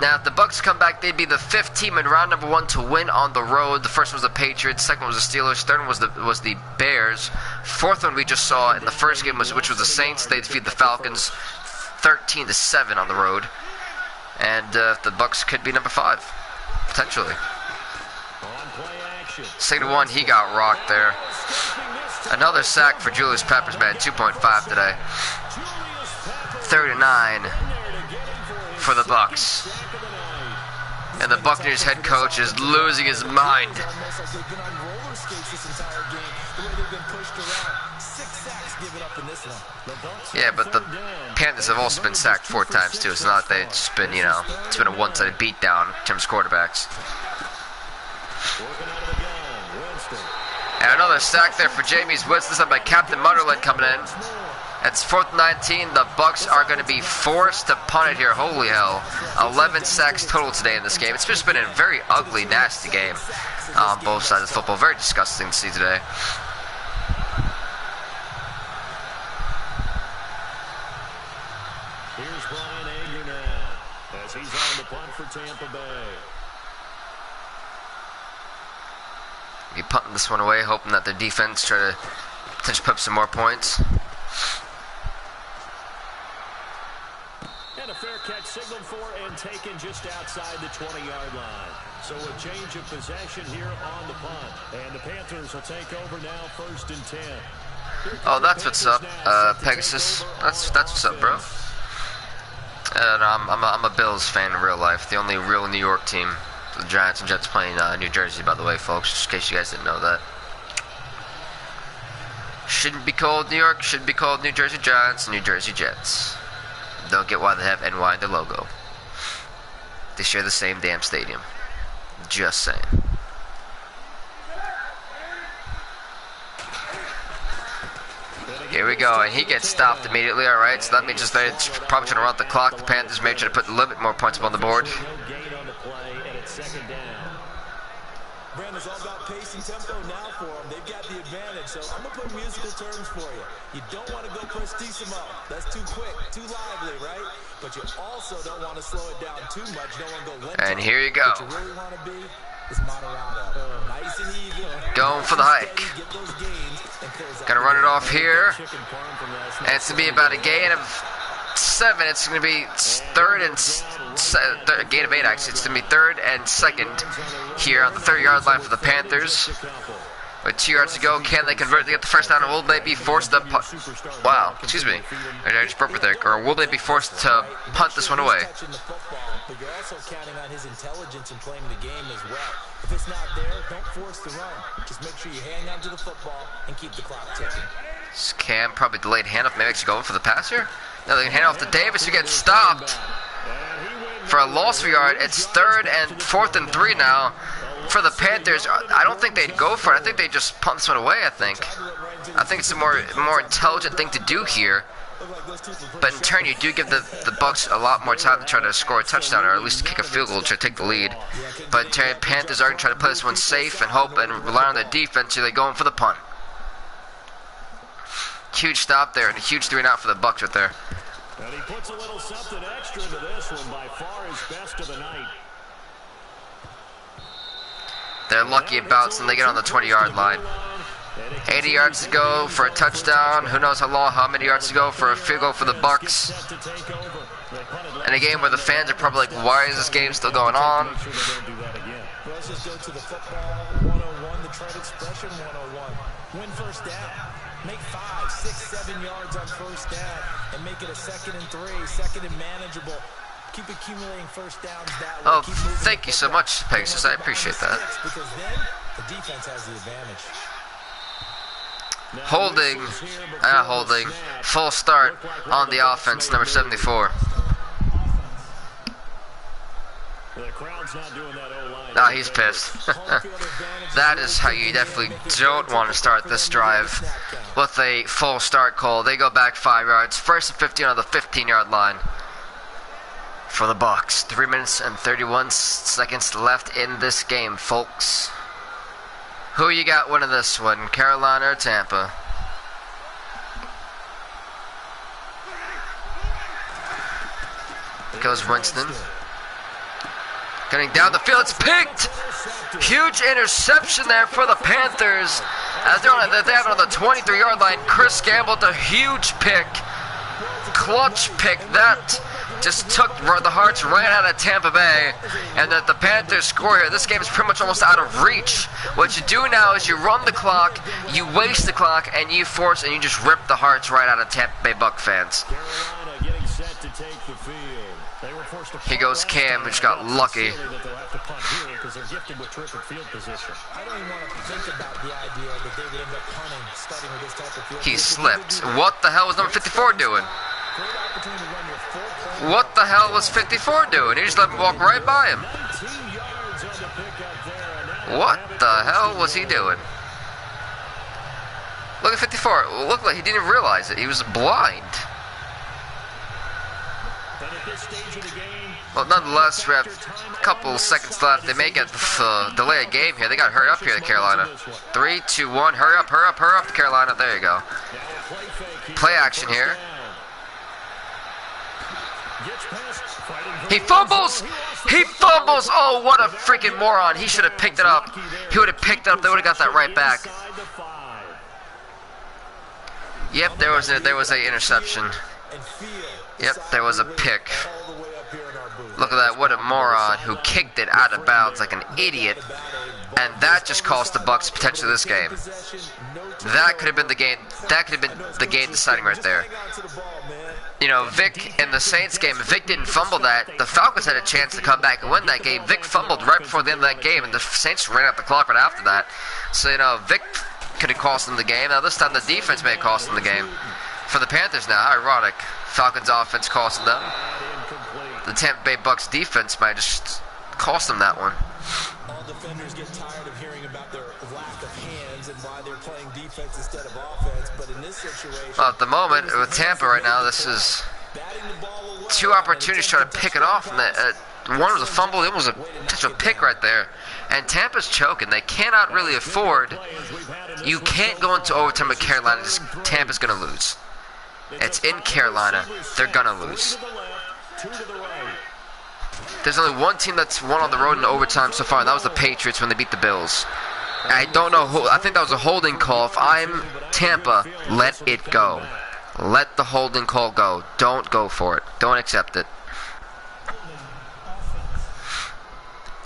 Now, if the Bucs come back, they'd be the 5th team in round number 1 to win on the road. The first one was the Patriots, second one was the Steelers, third one was the Bears. Fourth one we just saw in the first game, which was the Saints. They defeated the Falcons 13-7 on the road. And the Bucs could be number 5, potentially. 2nd and 1, he got rocked there. Another sack for Julius Peppers, man, 2.5 today. 3rd and 9 for the Bucs. And the Buccaneers head coach is losing his mind. Yeah, but the Panthers have also been sacked 4 times too. It's not that they've just been, you know, it's been a one-sided beatdown in terms of quarterbacks. And another sack there for Jameis Winston, this by Captain Mutterland coming in. It's 4th and 19. The Bucs are going to be forced to punt it here. Holy hell. 11 sacks total today in this game. It's just been a very ugly, nasty game on both sides of the football. Very disgusting to see today. Here's Brian Anger now as he's on the punt for Tampa Bay. Be punting this one away, hoping that their defense try to potentially put up some more points. And a fair catch signaled for and taken just outside the 20-yard line. So a change of possession here on the punt. And the Panthers will take over now, 1st and 10. Oh, that's what's up, Pegasus. That's what's up, bro. And I'm a Bills fan in real life. The only real New York team. The Giants and Jets playing New Jersey, by the way, folks, just in case you guys didn't know that. Shouldn't be called New York, should be called New Jersey Giants, New Jersey Jets. Don't get why they have NY in their logo. They share the same damn stadium. Just saying. Here we go, and he gets stopped immediately, alright, so that means just they're probably trying to run out the clock. The Panthers may try to put a little bit more points up on the board. Brandon, it's all about pace and tempo now for them. They've got the advantage, so I'm going to put musical terms for you. You don't want to go prestissimo. That's too quick, too lively, right? But you also don't want to slow it down too much. Don't want to go lento. And here you go. What you really want to be is moderado. Nice and even. Going for the hike. Gonna run it off here. And it's going to be about a gain of 7. It's going to be 3rd and gain of 8 actually. It's going to be 3rd and 2nd here on the 30-yard line for the Panthers. With 2 yards to go, can they convert to get the first down, or will they be forced to punt? Wow, excuse me. I just burped there. Or will they be forced to punt this one away? But you're also counting on his intelligence in playing the game as well. If it's not there, don't force the run. Just make sure you hang on to the football and keep the clock ticking. Cam probably delayed handoff. Maybe actually going for the pass here. Now they can hand off to Davis, who gets stopped for a loss of yard. It's 3rd and 4th and 3 now. For the Panthers, I don't think they'd go for it. I think they just punt this one away, I think it's a more intelligent thing to do here. But in turn, you do give the Bucs a lot more time to try to score a touchdown, or at least kick a field goal to take the lead. But in turn, Panthers are going to try to play this one safe and hope and rely on their defense, so they go in for the punt. Huge stop there, and a huge 3-and-out for the Bucs right there. And he puts a little something extra to this one, by far his best of the night. They're lucky it bounced and they get on the 20-yard line. 80 yards to go for a touchdown. Who knows how many yards to go for a field goal for the Bucs. In a game where the fans are probably like, why is this game still going on? Let's just go to the football 101, the trade expression 101. Win first down. Make 5, 6, 7 yards on first down and make it a 2nd and 3, 2nd and manageable. Keep accumulating first downs that way. Oh, thank you so much, Pegasus. I appreciate that. Because then the defense has the advantage. Holding. Full start on the offense, number 74. The crowd's not doing that O-line. Nah, he's pissed. That is how you definitely don't want to start this drive with a full start call. They go back 5 yards. 1st and 15 on the 15-yard line for the Bucs. 3 minutes and 31 seconds left in this game, folks. Who you got winning this one, Carolina or Tampa? Goes Winston. Getting down the field, it's picked! Huge interception there for the Panthers. As they have it on the 23-yard line, Chris Gamble with a huge pick. Clutch pick that just took the hearts right out of Tampa Bay, and that the Panthers score here. This game is pretty much almost out of reach. What you do now is you run the clock, you waste the clock, and you force and you just rip the hearts right out of Tampa Bay Buc fans. Carolina getting set to take the field. They were forced to Here goes Cam, who just got lucky. I don't even want to think about the idea that they would end up punting, starting with this type of field. He slipped. What the hell was number 54 doing? What the hell was 54 doing? He just let him walk right by him. What the hell was he doing? Look at 54. It looked like he didn't realize it. He was blind. Well, nonetheless, we have a couple seconds left. They may get delay a game here. They got to hurry up here, Carolina. 3, 2, 1. Hurry up, Carolina. There you go. Play action here. He fumbles! He fumbles! Oh, what a freaking moron. He should have picked it up. He would have picked it up. They would have got that right back. Yep, there was a interception. Yep, there was a pick. Look at that. What a moron who kicked it out of bounds like an idiot. And that just cost the Bucs potentially this game. That could have been the game. That could have been the game deciding right there. You know, Vic in the Saints game, Vic didn't fumble that. The Falcons had a chance to come back and win that game. Vic fumbled right before the end of that game, and the Saints ran out the clock right after that. So, you know, Vic could have cost them the game. Now, this time the defense may have cost them the game. For the Panthers now, ironic. Falcons offense costing them. The Tampa Bay Bucs defense might just cost them that one. All defenders get tired of hearing about their lack of hands and why they're playing defense instead of offense, but in this situation... Well, at the moment, with Tampa right now, this is 2 opportunities to try to pick it off. And one was a fumble, the other was a potential pick right there. And Tampa's choking. They cannot really afford... You can't go into overtime with Carolina. Tampa's going to lose. It's in Carolina. They're going to lose. There's only one team that's won on the road in overtime so far, and that was the Patriots when they beat the Bills. I don't know who. I think that was a holding call. If I'm Tampa, let it go. Let the holding call go. Don't go for it. Don't accept it.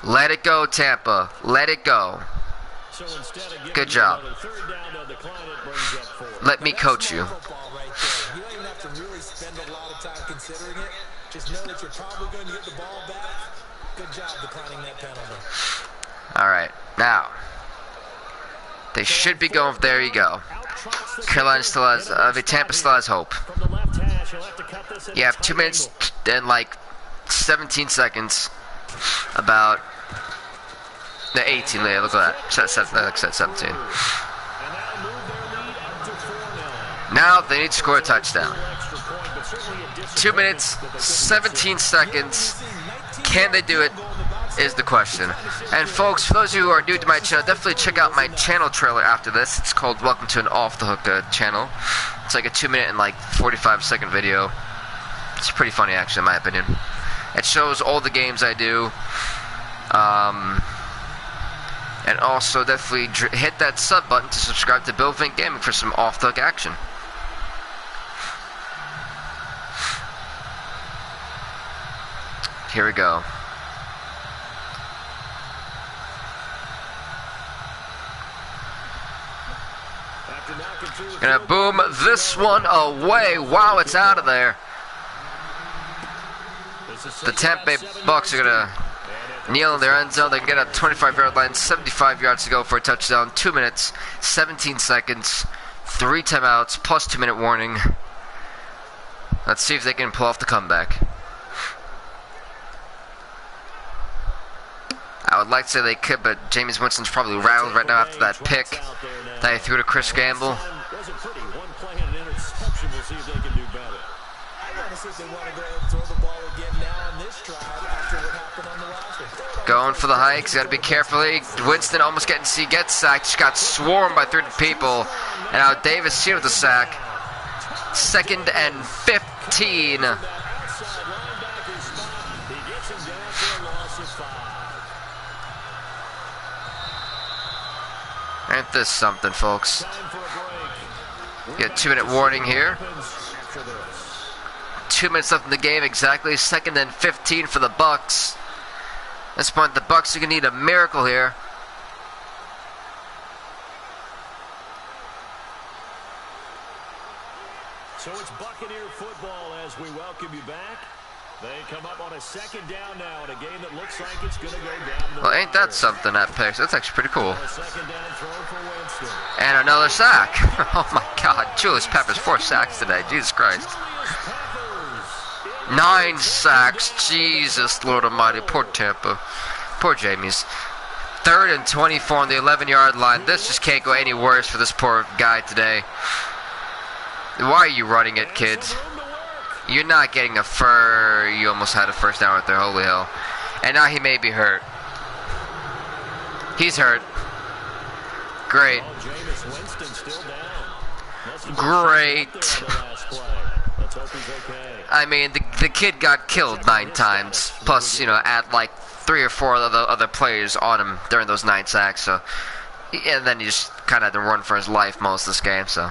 Let it go, Tampa. Let it go. So instead of Good job. third down, they'll decline it, brings up 4. Let me coach you. You don't even have to really spend a lot of time considering it. Just know that you're probably going to get the ball back. Good job declining that penalty. All right, now they should be going. There you go. Carolina still has, Tampa still has hope. From the left hash, he'll have to cut this in You a have 2 tight minutes angle. and like 17 seconds. About the 18. Look at that. Set 17. And that'll move their lead up to 4 Now they need to score a touchdown. Extra point, but certainly a 2 minutes, 17 seconds. Can they do it? Is the question. And folks, for those of you who are new to my channel, definitely check out my channel trailer after this. It's called Welcome to an Off the Hook channel. It's like a 2 minute and like 45-second video. It's pretty funny, actually, in my opinion. It shows all the games I do. And also definitely hit that sub button to subscribe to Bill Vink Gaming for some off the hook action. Here we go. Gonna boom this one away. Wow, it's out of there. The Tampa Bay Bucs are gonna kneel in their end zone. They can get a 25-yard line, 75 yards to go for a touchdown. 2 minutes, 17 seconds, 3 timeouts, plus 2-minute warning. Let's see if they can pull off the comeback. I would like to say they could, but Jameis Winston's probably rattled right now after that pick that he threw to Chris Gamble. Wasn't pretty. One play and an interception. We'll see if they can do better. I want to see if they want to go ahead and throw the ball again now on this drive after what happened on the last one. Going for the hikes, got to be careful. Winston almost gets sacked. Just got swarmed by 30 people. And now Davis here with the sack. 2nd and 15. Outside linebacker spot. He gets him down for a loss of 5. Ain't this something, folks? Time for a break. Get a 2-minute warning here. After this. 2 minutes left in the game exactly. 2nd and 15 for the Bucs. At this point, the Bucs are going to need a miracle here. So it's Buccaneer football as we welcome you back. They come up on a 2nd down now in a game that looks like it's going to go down the Well, ain't that wire. something, that pick? That's actually pretty cool. A 2nd down throw for Winston. And another sack. Oh my God, Julius Peppers, 4 sacks today. Jesus Christ. Julius Peppers. 9 sacks. Jesus, Lord Almighty. Poor Tampa. Poor Jameis. 3rd and 24 on the 11-yard line. This just can't go any worse for this poor guy today. Why are you running it, kids? You're not getting a fur. You almost had a first down right there. Holy hell. And now he may be hurt. He's hurt. Great. Oh, Jameis Winston still down. Great. Last play. Let's hope he's okay. I mean, the kid got killed 9 times. Plus, you know, add like 3 or 4 other players on him during those 9 sacks. So, and then he just kind of had to run for his life most of this game. So,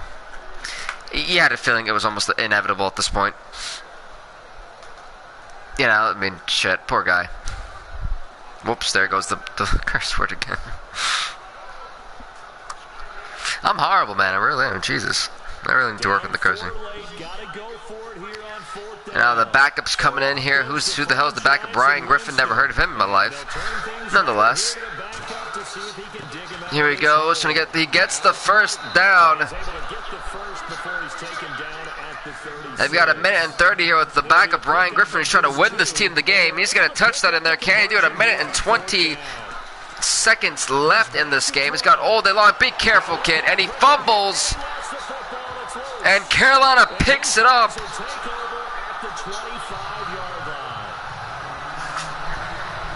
you had a feeling it was almost inevitable at this point. You know, I mean, shit, poor guy. Whoops, there goes the curse word again. I'm horrible, man. I really am. Jesus. I really need to work on the cursing. And now the backup's coming in here. Who the hell is the backup? Brian Griffin. Never heard of him in my life. Nonetheless, here he goes. He gets the first down. They've got 1 minute and 30 here with the backup Brian Griffin. He's trying to win this team the game. He's going to touch that in there. Can he do it? 1 minute and 20 seconds left in this game. He's got all day long. Be careful, kid. And he fumbles. And Carolina picks it up.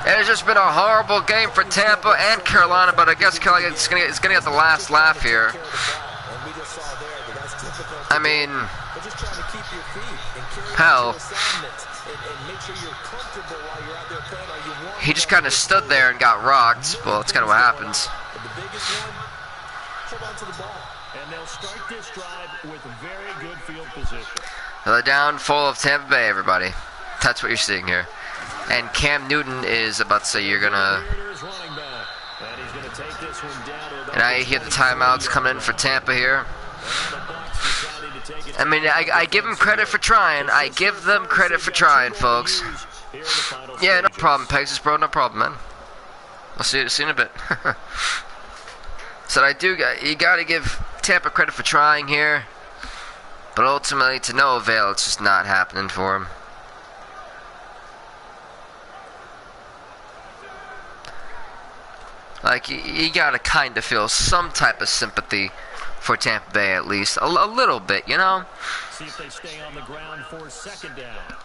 It has just been a horrible game for Tampa and Carolina, but I guess Carolina is going to get the last laugh here. I mean, hell, he just kind of stood there and got rocked. Well, that's kind of what happens. And they'll start this drive with very good field position. The downfall of Tampa Bay, everybody. That's what you're seeing here. And Cam Newton is about to say you're going to... And he's going to take And I hear the timeouts coming in for Tampa here. I mean, I give them credit for trying. I give them credit for trying, folks. Yeah, no problem, Pegasus, bro. No problem, man. I'll see you in a bit. So you gotta give Tampa credit for trying here. But ultimately, to no avail, it's just not happening for him. Like, you gotta kind of feel some type of sympathy for Tampa Bay, at least. A little bit, you know? See if they stay on the ground for second down.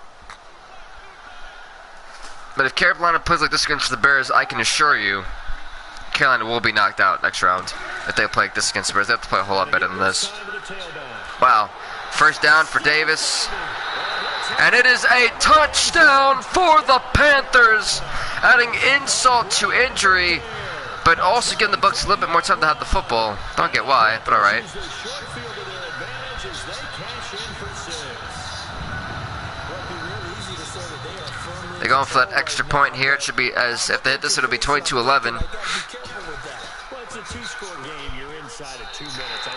But if Carolina plays like this against the Bears, I can assure you, Carolina will be knocked out next round. If they play like this against the Bears, they have to play a whole lot better than this. Wow. First down for Davis. And it is a touchdown for the Panthers, adding insult to injury, but also giving the Bucs a little bit more time to have the football. Don't get why, but alright. They're going for that extra point here. It should be, as if they hit this, it'll be 22-11.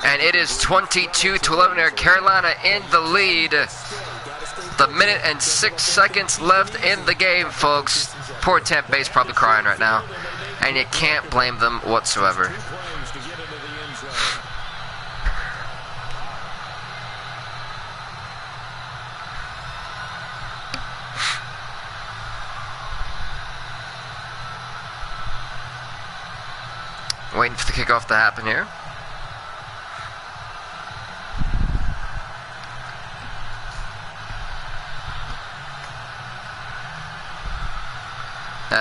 And it is 22-11 there. Carolina in the lead. The minute and 6 seconds left in the game, folks. Poor Tampa Bay's probably crying right now. And you can't blame them whatsoever. Waiting for the kickoff to happen here.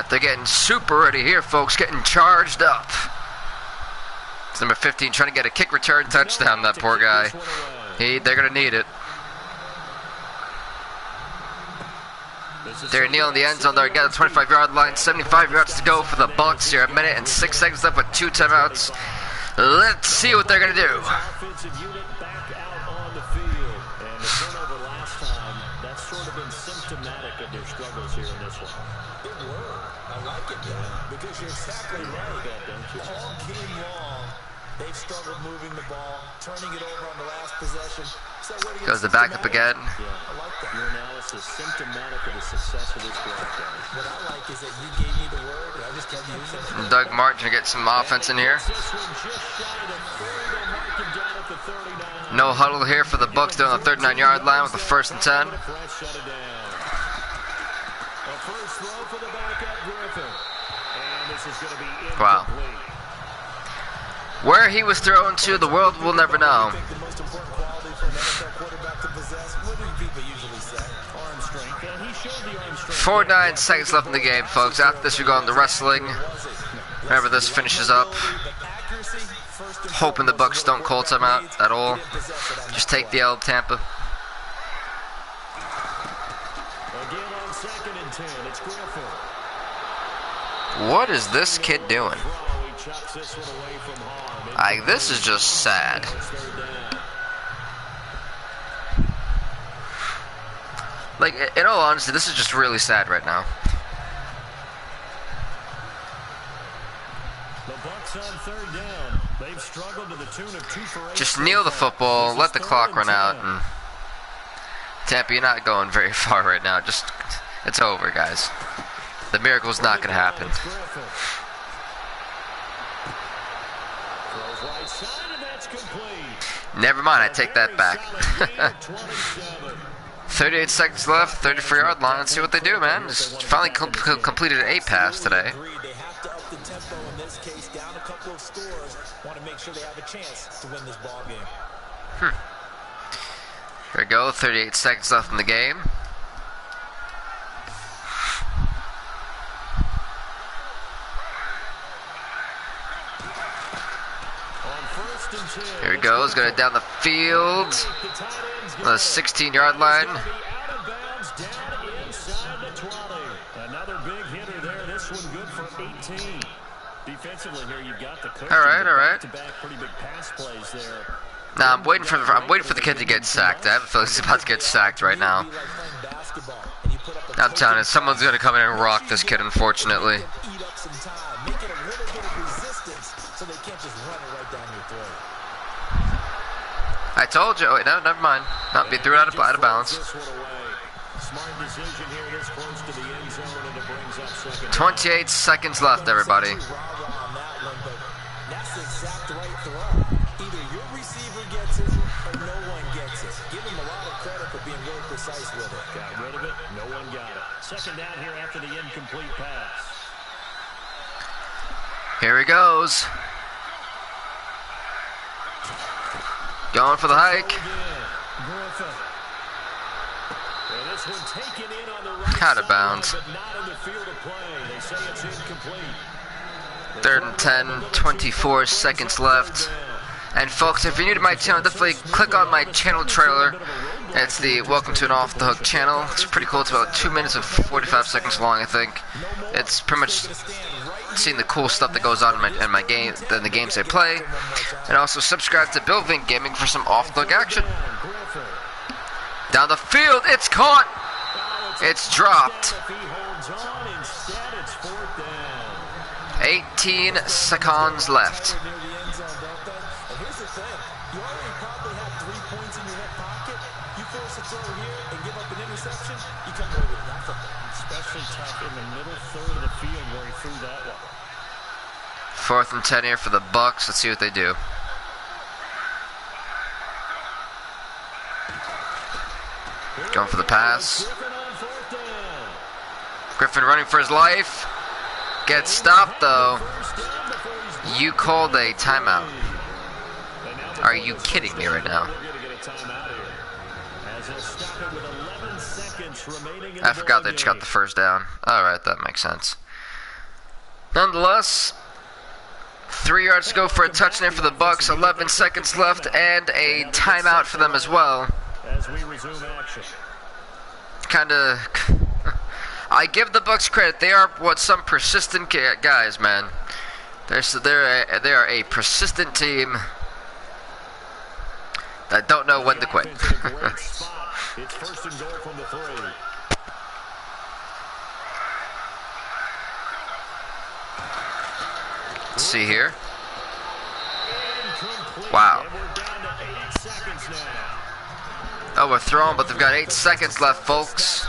They're getting super ready here, folks. Getting charged up. It's number 15 trying to get a kick return touchdown. That poor guy. They're going to need it. They're kneeling the end zone. They're getting the 25-yard line. 75 yards to go for the Bucs here. A minute and 6 seconds left with 2 timeouts. Let's see what they're going to do. Because you're exactly right. All game long, they've struggled moving the ball, turning it over on the last possession. So what do you goes the backup again. Yeah, I like that. Your analysis symptomatic of the success of this broadcast. What I like is that you gave me the word, and I just kept using it. And Doug Martin to get some offense in here. No huddle here for the Bucs. They're on the 39-yard line with the 1st and 10. Wow. Where he was thrown to, the world will never know. 49 seconds left in the game, folks. After this, we go on to wrestling. Whenever this finishes up. Hoping the Bucs don't call timeout at all. Just take the L, Tampa. What is this kid doing? This is just sad. Like, in all honesty, this is just really sad right now. Just kneel the football, let the clock run out, and Tampa, you're not going very far right now. Just, it's over, guys. The miracle's not going to happen. Never mind, I take that back. 38 seconds left, 34-yard line. Let's see what they do, man. Just finally completed an 8 pass today. They have to up the tempo in this case, down a couple of scores. Want to make sure they have a chance to win this ball game. Here we go, 38 seconds left in the game. Here he goes, going down the field. The 16-yard line. Another big hitter there. This one good for 18. Defensively here, you've got the coach. All right. Back pretty big pass plays there. Nah, I'm waiting for the kid to get sacked. I have a feeling he's about to get sacked right now. I'm telling you, someone's going to come in and rock this kid, unfortunately. I told you. Oh, wait, no, never mind. No, he threw it out of bounds. 28 seconds left, everybody. That's the exact right throw. Either your receiver gets it or no one gets it. Give him a lot of credit for being really precise with it. Got rid of it. No one got it. Second down here after the incomplete pass. Here he goes. Going for the hike. Out of bounds. 3rd and 10, 24 seconds left. And folks, if you're new to my channel, definitely click on my channel trailer. It's the Welcome to an Off the Hook channel. It's pretty cool. It's about 2 minutes and 45 seconds long, I think. It's pretty much seeing the cool stuff that goes on in my game, in the games I play. And also subscribe to Bill Vink Gaming for some off the hook action. Down the field, it's caught. It's dropped. 18 seconds left. Especially tough in the middle third of the field where he threw that one. 4th and 10 here for the Bucs. Let's see what they do. Going for the pass. Griffin running for his life. Gets stopped though. You called a timeout. Are you kidding me right now? I forgot they just got the first down. Alright, that makes sense. Nonetheless, 3 yards to go for a touchdown for the Bucs. 11 seconds left and a timeout for them as well. As we resume action. Kinda, I give the Bucs credit. They are some persistent guys, man. They are a persistent team that don't know when to quit. It's 1st and goal from the 3. Let's see here. Wow. Oh, we're throwing, but they've got 8 seconds left, folks.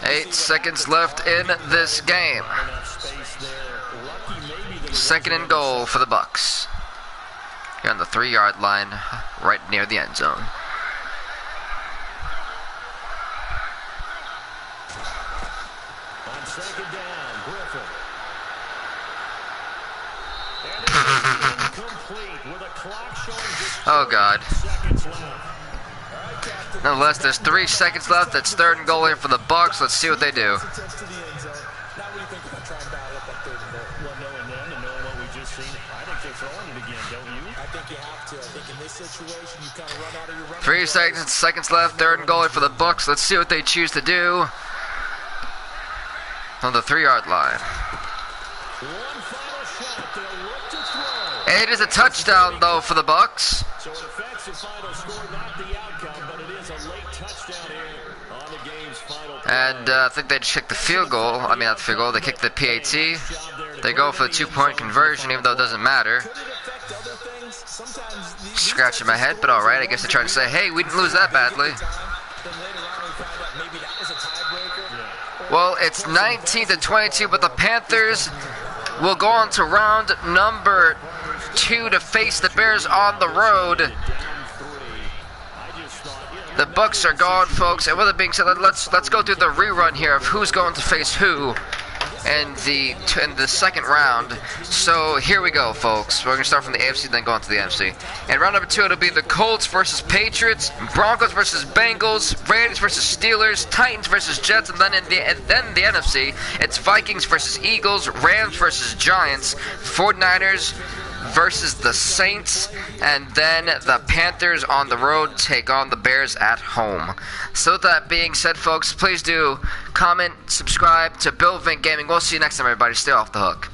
8 seconds left in this game. 2nd and goal for the Bucs. Here on the 3-yard line, right near the end zone. On 2nd down, Griffin. Oh God. Nonetheless, there's 3 seconds left. That's 3rd and goal here for the Bucs. Let's see what they do. Three seconds left. 3rd and goal here for the Bucs. Let's see what they choose to do on the 3-yard line. It is a touchdown, though, for the Bucs. So an effective final score, not the outcome, but it is a late touchdown here on the game's final play. And I think they just kicked the field goal. I mean, not the field goal. They kicked the PAT. They go for the 2-point conversion, even though it doesn't matter. Scratching my head, but all right. I guess they're trying to say, hey, we didn't lose that badly. Well, it's 19-22, but the Panthers will go on to round number 2 to face the Bears on the road. The Bucs are gone, folks. And with it being said, let's go through the rerun here of who's going to face who in the second round. So here we go, folks. We're gonna start from the AFC, then go on to the NFC. And round number 2, it'll be the Colts versus Patriots, Broncos versus Bengals, Raiders versus Steelers, Titans versus Jets, and then the NFC, it's Vikings versus Eagles, Rams versus Giants, 49ers versus the Saints, and then the Panthers on the road take on the Bears at home. So with that being said, folks, please do comment, subscribe to Bill Vink Gaming. We'll see you next time, everybody. Stay off the hook.